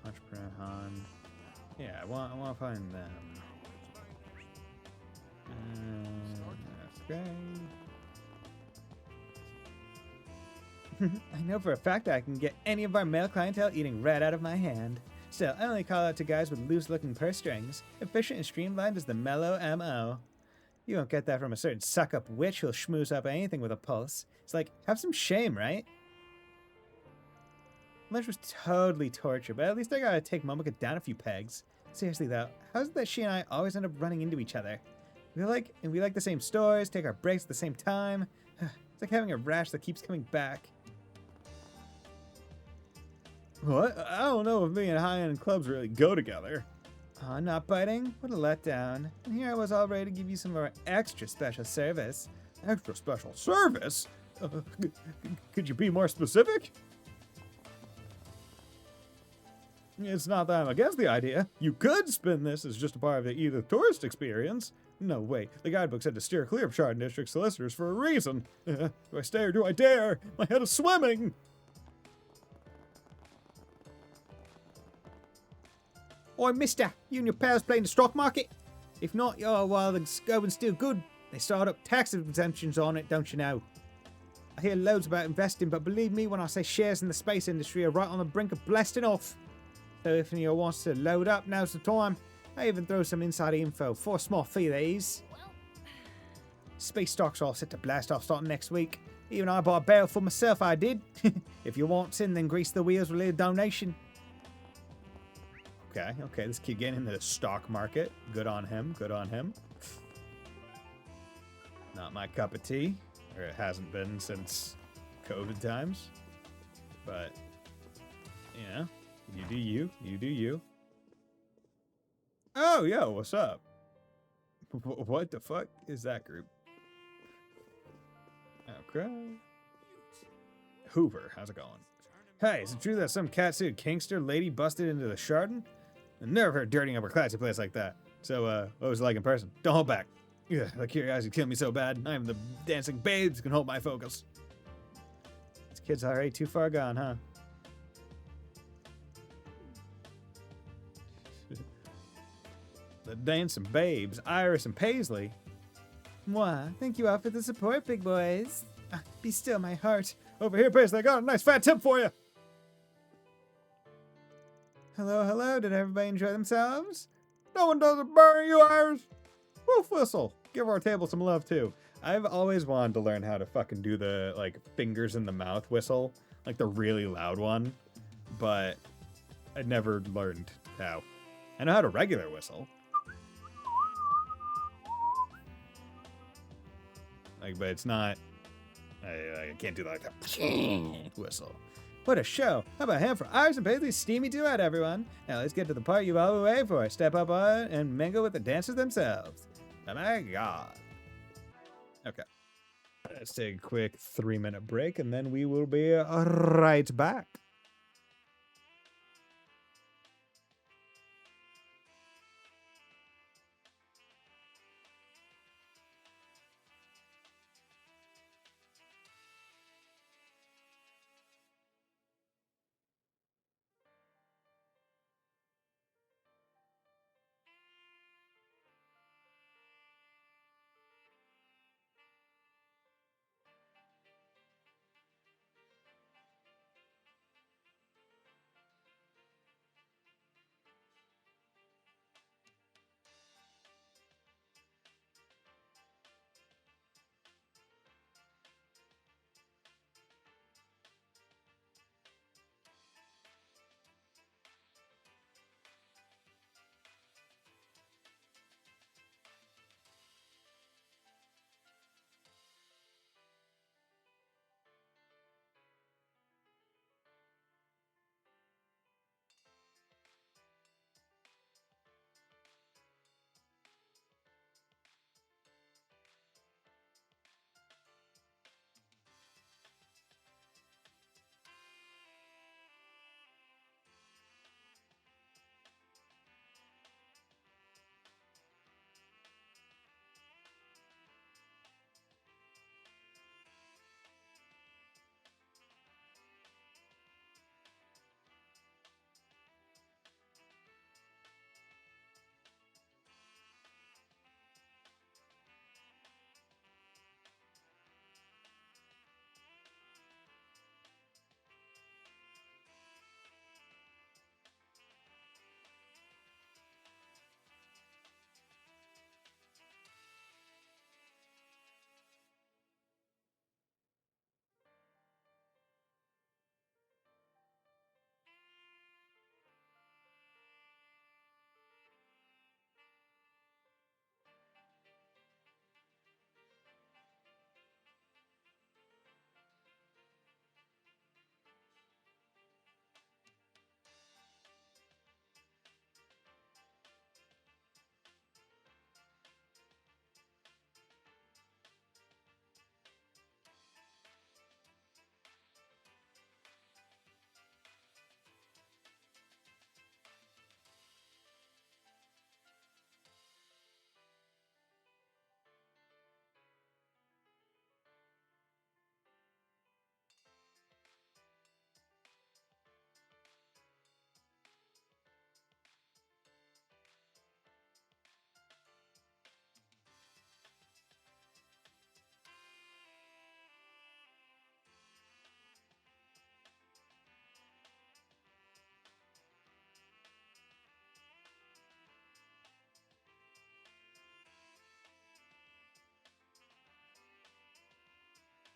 Entrepreneur Han. Yeah, I want to find them. Okay. I know for a fact that I can get any of our male clientele eating right out of my hand. Still, I only call out to guys with loose-looking purse strings. Efficient and streamlined is the mellow M.O. You won't get that from a certain suck-up witch who'll schmooze up anything with a pulse. It's like, have some shame, right? Lunch was totally torture, but at least I gotta take Momoko down a few pegs. Seriously though, how is it that she and I always end up running into each other? We like the same stores, take our breaks at the same time. It's like having a rash that keeps coming back. What? I don't know if me and high-end clubs really go together. Aw, not biting? What a letdown. And here I was all ready to give you some of our extra special service. Extra special service? Could you be more specific? It's not that I'm against the idea. You could spin this as just a part of the either tourist experience. No, wait. The guidebook said to steer clear of Chardon District solicitors for a reason. Do I stay or do I dare? My head is swimming! Oi, mister, you and your pals playing the stock market? If not, you're while it's going still good. They start up tax exemptions on it, don't you know? I hear loads about investing, but believe me when I say shares in the space industry are right on the brink of blasting off. So if anyone wants to load up, now's the time. I even throw some inside info for a small fee, these. Space stocks are all set to blast off starting next week. Even I bought a barrel for myself, I did. If you want in, then grease the wheels with a little donation. Okay, this kid getting into the stock market. Good on him, good on him. Not my cup of tea, or it hasn't been since COVID times. But, you know, you do you, you do you. Oh, yo, what's up? What the fuck is that group? Okay. Hoover, how's it going? Hey, is it true that some catsuit kinkster lady busted into the Chardon? I never heard dirtying up a classy place like that. So, what was it like in person? Don't hold back. Yeah, the curiosity killed me so bad. I'm the dancing babes who can hold my focus. This kid's already too far gone, huh? The dancing babes, Iris and Paisley. Mwah, thank you all for the support, big boys. Be still, my heart. Over here, Paisley, I got a nice fat tip for you. Hello, hello. Did everybody enjoy themselves? No one does it better than you, Iris. Wolf whistle. Give our table some love, too. I've always wanted to learn how to fucking do the, like, fingers in the mouth whistle. Like the really loud one. But I never learned how. I know how to regular whistle. Like, but it's not... I can't do like that whistle. What a show. How about a hand for Iris and Paisley's steamy duet, everyone? Now let's get to the part you've all been waiting for. Step up on and mingle with the dancers themselves. Oh my god. Okay. Let's take a quick 3-minute break and then we will be right back.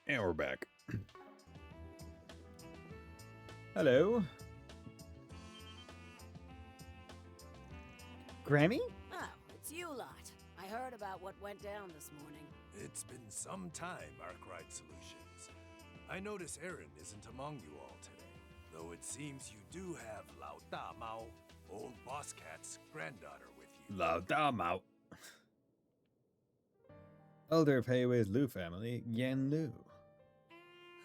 And we're back. Hello? Grammy? Oh, it's you lot. I heard about what went down this morning. It's been some time, Arkwright Solutions. I notice Aaron isn't among you all today, though it seems you do have Lao Da Mao, old Boss Cat's granddaughter, with you. Lao Da Mao. Elder of Heiwei's Lu family, Yan Lu.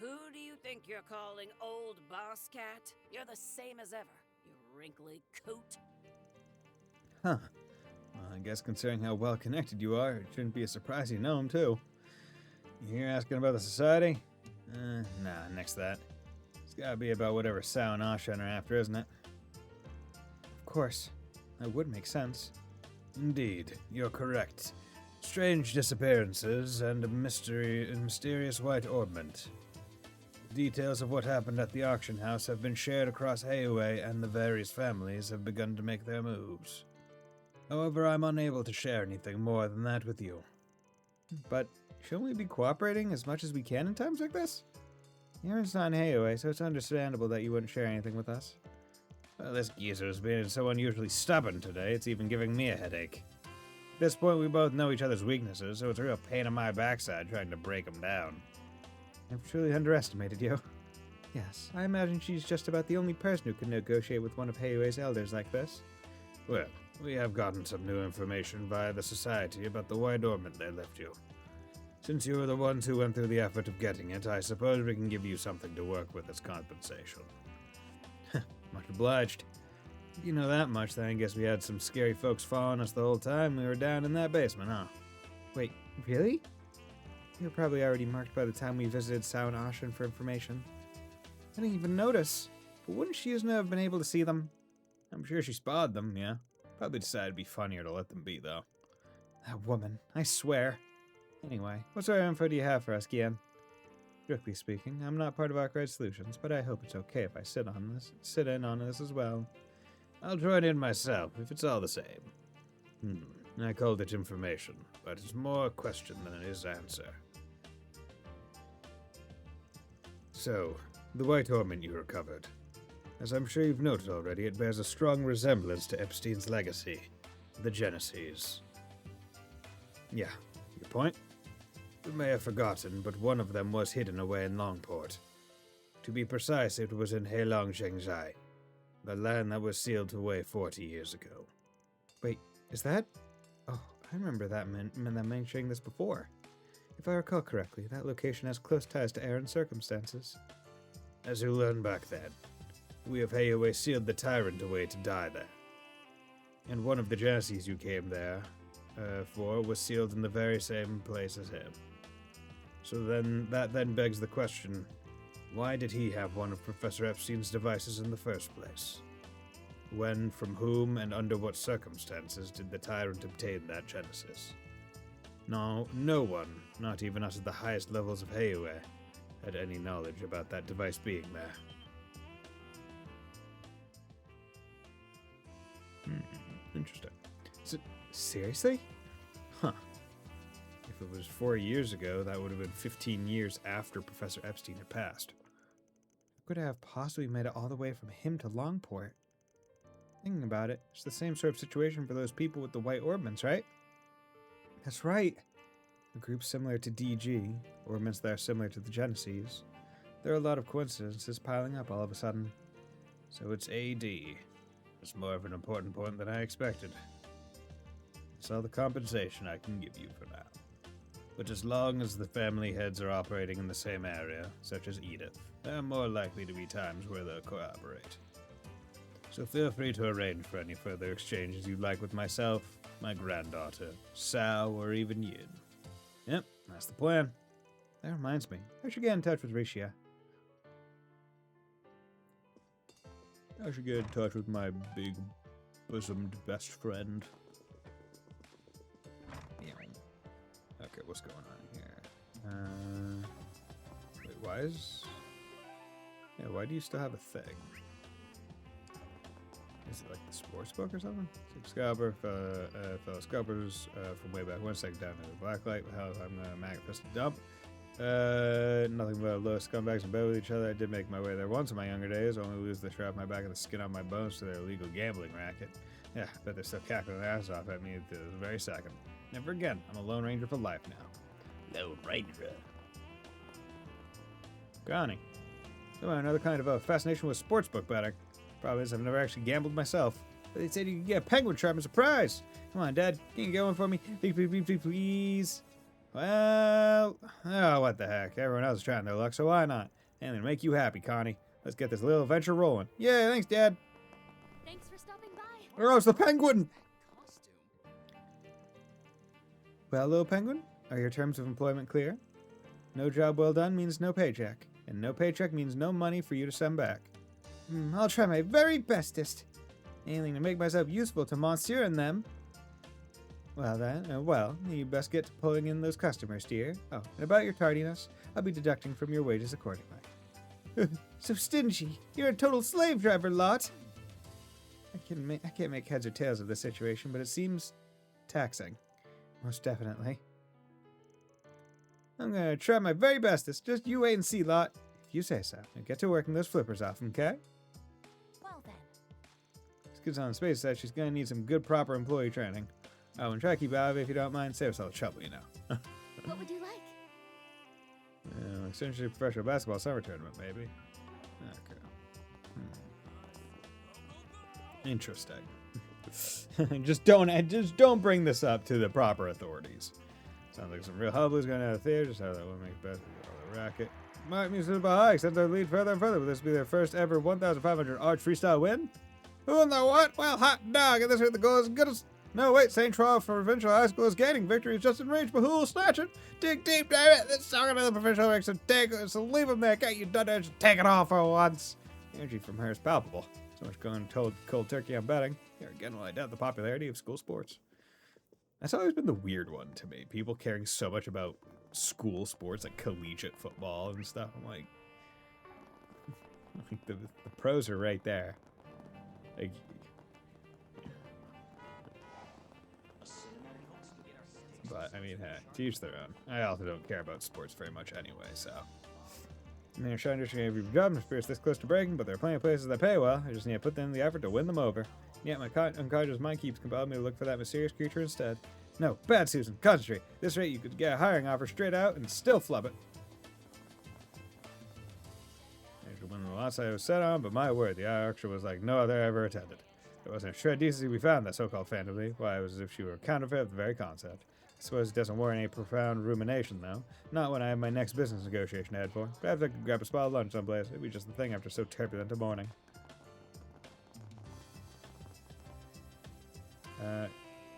Who do you think you're calling old Boss Cat? You're the same as ever, you wrinkly coot. Huh. Well, I guess considering how well connected you are, it shouldn't be a surprise you know him, too. You here asking about the society? Nah, next to that. It's gotta be about whatever Sao and Ashen are after, isn't it? Of course. That would make sense. Indeed, you're correct. Strange disappearances and a mysterious white orbment. Details of what happened at the auction house have been shared across Heiwei, and the various families have begun to make their moves. However, I'm unable to share anything more than that with you. But shouldn't we be cooperating as much as we can in times like this? Aaron's not in Heiwei, so it's understandable that you wouldn't share anything with us. Well, this geezer's being so unusually stubborn today, it's even giving me a headache. At this point, we both know each other's weaknesses, so it's a real pain in my backside trying to break them down. I've truly underestimated you. Yes, I imagine she's just about the only person who can negotiate with one of Heiwei's elders like this. Well, we have gotten some new information via the Society about the white orbment they left you. Since you were the ones who went through the effort of getting it, I suppose we can give you something to work with as compensation. Much obliged. If you know that much, then I guess we had some scary folks following us the whole time we were down in that basement, huh? Wait, really? You were probably already marked by the time we visited Sao and Ashen for information. I didn't even notice. But wouldn't she have been able to see them? I'm sure she spotted them, yeah. Probably decided it'd be funnier to let them be, though. That woman, I swear. Anyway, what sort of info do you have for us, Gian? Strictly speaking, I'm not part of Arkwright Solutions, but I hope it's okay if I sit in on this as well. I'll join in myself, if it's all the same. I called it information, but it's more question than it is answer. So, the white orbment you recovered. As I'm sure you've noted already, it bears a strong resemblance to Epstein's legacy, the Genesees. Yeah, your point? You may have forgotten, but one of them was hidden away in Longport. To be precise, it was in Heilong Zhengzhai, the land that was sealed away 40 years ago. Wait, is that? Oh, I remember them mentioning this before. If I recall correctly, that location has close ties to Aaron's circumstances. As you learned back then, we of Heiwei sealed the tyrant away to die there. And one of the Genesees you came there for was sealed in the very same place as him. So that begs the question, why did he have one of Professor Epstein's devices in the first place? When, from whom, and under what circumstances did the tyrant obtain that Genesis? No one, not even us at the highest levels of Heiwei, had any knowledge about that device being there. Interesting. So, seriously? Huh. If it was 4 years ago, that would have been 15 years after Professor Epstein had passed. Who could have possibly made it all the way from him to Longport? Thinking about it, it's the same sort of situation for those people with the white orbments, right? That's right. A group similar to DG, orbments that are similar to the Genesees. There are a lot of coincidences piling up all of a sudden. So it's AD. It's more of an important point than I expected. It's all the compensation I can give you for now. But as long as the family heads are operating in the same area, such as Edith, there are more likely to be times where they'll cooperate. So feel free to arrange for any further exchanges you'd like with myself, my granddaughter, Sao, or even Yin. Yep, that's the plan. That reminds me, I should get in touch with Rishia. I should get in touch with my big, bosomed best friend. Okay, what's going on here? Wait, why do you still have a thing? Is it like the sports book or something? Scalper, fellow scalpers from way back 1 second down to the blacklight. How I'm gonna manifest a dump. Nothing but low scumbags in bed with each other. I did make my way there once in my younger days, only to lose the shirt off my back and the skin on my bones to their illegal gambling racket. Yeah, I bet they're still cackling their ass off at me at this very second. Never again. I'm a Lone Ranger for life now. Lone Ranger. Connie. Oh, another kind of a fascination with sportsbook betting. Problem is, I've never actually gambled myself. But they said you could get a penguin trap as a prize. Come on, Dad. Can you get one for me? Please. Well, oh, what the heck. Everyone else is trying their luck, so why not? And it'll make you happy, Connie. Let's get this little adventure rolling. Yeah, thanks, Dad. Thanks for stopping by. Or else the penguin! Well, little penguin, are your terms of employment clear? No job well done means no paycheck, and no paycheck means no money for you to send back. I'll try my very bestest. Anything to make myself useful to Monsieur and them. Well then, you best get to pulling in those customers, dear. Oh, and about your tardiness, I'll be deducting from your wages accordingly. So stingy. You're a total slave driver, lot. I can't make heads or tails of this situation, but it seems taxing. Most definitely. I'm gonna try my very bestest. Just you wait and see, lot. If you say so. Now get to working those flippers off, okay? Well then. This kid's on the space side. She's gonna need some good, proper employee training. Oh, and try to keep out of it if you don't mind. Save us all the trouble, you know. What would you like? Essentially professional basketball summer tournament, maybe. Okay. Interesting. just don't bring this up to the proper authorities. Sounds like some real hubbub going out of theater. Just how that would make best of the racket. Might mean super high, except their lead further and further. Will this be their first ever 1,500 arch freestyle win? Who in the what? Well, hot dog. And this way the goal is good as. No, wait, St. Troy for Provincial High School is gaining. Victory is just in range, but who will snatch it? Dig deep, damn it! This song into the provincial ranks, so leave him there. Get you done there, just take it off for once. The energy from her is palpable. So much going cold turkey on betting. Here again will I doubt the popularity of school sports. That's always been the weird one to me. People caring so much about school sports, like collegiate football and stuff. I'm like the pros are right there. Like, but, I mean, hey, to each their own. I also don't care about sports very much anyway, so. I mean, I'm trying to have your job and spirits this close to breaking, but there are plenty of places that pay well. I just need to put in the effort to win them over. Yet my unconscious mind keeps compelling me to look for that mysterious creature instead. No, bad Susan, concentrate. This rate you could get a hiring offer straight out and still flub it. I should win the lots I was set on, but my word, the auction was like no other I ever attended. There wasn't a shred of decency we found that so-called phantom. Why, it was as if she were a counterfeit of the very concept. I suppose it doesn't warrant any profound rumination, though. Not when I have my next business negotiation to head for. Perhaps I could grab a spot of lunch someplace. It'd be just the thing after so turbulent a morning.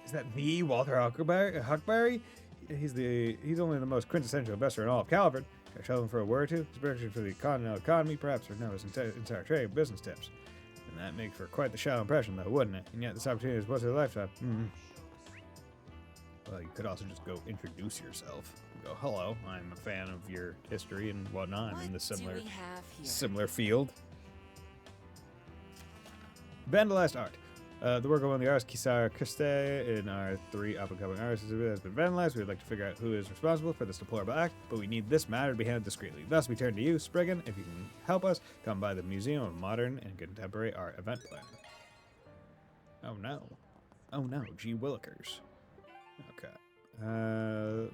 Is that the Walter Huckberry? He's only the most quintessential investor in all of Calvert. Can I shove him for a word or two? His prediction for the continental economy, perhaps, or no, his entire trade business tips. And that makes for quite the shallow impression, though, wouldn't it? And yet this opportunity is once in a lifetime. Well, you could also just go introduce yourself. Go, hello, I'm a fan of your history and whatnot. I'm in the similar field. Vandalized art. The work of one of the artists, Kisar Christe, in our 3 up-and-coming artists has been vandalized. We would like to figure out who is responsible for this deplorable act, but we need this matter to be handled discreetly. Thus, we turn to you, Spriggan. If you can help us, come by the Museum of Modern and Contemporary Art event planner. Oh no, G. Willikers. Okay.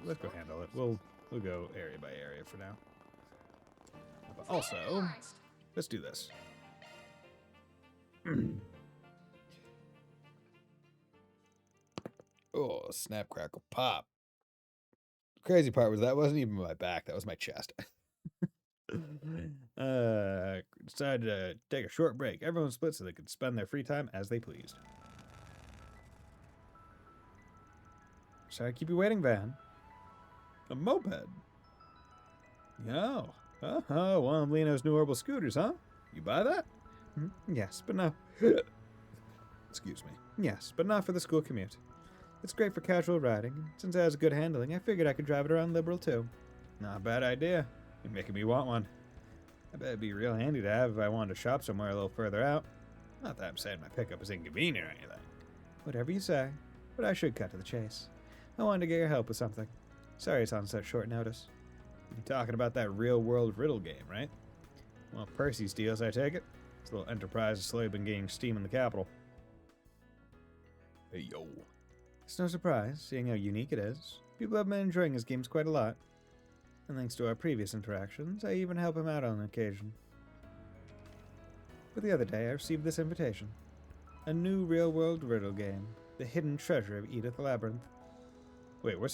Let's go handle it. We'll go area by area for now. But also, let's do this. Oh, snap, crackle, pop. The crazy part was that wasn't even my back. That was my chest. Decided to take a short break. Everyone split so they could spend their free time as they pleased. Sorry to keep you waiting, Van. A moped? Yo. One of Leno's new herbal scooters, huh? You buy that? Yes, but no. Excuse me. Yes, but not for the school commute. It's great for casual riding. Since it has good handling, I figured I could drive it around Liberal, too. Not a bad idea. You're making me want one. I bet it'd be real handy to have if I wanted to shop somewhere a little further out. Not that I'm saying my pickup is inconvenient or anything. Whatever you say. But I should cut to the chase. I wanted to get your help with something. Sorry it's on such short notice. You're talking about that real-world riddle game, right? Well, Percy steals, I take it. This little enterprise has slowly been gaining steam in the capital. Hey, yo. It's no surprise, seeing how unique it is. People have been enjoying his games quite a lot. And thanks to our previous interactions, I even help him out on occasion. But the other day, I received this invitation. A new real-world riddle game. The Hidden Treasure of Edith Labyrinth. Wait, were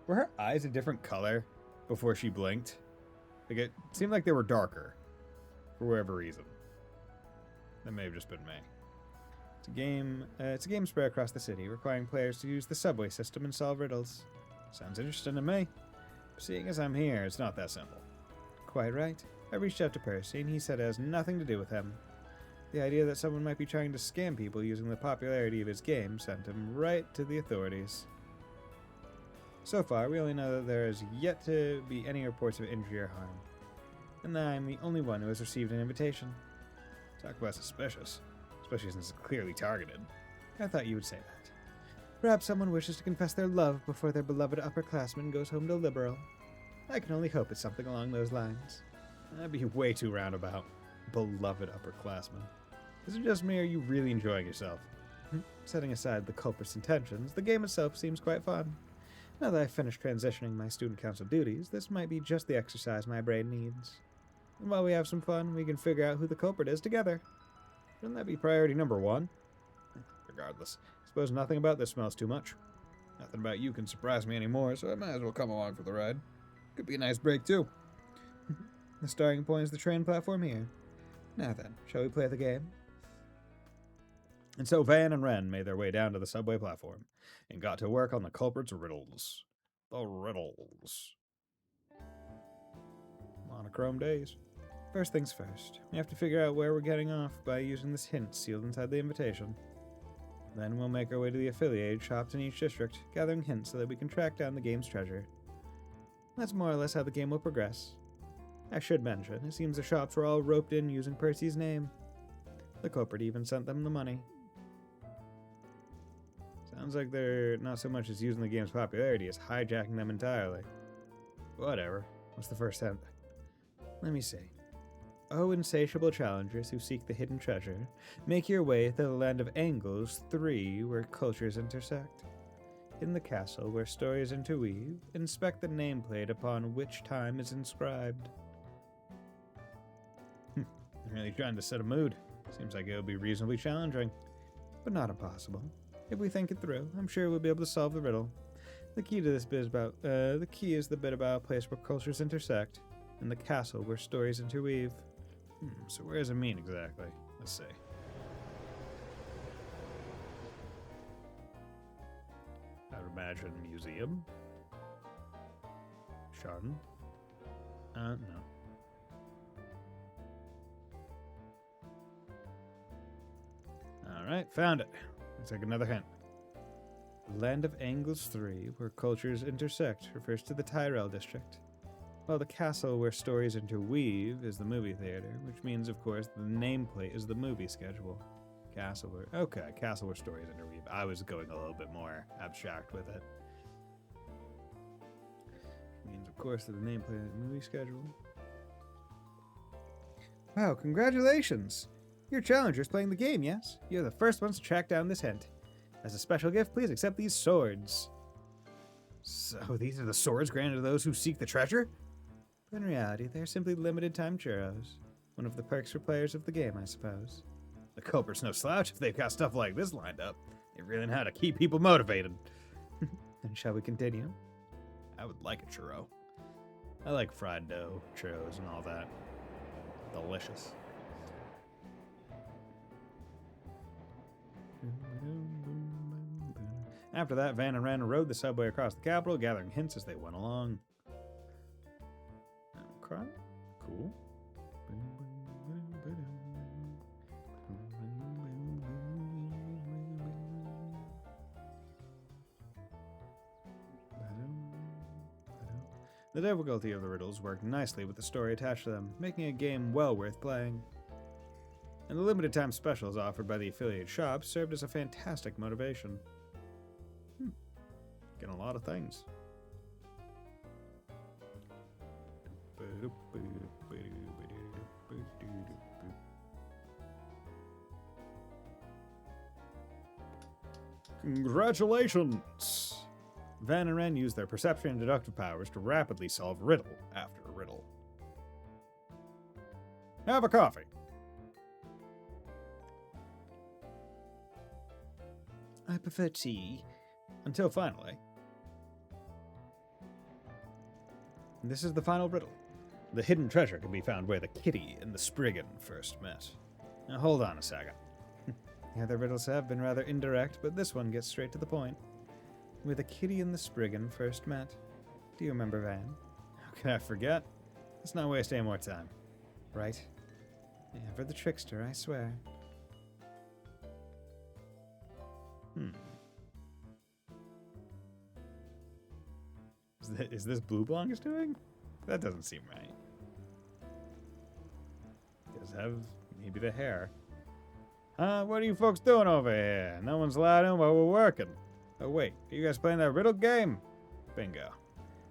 her eyes a different color before she blinked? Like, it seemed like they were darker. For whatever reason. That may have just been me. It's a game spread across the city, requiring players to use the subway system and solve riddles. Sounds interesting to me. But seeing as I'm here, it's not that simple. Quite right. I reached out to Percy, and he said it has nothing to do with him. The idea that someone might be trying to scam people using the popularity of his game sent him right to the authorities. So far, we only know that there has yet to be any reports of injury or harm, and that I'm the only one who has received an invitation. Talk about suspicious, especially since it's clearly targeted. I thought you would say that. Perhaps someone wishes to confess their love before their beloved upperclassman goes home to Liberal. I can only hope it's something along those lines. That'd be way too roundabout. Beloved upperclassman. Is it just me, or are you really enjoying yourself? Setting aside the culprit's intentions, the game itself seems quite fun. Now that I've finished transitioning my student council duties, this might be just the exercise my brain needs. And while we have some fun, we can figure out who the culprit is together. Shouldn't that be priority number one? Regardless, I suppose nothing about this smells too much. Nothing about you can surprise me anymore, so I might as well come along for the ride. Could be a nice break, too. The starting point is the train platform here. Now then, shall we play the game? And so Van and Ren made their way down to the subway platform and got to work on the culprit's riddles. The riddles. Monochrome days. First things first, we have to figure out where we're getting off by using this hint sealed inside the invitation. Then we'll make our way to the affiliated shops in each district, gathering hints so that we can track down the game's treasure. That's more or less how the game will progress. I should mention, it seems the shops were all roped in using Percy's name. The culprit even sent them the money. Sounds like they're not so much as using the game's popularity as hijacking them entirely. Whatever. What's the first hint? Let me see. O insatiable challengers who seek the hidden treasure, make your way to the land of Angles 3, where cultures intersect. In the castle where stories interweave, inspect the nameplate upon which time is inscribed. I'm really trying to set a mood. Seems like it'll be reasonably challenging. But not impossible. If we think it through, I'm sure we'll be able to solve the riddle. The key is the bit about a place where cultures intersect, and the castle where stories interweave. So where does it mean exactly? Let's see. I would imagine museum. Chardon? No. Alright, found it. Let's take another hint. The land of Angles 3, where cultures intersect, refers to the Tyrell district. While the castle where stories interweave is the movie theater, which means, of course, the nameplate is the movie schedule. Castle where stories interweave. I was going a little bit more abstract with it. Means, of course, that the nameplate is the movie schedule. Wow, congratulations! Your challenger's playing the game, yes? You're the first ones to track down this hint. As a special gift, please accept these swords. So these are the swords granted to those who seek the treasure? In reality, they're simply limited-time churros. One of the perks for players of the game, I suppose. The culprit's no slouch if they've got stuff like this lined up. They really know how to keep people motivated. Then shall we continue? I would like a churro. I like fried dough, churros, and all that. Delicious. After that, Van and Ren rode the subway across the capital, gathering hints as they went along. Okay, cool. The difficulty of the riddles worked nicely with the story attached to them, making a game well worth playing. And the limited time specials offered by the affiliate shops served as a fantastic motivation. Getting a lot of things. Congratulations! Van and Ren use their perception and deductive powers to rapidly solve riddle after riddle. Have a coffee. I prefer tea. Until finally. This is the final riddle. The hidden treasure can be found where the kitty and the Spriggan first met. Now hold on a second. The other riddles have been rather indirect, but this one gets straight to the point. Where the kitty and the Spriggan first met. Do you remember, Van? How can I forget? Let's not waste any more time. Right. Ever the trickster, I swear. Is this Blue Blanc doing? That doesn't seem right. Does have maybe the hair. What are you folks doing over here? No one's allowed in while we're working. Oh wait, are you guys playing that riddle game? Bingo.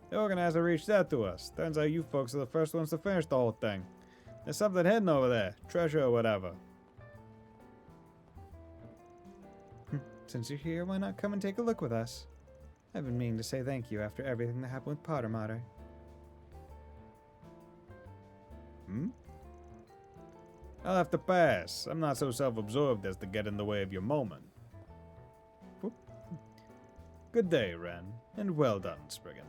The organizer reached out to us. Turns out you folks are the first ones to finish the whole thing. There's something hidden over there. Treasure or whatever. Since you're here, why not come and take a look with us? I've been meaning to say thank you after everything that happened with Potter Mater. I'll have to pass. I'm not so self-absorbed as to get in the way of your moment. Whoop. Good day, Ren, and well done, Spriggan.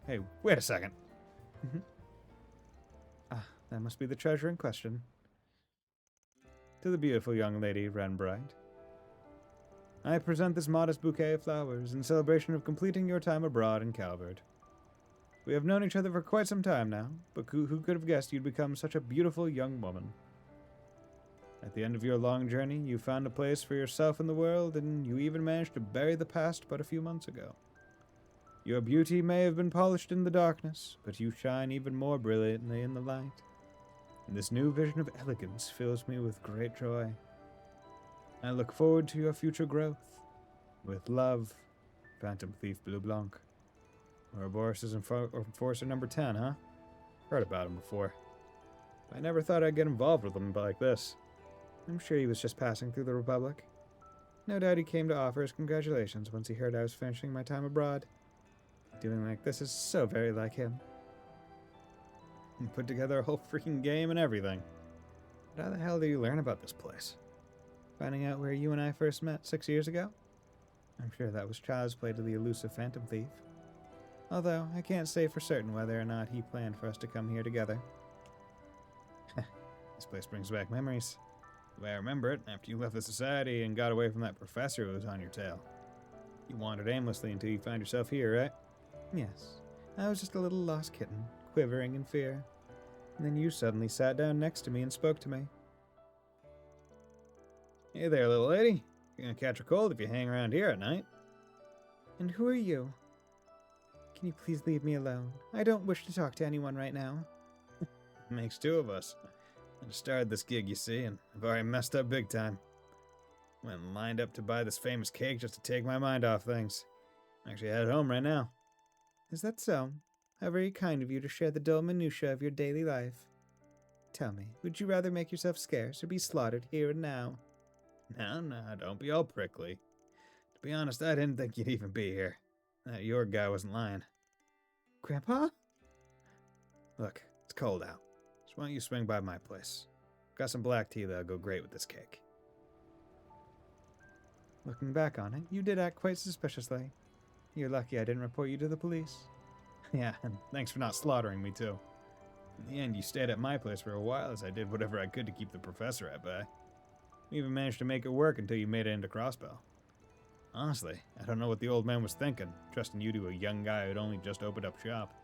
Hey, wait a second. That must be the treasure in question. To the beautiful young lady, Ren Bright, I present this modest bouquet of flowers in celebration of completing your time abroad in Calvard. We have known each other for quite some time now, but who could have guessed you'd become such a beautiful young woman? At the end of your long journey, you found a place for yourself in the world, and you even managed to bury the past but a few months ago. Your beauty may have been polished in the darkness, but you shine even more brilliantly in the light. And this new vision of elegance fills me with great joy. I look forward to your future growth. With love, Phantom Thief Blue Blanc. Ouroboros' Enforcer number 10, huh? Heard about him before. I never thought I'd get involved with him like this. I'm sure he was just passing through the Republic. No doubt he came to offer his congratulations once he heard I was finishing my time abroad. Doing like this is so very like him. And put together a whole freaking game and everything. But how the hell did you learn about this place? Finding out where you and I first met 6 years ago? I'm sure that was child's play to the elusive Phantom Thief. Although, I can't say for certain whether or not he planned for us to come here together. This place brings back memories. The way I remember it, after you left the society and got away from that professor who was on your tail. You wandered aimlessly until you found yourself here, right? Yes. I was just a little lost kitten, quivering in fear. And then you suddenly sat down next to me and spoke to me. Hey there, little lady. You're gonna catch a cold if you hang around here at night. And who are you? Can you please leave me alone? I don't wish to talk to anyone right now. Makes two of us. I just started this gig, you see, and I've already messed up big time. Went and lined up to buy this famous cake just to take my mind off things. I'm actually headed home right now. Is that so? How very kind of you to share the dull minutiae of your daily life. Tell me, would you rather make yourself scarce or be slaughtered here and now? No, don't be all prickly. To be honest, I didn't think you'd even be here. That your guy wasn't lying. Grandpa? Look, it's cold out. So why don't you swing by my place? Got some black tea that'll go great with this cake. Looking back on it, you did act quite suspiciously. You're lucky I didn't report you to the police. Yeah, and thanks for not slaughtering me too. In the end, you stayed at my place for a while as I did whatever I could to keep the professor at bay. We even managed to make it work until you made it into Crossbell. Honestly, I don't know what the old man was thinking, trusting you to a young guy who'd only just opened up shop.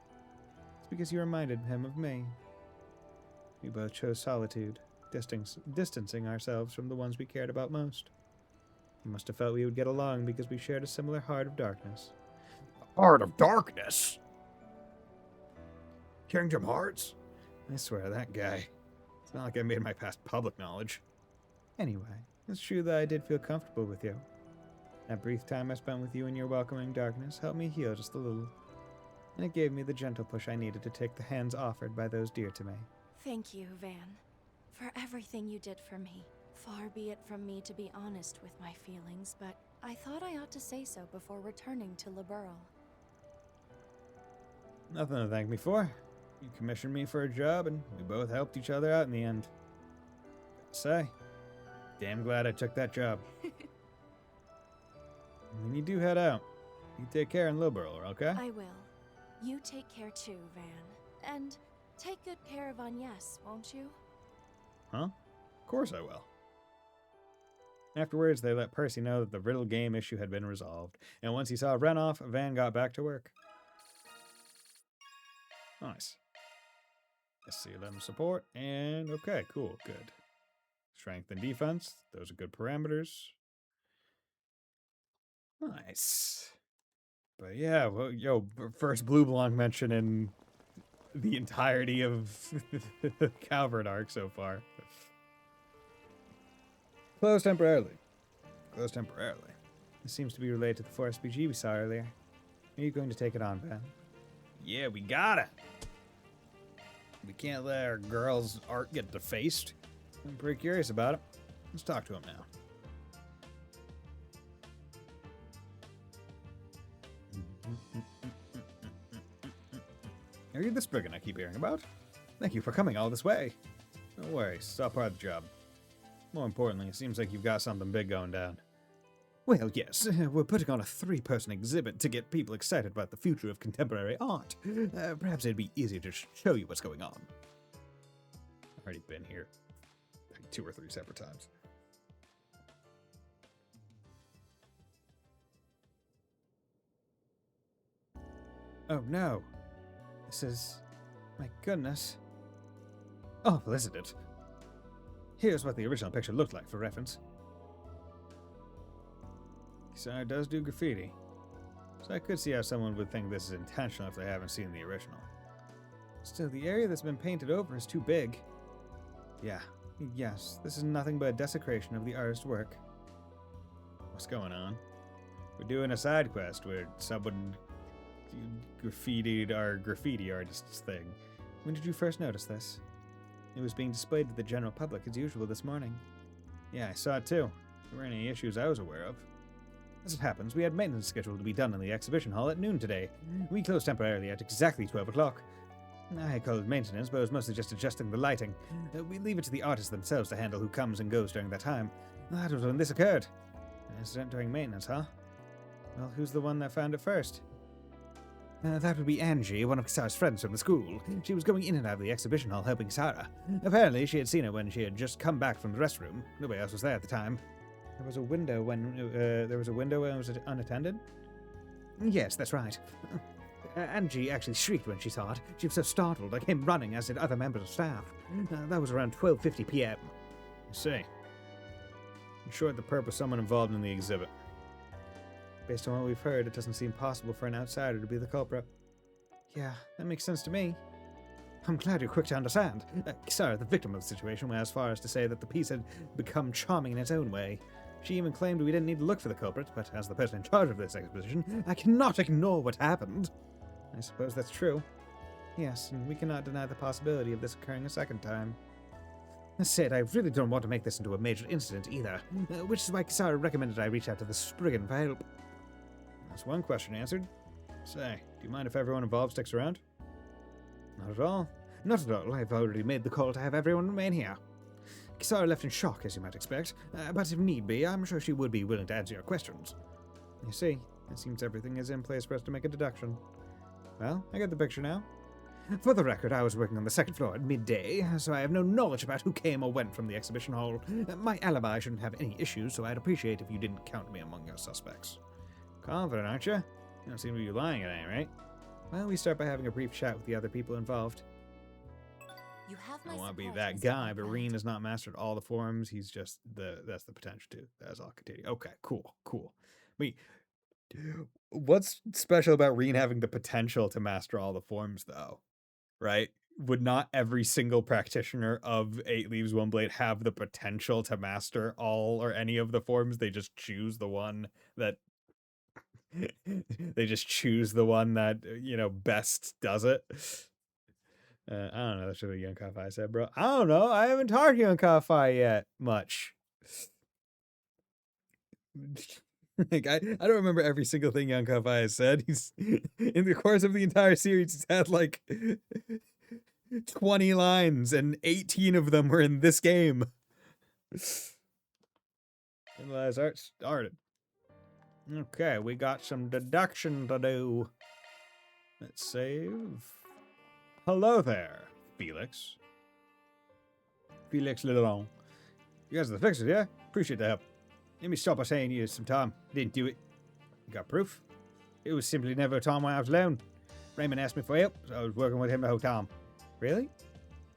It's because you reminded him of me. We both chose solitude, distancing ourselves from the ones we cared about most. He must have felt we would get along because we shared a similar heart of darkness. Heart of darkness? Kingdom Hearts? I swear, that guy. It's not like I made my past public knowledge. Anyway, it's true that I did feel comfortable with you. That brief time I spent with you in your welcoming darkness helped me heal just a little. and it gave me the gentle push I needed to take the hands offered by those dear to me. Thank you, Van, for everything you did for me. Far be it from me to be honest with my feelings, but I thought I ought to say so before returning to Liberl. Nothing to thank me for. You commissioned me for a job, and we both helped each other out in the end. Say, damn glad I took that job. When you do head out, you take care in Liberl, okay? I will. You take care too, Van. And take good care of Agnes, won't you? Huh? Of course I will. Afterwards, they let Percy know that the riddle game issue had been resolved, and once he saw Ren off, Van got back to work. Nice. SC11 support, and okay, cool, good. Strength and defense, those are good parameters. Nice. But yeah, well, yo, first Blue Blanc mention in the entirety of the Calvert arc so far. Closed temporarily. Closed temporarily. This seems to be related to the 4SPG we saw earlier. Are you going to take it on, Ben? Yeah, we gotta. We can't let our girl's art get defaced. I'm pretty curious about it. Let's talk to him now. Are you the Spriggan I keep hearing about? Thank you for coming all this way. No worries, it's all part of the job. More importantly, it seems like you've got something big going down. Well, yes, we're putting on a 3-person exhibit to get people excited about the future of contemporary art. Perhaps it'd be easier to show you what's going on. I've already been here 2 or 3 separate times. Oh no. This is... my goodness. Awful, isn't it? Here's what the original picture looked like for reference. Kisara does do graffiti, so I could see how someone would think this is intentional if they haven't seen the original. Still, the area that's been painted over is too big. Yeah, yes, this is nothing but a desecration of the artist's work. What's going on? We're doing a side quest where someone graffitied our graffiti artist's thing. When did you first notice this? It was being displayed to the general public as usual this morning. Yeah, I saw it too. There weren't any issues I was aware of. As it happens, we had maintenance scheduled to be done in the exhibition hall at noon today. We closed temporarily at exactly 12 o'clock. I call it maintenance, but it was mostly just adjusting the lighting. We leave it to the artists themselves to handle who comes and goes during that time. That was when this occurred. An incident during maintenance, huh? Well, who's the one that found it first? That would be Angie, one of Kisara's friends from the school. She was going in and out of the exhibition hall helping Kisara. Apparently, she had seen it when she had just come back from the restroom. Nobody else was there at the time. There was a window when it was unattended? Yes, that's right. Angie actually shrieked when she saw it. She was so startled, I came running, as did other members of staff. That was around 12:50 p.m. I see. In short, the perp was someone involved in the exhibit. Based on what we've heard, it doesn't seem possible for an outsider to be the culprit. Yeah, that makes sense to me. I'm glad you're quick to understand. Kisara, the victim of the situation, went as far as to say that the piece had become charming in its own way. She even claimed we didn't need to look for the culprit, but as the person in charge of this exposition, I cannot ignore what happened. I suppose that's true. Yes, and we cannot deny the possibility of this occurring a second time. That said, I really don't want to make this into a major incident either, which is why Kisara recommended I reach out to the Spriggan for help. That's one question answered. Say, do you mind if everyone involved sticks around? Not at all. Not at all. I've already made the call to have everyone remain here. Kisara left in shock, as you might expect, but if need be, I'm sure she would be willing to answer your questions. You see, it seems everything is in place for us to make a deduction. Well, I get the picture now. For the record, I was working on the second floor at midday, so I have no knowledge about who came or went from the exhibition hall. My alibi shouldn't have any issues, so I'd appreciate if you didn't count me among your suspects. Confident, aren't you? You don't seem to be lying at any rate. Well, we start by having a brief chat with the other people involved. You have my I want to be support, that Mr. guy, but Blacklight. Reen has not mastered all the forms. He's just that's the potential too. That's all continue. Okay, cool. Wait, what's special about Reen having the potential to master all the forms, though? Right? Would not every single practitioner of 8 Leaves, One Blade have the potential to master all or any of the forms? They just choose the one that They just choose the one that, best does it. I don't know. That's what Yunka Fi said, bro. I don't know. I haven't talked to Yunka Fi yet much. Like, I don't remember every single thing Yunka Fi has said. He's in the course of the entire series, he's had like 20 lines, and 18 of them were in this game. Analyze art started. Okay, we got some deduction to do. Let's save. Hello there, Felix. Felix Lelon. You guys are the fixers, yeah? Appreciate the help. Let me stop by saying you some time. Didn't do it. You got proof? It was simply never a time when I was alone. Raymond asked me for help, so I was working with him the whole time. Really?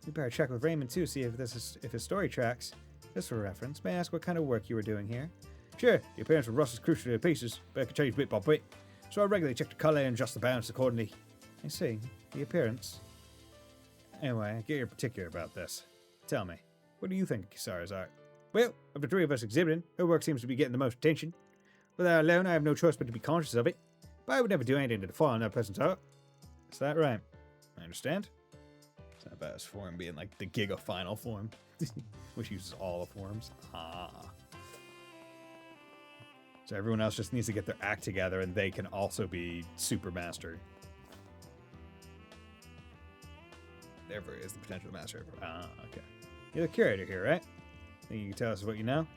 We better check with Raymond too, see if his story tracks. Just for reference, may I ask what kind of work you were doing here? Sure, the appearance of Russ is crucial to the pieces, but it can change bit by bit. So I regularly check the colour and adjust the balance accordingly. I see. The appearance. Anyway, I get you're particular about this. Tell me, what do you think of Kisara's art? Well, of the three of us exhibiting, her work seems to be getting the most attention. Without alone, I have no choice but to be conscious of it. But I would never do anything to defile that person's art. Is that right? I understand. It's not bad as form being like the Giga Final form, which uses all the forms. So everyone else just needs to get their act together and they can also be Super Master. Therefore is the potential master. Okay. You're the curator here, right? Think you can tell us what you know?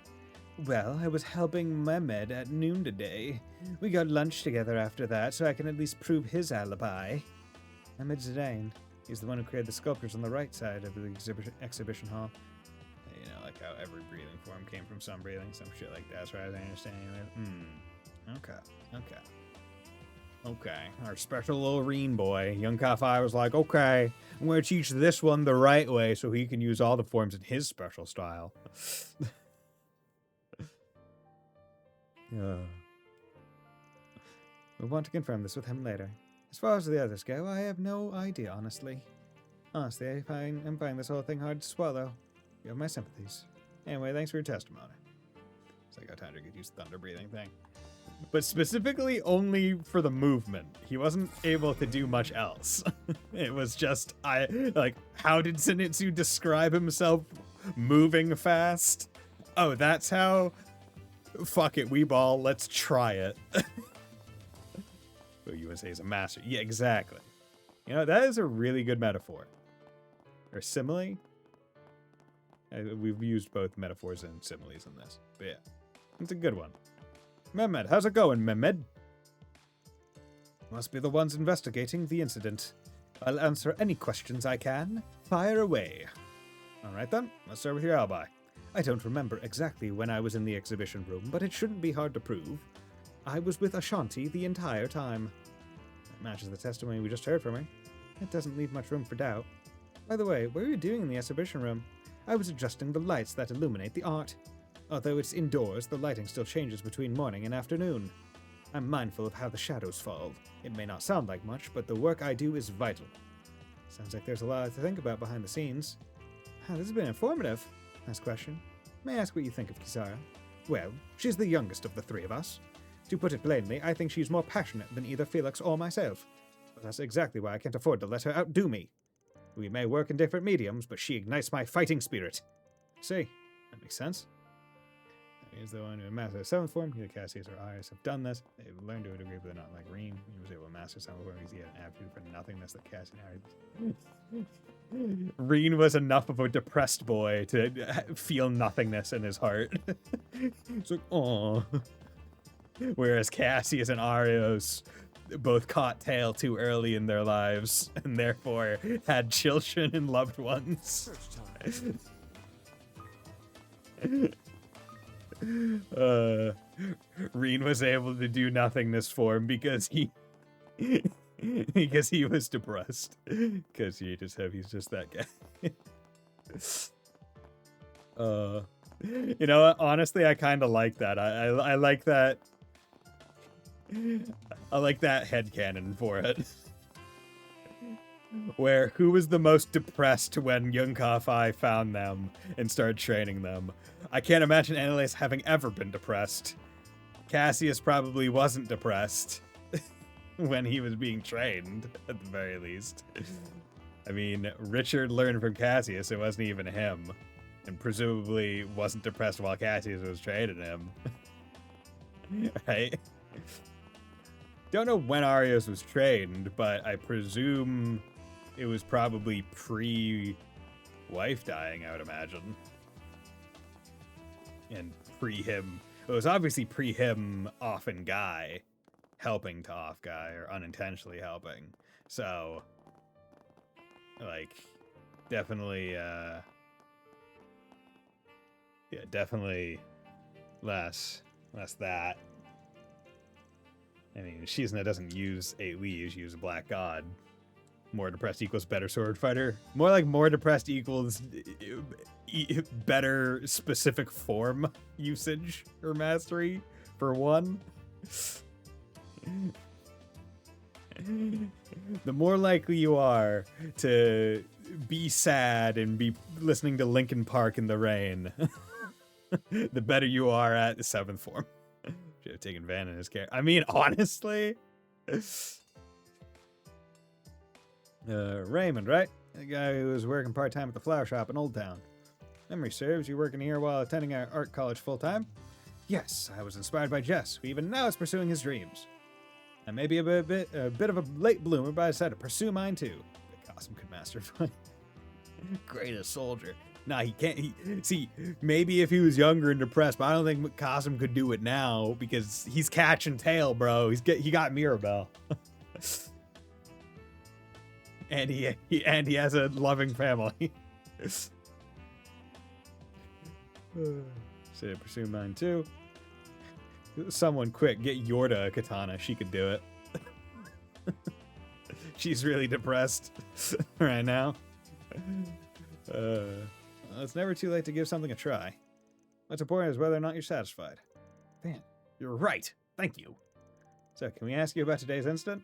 Well, I was helping Mehmed at noon today. We got lunch together after that, so I can at least prove his alibi. Mehmed Zidane. He's the one who created the sculptures on the right side of the exhibition hall. You know, like how every breathing form came from some breathing, some shit like that, as far as I understand. Okay. Our special little Reen boy, Young Kafai, was like, okay, I'm going to teach this one the right way so he can use all the forms in his special style. We'll want to confirm this with him later. As far as the others go, I have no idea, honestly. I'm finding this whole thing hard to swallow. You have my sympathies. Anyway, thanks for your testimony. So I got time to get used to the thunder breathing thing. But specifically only for the movement. He wasn't able to do much else. It was just, how did Zenitsu describe himself moving fast? Oh, that's how? Fuck it, Weeball, let's try it. But you would say he's a master. Yeah, exactly. You know, that is a really good metaphor. Or simile? We've used both metaphors and similes in this. But yeah, it's a good one. Mehmed, how's it going, Mehmed? Must be the ones investigating the incident. I'll answer any questions I can. Fire away. Alright then, let's start with your alibi. I don't remember exactly when I was in the exhibition room, but it shouldn't be hard to prove. I was with Ashanti the entire time. That matches the testimony we just heard from her. It doesn't leave much room for doubt. By the way, what were you doing in the exhibition room? I was adjusting the lights that illuminate the art. Although it's indoors, the lighting still changes between morning and afternoon. I'm mindful of how the shadows fall. It may not sound like much, but the work I do is vital. Sounds like there's a lot to think about behind the scenes. This has been informative. Nice question. May I ask what you think of Kisara? Well, she's the youngest of the three of us. To put it plainly, I think she's more passionate than either Felix or myself. But that's exactly why I can't afford to let her outdo me. We may work in different mediums, but she ignites my fighting spirit. See, that makes sense. Is the one who master the seventh form. Neither Cassius or Iris have done this. They've learned to a degree, but they're not like Reen. He was able to master seventh form because he had an aptitude for nothingness that Cassius and Iris. Reen was enough of a depressed boy to feel nothingness in his heart. It's like, oh. Whereas Cassius and Arios both caught tail too early in their lives and therefore had children and loved ones. Reen was able to do nothingness form because he was depressed. Because he's just that guy. You know what? Honestly, I kind of like that. I like that. I like that headcanon for it. Where who was the most depressed when Young Kafai found them and started training them? I can't imagine Annalise having ever been depressed. Cassius probably wasn't depressed when he was being trained, at the very least. I mean, Richard learned from Cassius, it wasn't even him. And presumably wasn't depressed while Cassius was training him. Right? Don't know when Arios was trained, but I presume it was probably pre-wife dying, I would imagine. And pre-him. It was obviously pre-him off-and guy helping to off guy, or unintentionally helping. So, like, definitely, yeah, definitely less that. I mean, Shizuna doesn't use 8 leaves, use a Black God. More depressed equals better sword fighter. More like more depressed equals better specific form usage or mastery, for one. The more likely you are to be sad and be listening to Linkin Park in the rain, the better you are at the 7th form. Should have taken Van in his care. I mean, honestly. Raymond, right? The guy who was working part-time at the flower shop in Old Town. Memory serves, you working here while attending our art college full-time? Yes, I was inspired by Jess, who even now is pursuing his dreams. I may be a bit of a late bloomer, but I decided to pursue mine too. Cosm could master fun. Greatest soldier. Nah, he can't. See, maybe if he was younger and depressed, but I don't think Cosm could do it now because he's catching tail, bro. He got Mirabelle. And he has a loving family. So pursue mine too. Someone quick, get Yorda a katana. She could do it. She's really depressed right now. It's never too late to give something a try. What's important is whether or not you're satisfied. Man, you're right. Thank you. So, can we ask you about today's incident?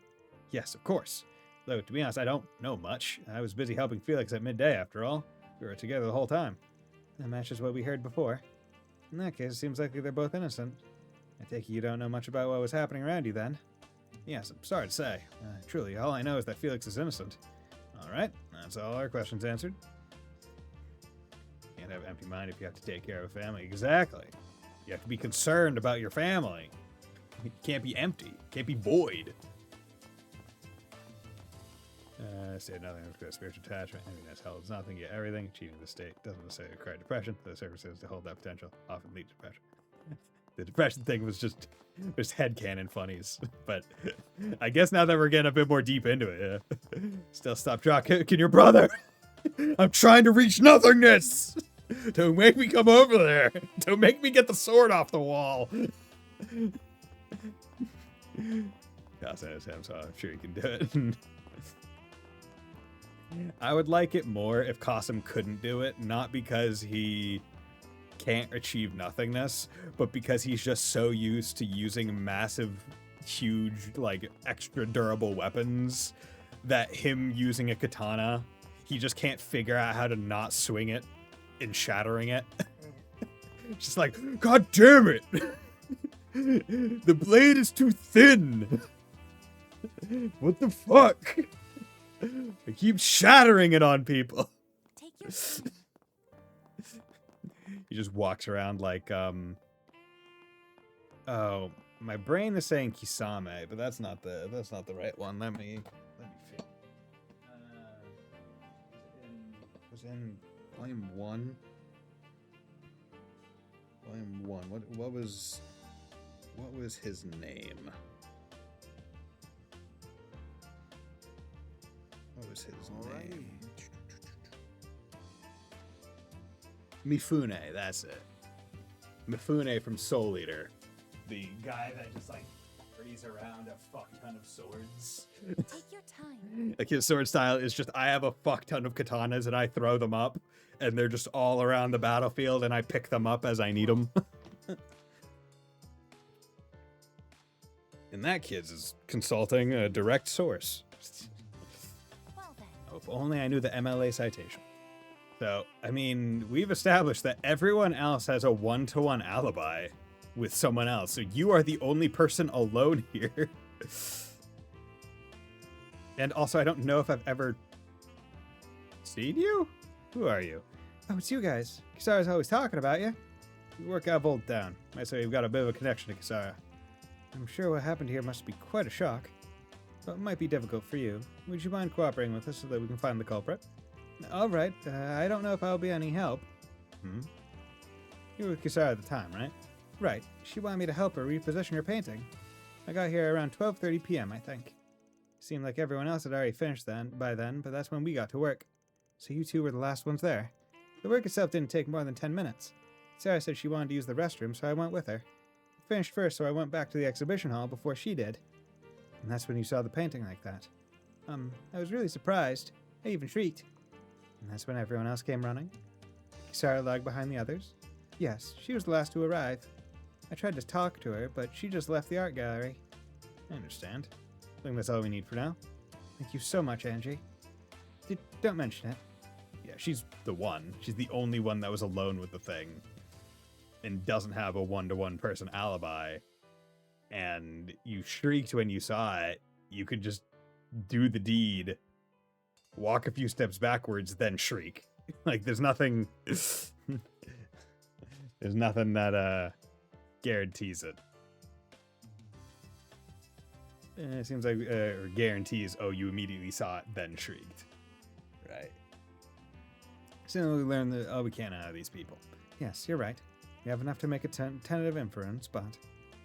Yes, of course. Though, to be honest, I don't know much. I was busy helping Felix at midday, after all. We were together the whole time. That matches what we heard before. In that case, it seems likely they're both innocent. I take it you don't know much about what was happening around you then? Yes, I'm sorry to say. Truly, all I know is that Felix is innocent. Alright, that's all our questions answered. Can't have an empty mind if you have to take care of a family. Exactly. You have to be concerned about your family. You can't be empty. Can't be void. Say nothing with spiritual attachment. Happiness holds nothing, yet everything. Achieving the state doesn't necessarily require depression. The services to hold that potential often lead to depression. The depression thing was just headcanon funnies. But I guess now that we're getting a bit more deep into it, yeah. Still stop drop kicking your brother. I'm trying to reach nothingness. Don't make me come over there. Don't make me get the sword off the wall. Gosh, knows him, so I'm sure he can do it. I would like it more if Cosm couldn't do it, not because he can't achieve nothingness, but because he's just so used to using massive, huge, like, extra durable weapons that him using a katana, he just can't figure out how to not swing it and shattering it. Just like, God damn it! The blade is too thin! What the fuck? I keep shattering it on people. Take your time. He just walks around like, oh, my brain is saying Kisame, but that's not the right one. Let me feel. Was in volume 1. Volume 1. What was his name? What was his name? Mifune, that's it. Mifune from Soul Eater. The guy that just, like, carries around a fuck ton of swords. Take your time. Like, his sword style is just, I have a fuck ton of katanas and I throw them up, and they're just all around the battlefield, and I pick them up as I need them. And that, kids, is consulting a direct source. Oh, if only I knew the MLA citation. So, I mean, we've established that everyone else has a 1-to-1 alibi. with someone else. So you are the only person alone here. And also, I don't know if I've ever seen you? Who are you? Oh, it's you guys. Kisara's always talking about you. We work out of Old Town. Might say you've got a bit of a connection to Kisara. I'm sure what happened here must be quite a shock. But it might be difficult for you. Would you mind cooperating with us so that we can find the culprit? All right. I don't know if I'll be any help. You were with Kisara at the time, right? Right. She wanted me to help her reposition her painting. I got here around 12:30 p.m., I think. Seemed like everyone else had already finished by then, but that's when we got to work. So you two were the last ones there. The work itself didn't take more than 10 minutes. Sarah said she wanted to use the restroom, so I went with her. I finished first, so I went back to the exhibition hall before she did. And that's when you saw the painting like that. I was really surprised. I even shrieked. And that's when everyone else came running. Kisara lagged behind the others. Yes, she was the last to arrive. I tried to talk to her, but she just left the art gallery. I understand. I think that's all we need for now. Thank you so much, Angie. Don't mention it. Yeah, she's the one. She's the only one that was alone with the thing. And doesn't have a one-to-one person alibi. And you shrieked when you saw it. You could just do the deed, walk a few steps backwards, then shriek. Like, there's nothing... there's nothing that, guarantees it. It seems like, or guarantees, oh, you immediately saw it, then shrieked. Right. So we learned that all we can out of these people. Yes, you're right. We have enough to make a tentative inference, but...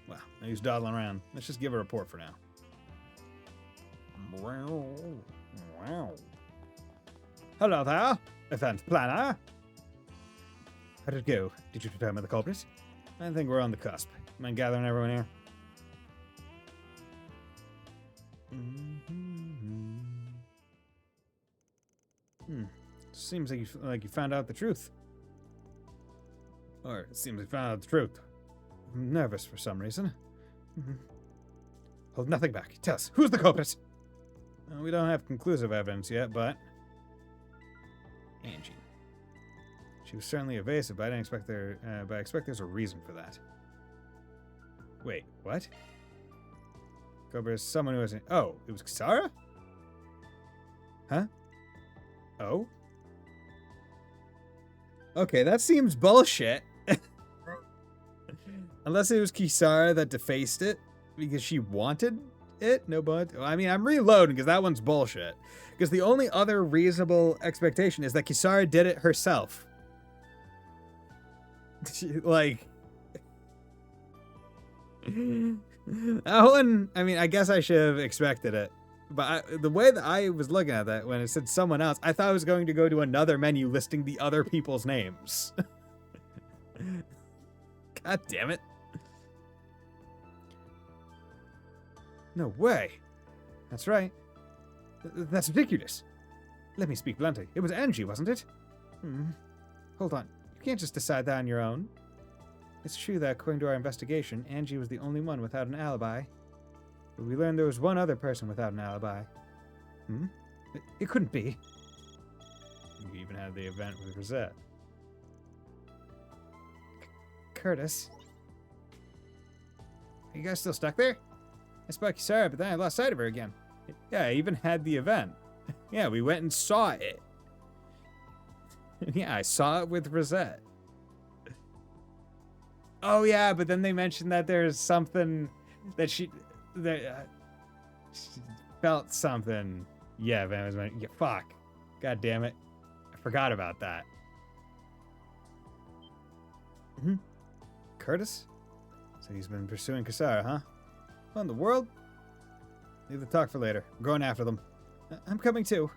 Well, no use dawdling around. Let's just give a report for now. Wow. Hello there, event planner. How did it go? Did you determine the culprit? I think we're on the cusp. Mind gathering everyone here? Seems like you found out the truth. Or it seems we found out the truth. I'm nervous for some reason. Hold nothing back. Tell us, who's the culprit? We don't have conclusive evidence yet, but... Angie. She was certainly evasive, but I didn't expect but I expect there's a reason for that. Wait, what? Cobra is someone who hasn't... Oh, it was Kisara? Huh? Oh? Okay, that seems bullshit. Unless it was Kisara that defaced it because she wanted it? No, but... I mean, I'm reloading because that one's bullshit. Because the only other reasonable expectation is that Kisara did it herself. Like... That one, I mean, I guess I should have expected it. But the way that I was looking at that when it said someone else, I thought I was going to go to another menu listing the other people's names. God damn it. No way. That's right. That's ridiculous. Let me speak bluntly. It was Angie, wasn't it? Hold on. You can't just decide that on your own. It's true that according to our investigation, Angie was the only one without an alibi. But we learned there was one other person without an alibi. It couldn't be. You even had the event with Rosette. Curtis. Are you guys still stuck there? I spotted Kisara, but then I lost sight of her again. Yeah, I even had the event. Yeah, we went and saw it. Yeah, I saw it with Rosette. Oh yeah, but then they mentioned that there's something that she felt something. Yeah, Van was yeah, fuck. God damn it. I forgot about that. Curtis? So he's been pursuing Kisara, huh? What in the world? Leave the talk for later. I'm going after them. I'm coming too.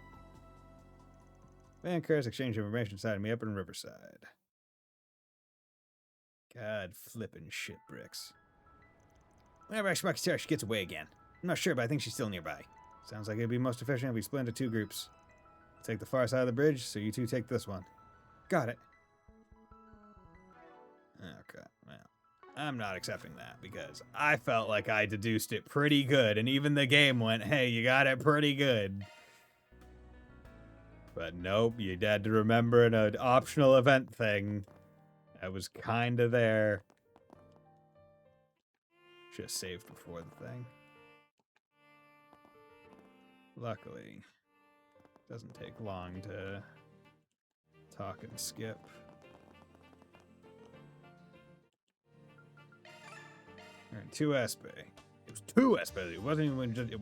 Van and Curtis exchanged information signing me up in Riverside. God flippin' shit bricks. Whenever I spot Kisara, she gets away again. I'm not sure, but I think she's still nearby. Sounds like it'd be most efficient if we split into two groups. I'll take the far side of the bridge, so you two take this one. Got it. Okay, well, I'm not accepting that because I felt like I deduced it pretty good, and even the game went, hey, you got it pretty good. But nope, you had to remember an optional event thing. I was kind of there. Should have saved before the thing. Luckily, doesn't take long to talk and skip. Alright, 2 Espe. It was 2 Espe. It wasn't even just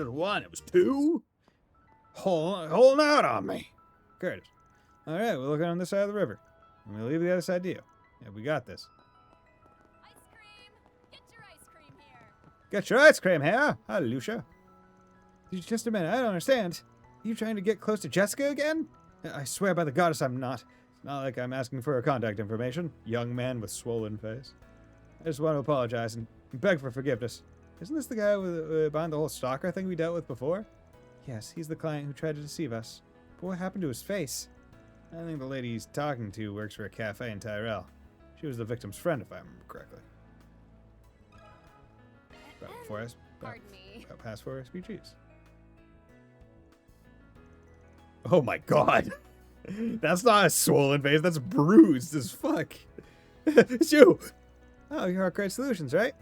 one. It was 2. Holding out on me. Curtis. Alright, we'll look on this side of the river. And we'll leave the other side to you. Yeah, we got this. Get your ice cream here. Hi, Lucia. Just a minute, I don't understand. Are you trying to get close to Jessica again? I swear by the goddess I'm not. It's not like I'm asking for her contact information. Young man with swollen face. I just want to apologize and beg for forgiveness. Isn't this the guy with, behind the whole stalker thing we dealt with before? Yes, he's the client who tried to deceive us. But what happened to his face? I think the lady he's talking to works for a cafe in Tyrell. She was the victim's friend, if I remember correctly. Pardon me. Past 4 SPGs. Oh my god. That's not a swollen face, that's bruised as fuck. It's you! Oh, you're Arkwright Solutions, right?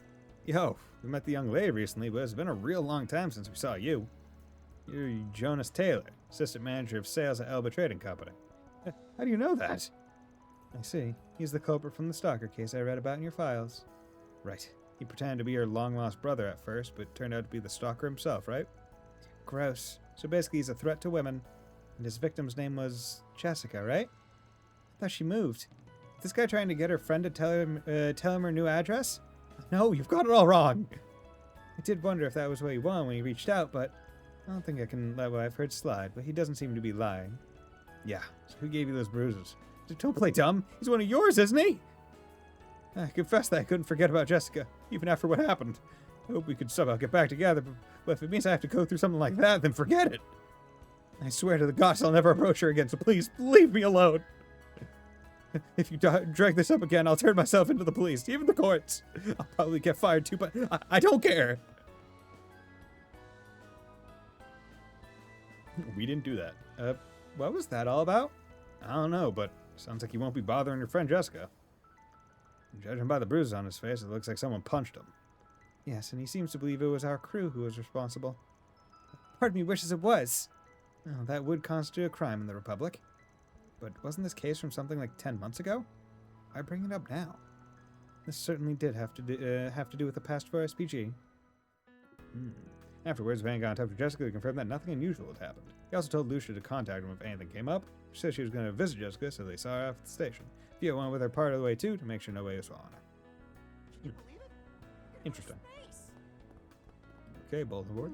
Yo, we met the young lady recently, but it's been a real long time since we saw you. You're Jonas Taylor, assistant manager of sales at Elba Trading Company. How do you know that? I see. He's the culprit from the stalker case I read about in your files. Right. He pretended to be your long-lost brother at first, but turned out to be the stalker himself, right? Gross. So basically he's a threat to women. And his victim's name was Jessica, right? I thought she moved. Is this guy trying to get her friend to tell him her new address? No, you've got it all wrong. I did wonder if that was what he wanted when he reached out, but I don't think I can let what I've heard slide, but he doesn't seem to be lying. Yeah, so who gave you those bruises? Don't play dumb. He's one of yours, isn't he? I confess that I couldn't forget about Jessica, even after what happened. I hope we could somehow get back together, but if it means I have to go through something like that, then forget it. I swear to the gods I'll never approach her again, so please, leave me alone. If you drag this up again, I'll turn myself into the police, even the courts. I'll probably get fired too, but I don't care. We didn't do that. What was that all about? I don't know, but sounds like you won't be bothering your friend Jessica. Judging by the bruises on his face, it looks like someone punched him. Yes, and he seems to believe it was our crew who was responsible. Part of me wishes it was. Oh, that would constitute a crime in the Republic. But wasn't this case from something like 10 months ago? Why bring it up now? This certainly did have to do with the past 4 SPG. Afterwards, Van got in touch with Jessica to confirm that nothing unusual had happened. He also told Lucia to contact him if anything came up. She said she was going to visit Jessica, so they saw her off at the station. Via went with her part of the way too, to make sure nobody was following her. Can you believe it? Interesting. Okay, both aboard.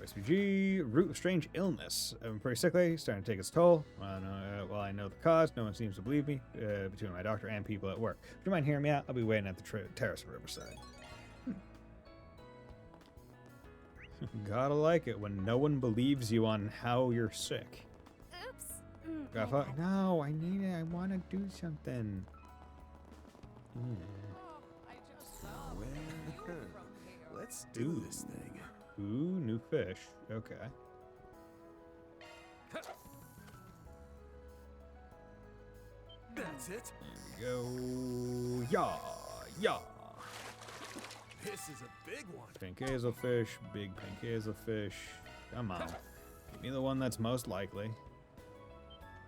SPG, root of strange illness. I'm pretty sickly, starting to take its toll. While I know the cause, no one seems to believe me, between my doctor and people at work. If you mind hearing me out, I'll be waiting at the terrace of Riverside. Gotta like it when no one believes you on how you're sick. Oops. No, I need it. I want to do something. Let's do this thing. Ooh, new fish. Okay. That's it. There we go. Yeah. This is a big one. Pink hazelfish, big pink hazelfish. Come on. Give me the one that's most likely.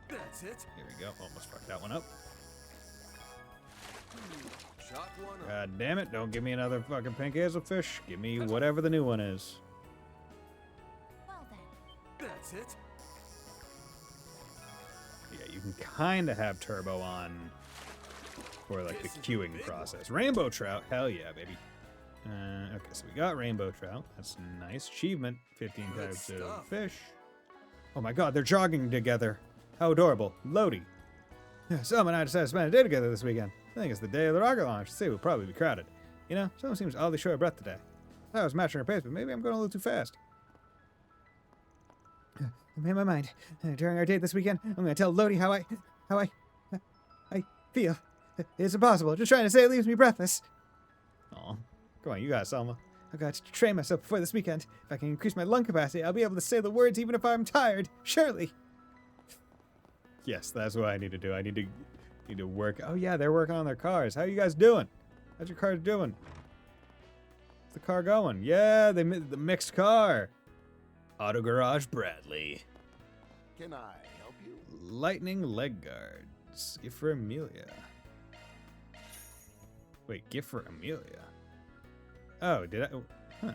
That's it. Here we go. Almost fucked that one up. Shot one up. God damn it. Don't give me another fucking pink hazelfish. Give me whatever the new one is. Well then. That's it. Yeah, you can kind of have turbo on for like the queuing process. Rainbow trout. Hell yeah, baby. Okay, so we got rainbow trout. That's nice. Achievement. 15 types of fish. Oh my god, they're jogging together. How adorable. Lodi. Some and I decided to spend a day together this weekend. I think it's the day of the rocket launch. So we'll probably be crowded. You know, someone seems oddly short of breath today. I thought I was matching her pace, but maybe I'm going a little too fast. I made my mind. During our date this weekend, I'm going to tell Lodi how I feel. It's impossible. Just trying to say it leaves me breathless. Aw. Come on, you got it, Selma. I've got to train myself before this weekend. If I can increase my lung capacity, I'll be able to say the words even if I'm tired. Surely. Yes, that's what I need to do. I need to work. Oh yeah, they're working on their cars. How you guys doing? How's your car doing? the car going? Yeah, they the mixed car. Auto Garage Bradley. Can I help you? Lightning leg guards. Gift for Amelia. Wait, gift for Amelia. Oh, did I? Huh.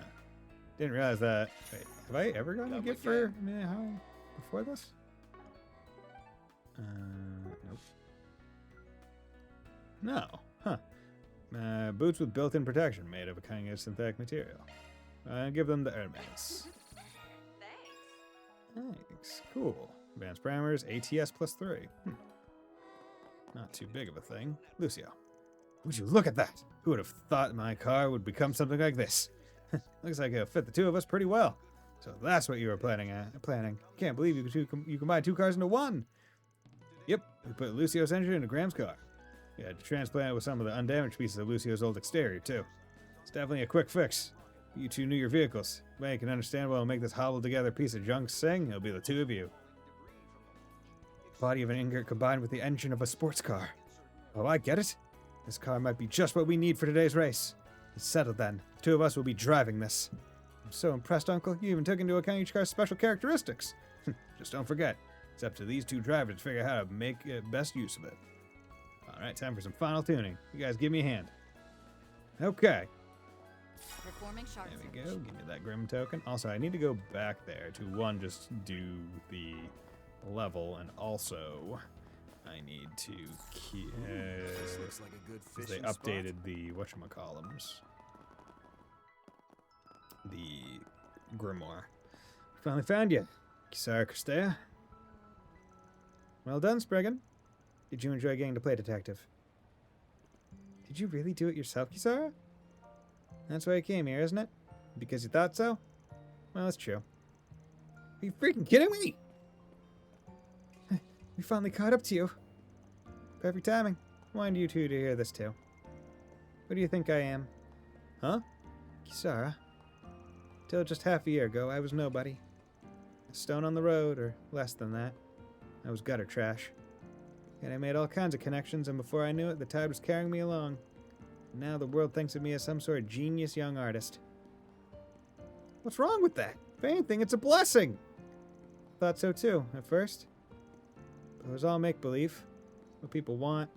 Didn't realize that. Wait, have I ever gotten a gift for Amelia Howell before this? Nope. No. Huh. Boots with built-in protection made of a kind of synthetic material. Give them the Hermes. Thanks. Cool. Advanced parameters, ATS +3. Not too big of a thing. Lucio. Would you look at that? Who would have thought my car would become something like this? Looks like it'll fit the two of us pretty well. So that's what you were planning. Can't believe you combined two cars into one. Yep, we put Lucio's engine into Graham's car. We had to transplant it with some of the undamaged pieces of Lucio's old exterior, too. It's definitely a quick fix. You two knew your vehicles. Well, you can understand what'll make this hobbled-together piece of junk sing. It'll be the two of you. Body of an ingot combined with the engine of a sports car. Oh, I get it. This car might be just what we need for today's race. It's settled then. The two of us will be driving this. I'm so impressed, Uncle. You even took into account each car's special characteristics. Just don't forget. It's up to these two drivers to figure out how to make best use of it. Alright, time for some final tuning. You guys give me a hand. Okay. Performing sharp there we go. Give me that Grim token. Also, I need to go back there to, one, just do the level, and also I need to keep... This looks like a good fishing they updated the whatchamacallums. The Grimoire. Finally found you, Kisara Christea. Well done, Spriggan. Did you enjoy getting to play detective? Did you really do it yourself, Kisara? That's why you came here, isn't it? Because you thought so? Well, that's true. Are you freaking kidding me? We finally caught up to you. Perfect timing. I wanted you two to hear this too. What do you think I am? Huh? Kisara. Till just half a year ago, I was nobody. A stone on the road, or less than that. I was gutter trash. Yet I made all kinds of connections, and before I knew it, the tide was carrying me along. Now the world thinks of me as some sort of genius young artist. What's wrong with that? If anything, it's a blessing! Thought so too, at first. But it was all make-believe. What people want,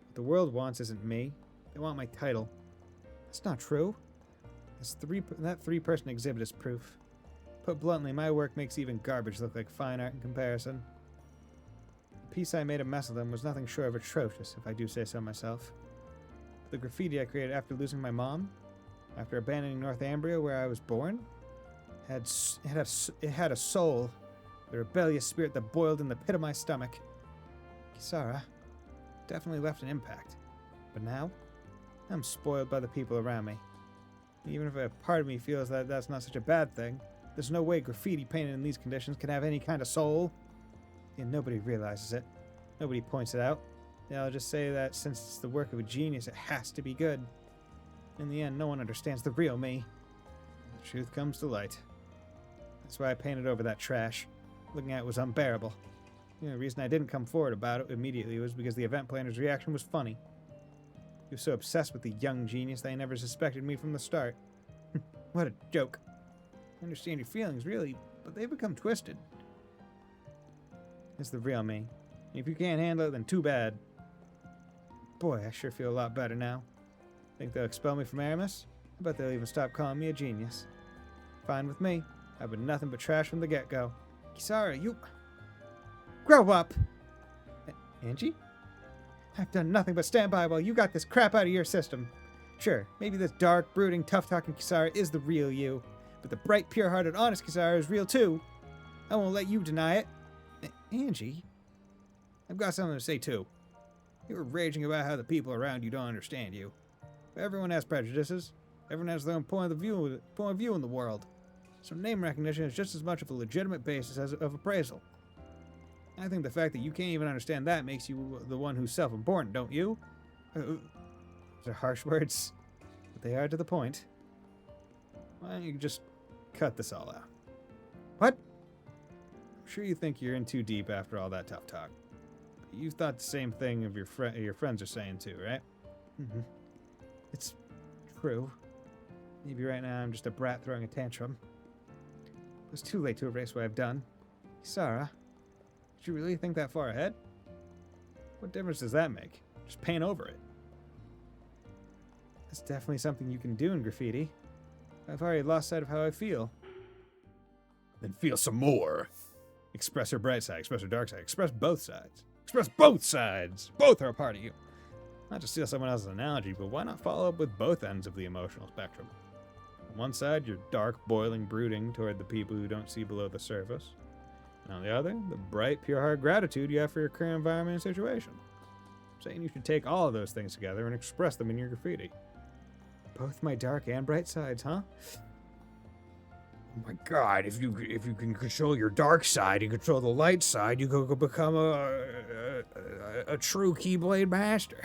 what the world wants isn't me. They want my title. That's not true. That three-person exhibit is proof. Put bluntly, my work makes even garbage look like fine art in comparison. The piece I made a mess of them was nothing short of atrocious, if I do say so myself. The graffiti I created after losing my mom, after abandoning Northumbria where I was born, it had a soul, the rebellious spirit that boiled in the pit of my stomach. Kisara definitely left an impact, but now I'm spoiled by the people around me. Even if a part of me feels that that's not such a bad thing, there's no way graffiti painted in these conditions can have any kind of soul. And nobody realizes it. Nobody points it out. They'll just say that since it's the work of a genius, it has to be good. In the end, no one understands the real me. The truth comes to light. That's why I painted over that trash. Looking at it was unbearable. The only reason I didn't come forward about it immediately was because the event planner's reaction was funny. He was so obsessed with the young genius that he never suspected me from the start. What a joke. I understand your feelings, really, but they've become twisted. It's the real me. If you can't handle it, then too bad. Boy, I sure feel a lot better now. Think they'll expel me from Aramis? I bet they'll even stop calling me a genius. Fine with me. I've been nothing but trash from the get-go. Kisara, you... Grow up! Angie? I've done nothing but stand by while you got this crap out of your system. Sure, maybe this dark, brooding, tough-talking Kisara is the real you, but the bright, pure-hearted, honest Kisara is real too. I won't let you deny it. Angie? I've got something to say too. You were raging about how the people around you don't understand you. But everyone has prejudices. Everyone has their own point of view in the world. So name recognition is just as much of a legitimate basis as of appraisal. I think the fact that you can't even understand that makes you the one who's self-important, don't you? Those are harsh words, but they are to the point. Why don't you just cut this all out? What? I'm sure you think you're in too deep after all that tough talk. But you've thought the same thing of your friends are saying too, right? Mm-hmm. It's true. Maybe right now I'm just a brat throwing a tantrum. It was too late to erase what I've done. Kisara, did you really think that far ahead? What difference does that make? Just paint over it. That's definitely something you can do in graffiti. I've already lost sight of how I feel. Then feel some more. Express her bright side, express her dark side, express both sides. Express both sides! Both are a part of you. Not to steal someone else's analogy, but why not follow up with both ends of the emotional spectrum? On one side, you're dark, boiling, brooding toward the people who don't see below the surface. And on the other, the bright, pure-hearted gratitude you have for your current environment and situation. I'm saying you should take all of those things together and express them in your graffiti. Both my dark and bright sides, huh? Oh my god, if you can control your dark side and control the light side, you could become a true Keyblade master.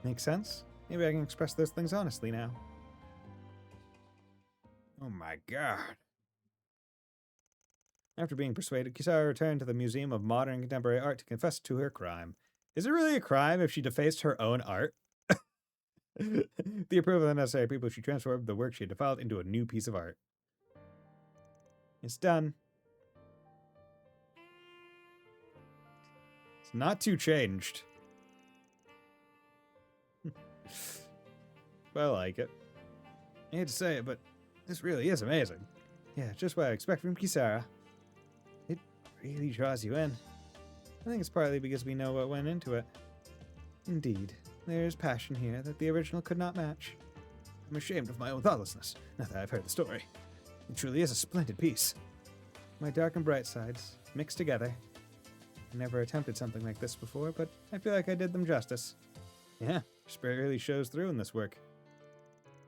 Makes sense. Maybe I can express those things honestly now. Oh my god. After being persuaded, Kisara returned to the Museum of Modern and Contemporary Art to confess to her crime. Is it really a crime if she defaced her own art? The approval of the necessary people, she transformed the work she had defiled into a new piece of art. It's done. It's not too changed. But I like it. I hate to say it, but this really is amazing. Yeah, just what I expect from Kisara. It really draws you in. I think it's partly because we know what went into it. Indeed, there is passion here that the original could not match. I'm ashamed of my own thoughtlessness, now that I've heard the story. It truly is a splendid piece. My dark and bright sides, mixed together. I never attempted something like this before, but I feel like I did them justice. Yeah, your spirit really shows through in this work.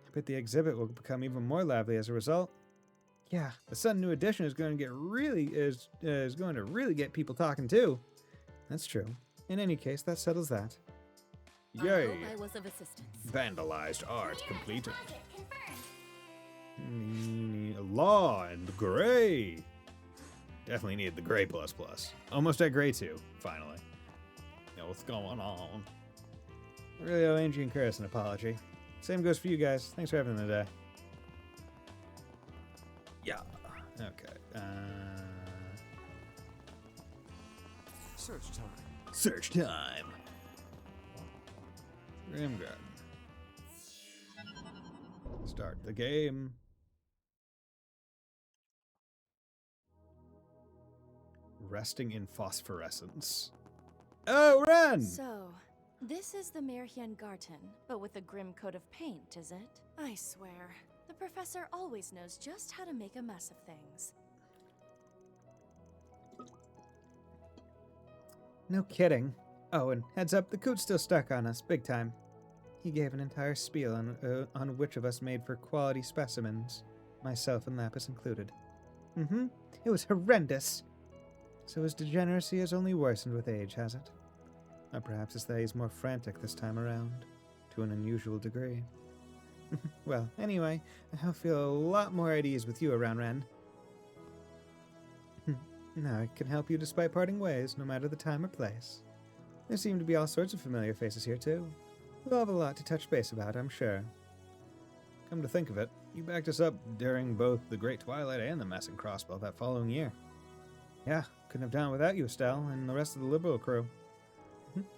I bet the exhibit will become even more lively as a result. Yeah, the sudden new edition is going to get really get people talking too. That's true. In any case, that settles that. Yay! I hope I was of assistance. Vandalized art completed. Law and gray. Definitely needed the gray plus. Almost at gray 2, finally. You know what's going on. I really owe Angie and Curtis an apology. Same goes for you guys. Thanks for having the day. Yeah. Okay. Search time. Search time. Grimgarden. Start the game. Resting in phosphorescence. Oh, Ren! So, this is the Mirhian Garten, but with a grim coat of paint, is it? I swear, the professor always knows just how to make a mess of things. No kidding. Oh, and heads up, the coot's still stuck on us, big time. He gave an entire spiel on which of us made for quality specimens, myself and Lapis included. It was horrendous. So his degeneracy has only worsened with age, has it? Or perhaps it's that he's more frantic this time around, to an unusual degree. Well, anyway, I feel a lot more at ease with you around, Ren. Now I can help you despite parting ways, no matter the time or place. There seem to be all sorts of familiar faces here, too. We'll have a lot to touch base about, I'm sure. Come to think of it, you backed us up during both the Great Twilight and the Mass and Crossbow that following year. Yeah, couldn't have done it without you, Estelle, and the rest of the Liberal crew.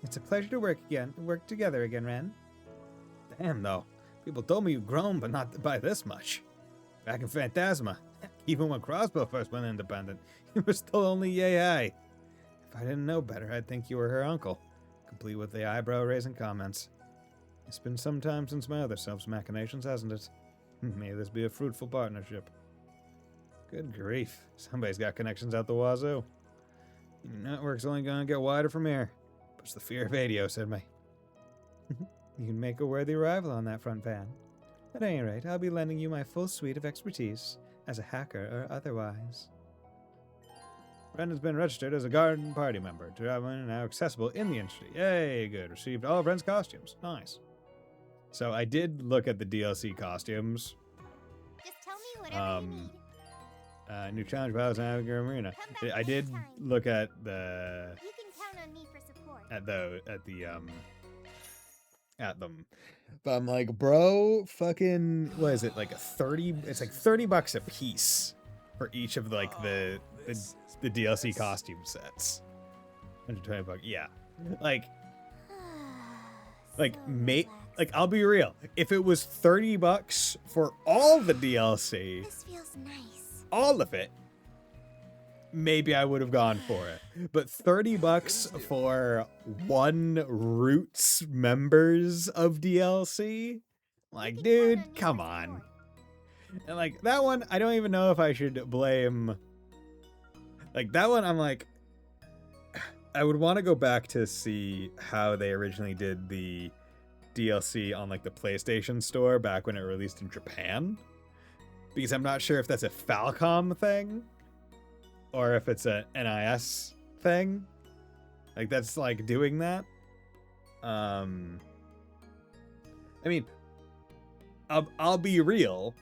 It's a pleasure to work together again, Ren. Damn, though. People told me you'd grown, but not by this much. Back in Phantasma, even when Crossbow first went independent, you were still only yay high. If I didn't know better, I'd think you were her uncle, complete with the eyebrow-raising comments. It's been some time since my other self's machinations, hasn't it? May this be a fruitful partnership. Good grief, somebody's got connections out the wazoo. Your network's only gonna get wider from here. Puts the fear of Adios in me. You'd make a worthy rival on that front, Van. At any rate, I'll be lending you my full suite of expertise, as a hacker or otherwise. Ren has been registered as a garden party member. Traveling and now accessible in the industry. Yay, good. Received all of Ren's costumes. Nice. So I did look at the DLC costumes. Just tell me whatever you need. New challenge battles in Abigail Arena. I did look at the You can count on me for support. at the at them. But I'm like, bro, fucking, what is it, like it's like $30 a piece for each of like the DLC costume sets. $120, yeah. Like I'll be real. If it was $30 for all the DLC, This feels nice. all of it, maybe I would have gone for it. But $30 for one Roots members of DLC? Like, dude, come on. And like that one, I don't even know if I should blame. Like that one, I'm like, I would want to go back to see how they originally did the DLC on like the PlayStation Store back when it released in Japan. Because I'm not sure if that's a Falcom thing or if it's a NIS thing. Like that's like doing that. I mean, I'll be real.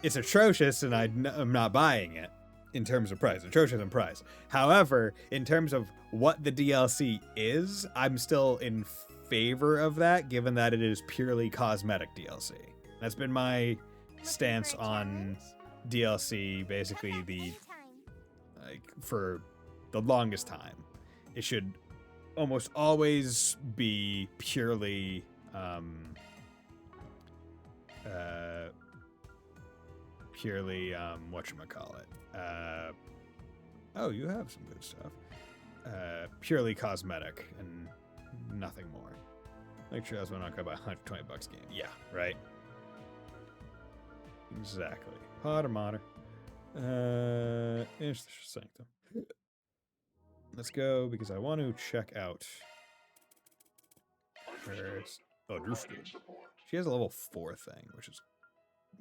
It's atrocious and I'm not buying it in terms of price. Atrocious in price. However, in terms of what the DLC is, I'm still in favor of that, given that it is purely cosmetic DLC. That's been my stance on DLC, basically for the longest time. It should almost always be purely whatchamacallit. Oh, you have some good stuff. Purely cosmetic and nothing more. Make sure that's when I go buy $120 game. Yeah, right. Exactly. Potter Mater. Sanctum. Let's go because I want to check out her. Oh, Drewski. She has a level 4 thing, which is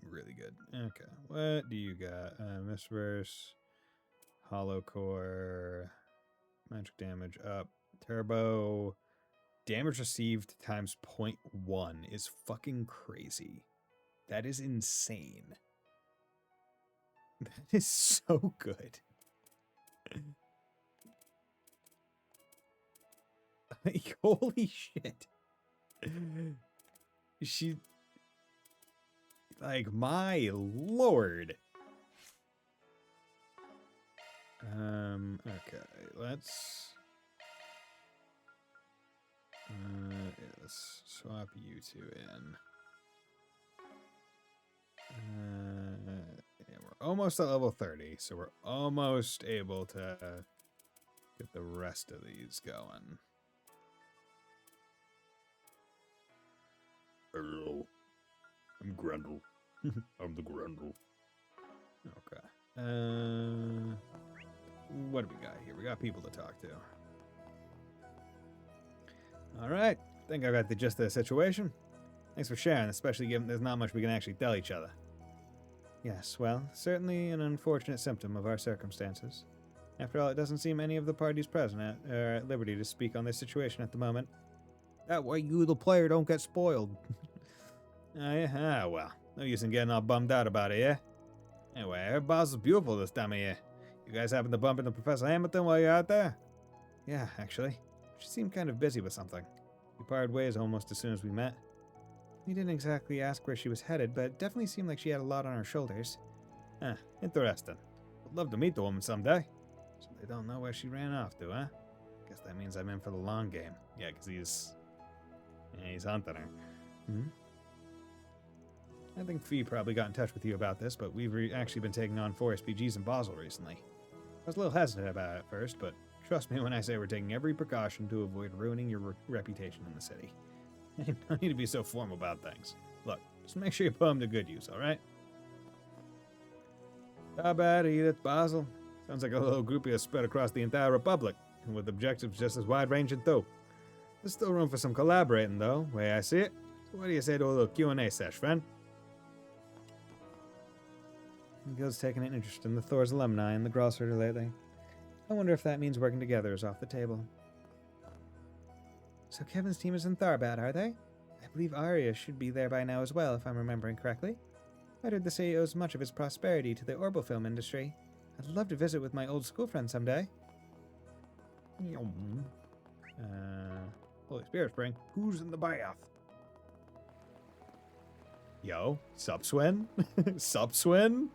really good. Okay, what do you got? Mistverse, Hollow Core, magic damage up, turbo. Damage received times 0.1 is fucking crazy. That is insane. That is so good. Like, holy shit. She... Like, my lord. Okay, let's... let's swap you two in. Yeah, we're almost at level 30, so we're almost able to get the rest of these going. Hello, I'm Grendel. I'm the Grendel. Okay. What do we got here? We got people to talk to. All right. I think I got the gist of the situation. Thanks for sharing, especially given there's not much we can actually tell each other. Yes, well, certainly an unfortunate symptom of our circumstances. After all, it doesn't seem any of the parties present are at liberty to speak on this situation at the moment. That way you, the player, don't get spoiled. Well, no use in getting all bummed out about it, yeah? Anyway, her boss is beautiful this time of year. You guys happen to bump into Professor Hamilton while you're out there? Yeah, actually. She seemed kind of busy with something. We parted ways almost as soon as we met. We didn't exactly ask where she was headed, but it definitely seemed like she had a lot on her shoulders. Interesting. I'd love to meet the woman someday. So they don't know where she ran off to, huh? Guess that means I'm in for the long game. Yeah, because he's hunting her. I think Fee probably got in touch with you about this, but we've actually been taking on 4 SPGs in Basel recently. I was a little hesitant about it at first, but trust me when I say we're taking every precaution to avoid ruining your reputation in the city. You don't need to be so formal about things. Look, just make sure you put them to good use, alright? How bad, Edith, Basel? Sounds like a little groupie that's spread across the entire Republic, and with objectives just as wide-ranging too. There's still room for some collaborating, though, way I see it. So what do you say to a little Q&A sesh, friend? Gil's taken an interest in the Thor's alumni and the Grosshorter lately. I wonder if that means working together is off the table. So Kevin's team is in Tharbad, are they? I believe Arya should be there by now as well, if I'm remembering correctly. I heard the city owes much of its prosperity to the Orbital film industry. I'd love to visit with my old school friend someday. Holy Spirit Spring. Who's in the bath? Yo, sup, Swin? Sup, Swin?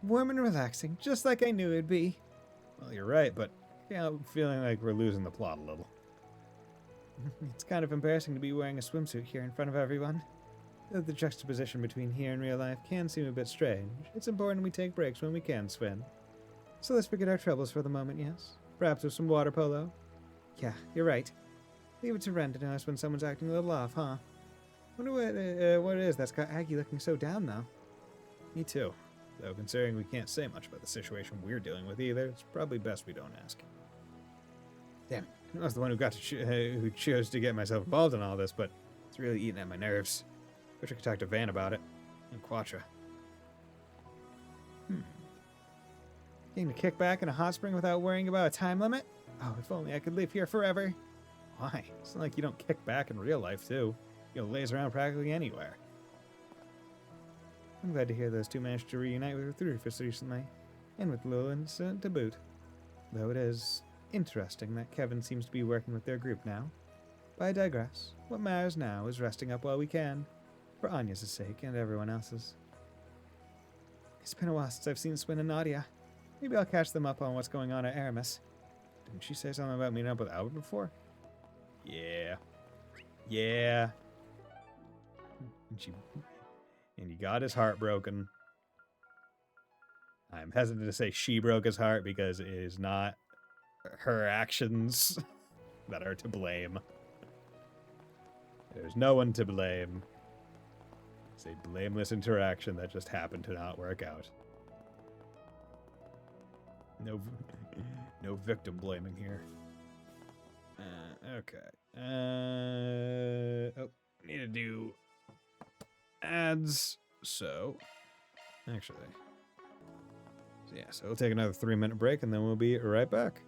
Warm and relaxing, just like I knew it'd be. Well, you're right, but yeah, I'm feeling like we're losing the plot a little. It's kind of embarrassing to be wearing a swimsuit here in front of everyone. Though the juxtaposition between here and real life can seem a bit strange, it's important we take breaks when we can swim. So let's forget our troubles for the moment, yes? Perhaps with some water polo? Yeah, you're right. Leave it to Ren to notice when someone's acting a little off, huh? Wonder what it is that's got Aggie looking so down, though. Me too. Though considering we can't say much about the situation we're dealing with either, it's probably best we don't ask. Damn, I was the one who chose to get myself involved in all this, but it's really eating at my nerves. Wish I could talk to Van about it. And Quatra. Getting to kick back in a hot spring without worrying about a time limit? Oh, if only I could live here forever. Why? It's not like you don't kick back in real life, too. You'll laze around practically anywhere. I'm glad to hear those two managed to reunite with Rufus recently, and with Lillian to boot. Though it is interesting that Kevin seems to be working with their group now. But I digress. What matters now is resting up while we can, for Anya's sake and everyone else's. It's been a while since I've seen Swin and Nadia. Maybe I'll catch them up on what's going on at Aramis. Didn't she say something about meeting up with Albert before? Yeah. Yeah. And you got his heart broken. I'm hesitant to say she broke his heart because it is not her actions that are to blame. There's no one to blame. It's a blameless interaction that just happened to not work out. No victim blaming here. Okay. Oh, need to do ads. So, actually. So yeah, so we'll take another 3-minute break and then we'll be right back.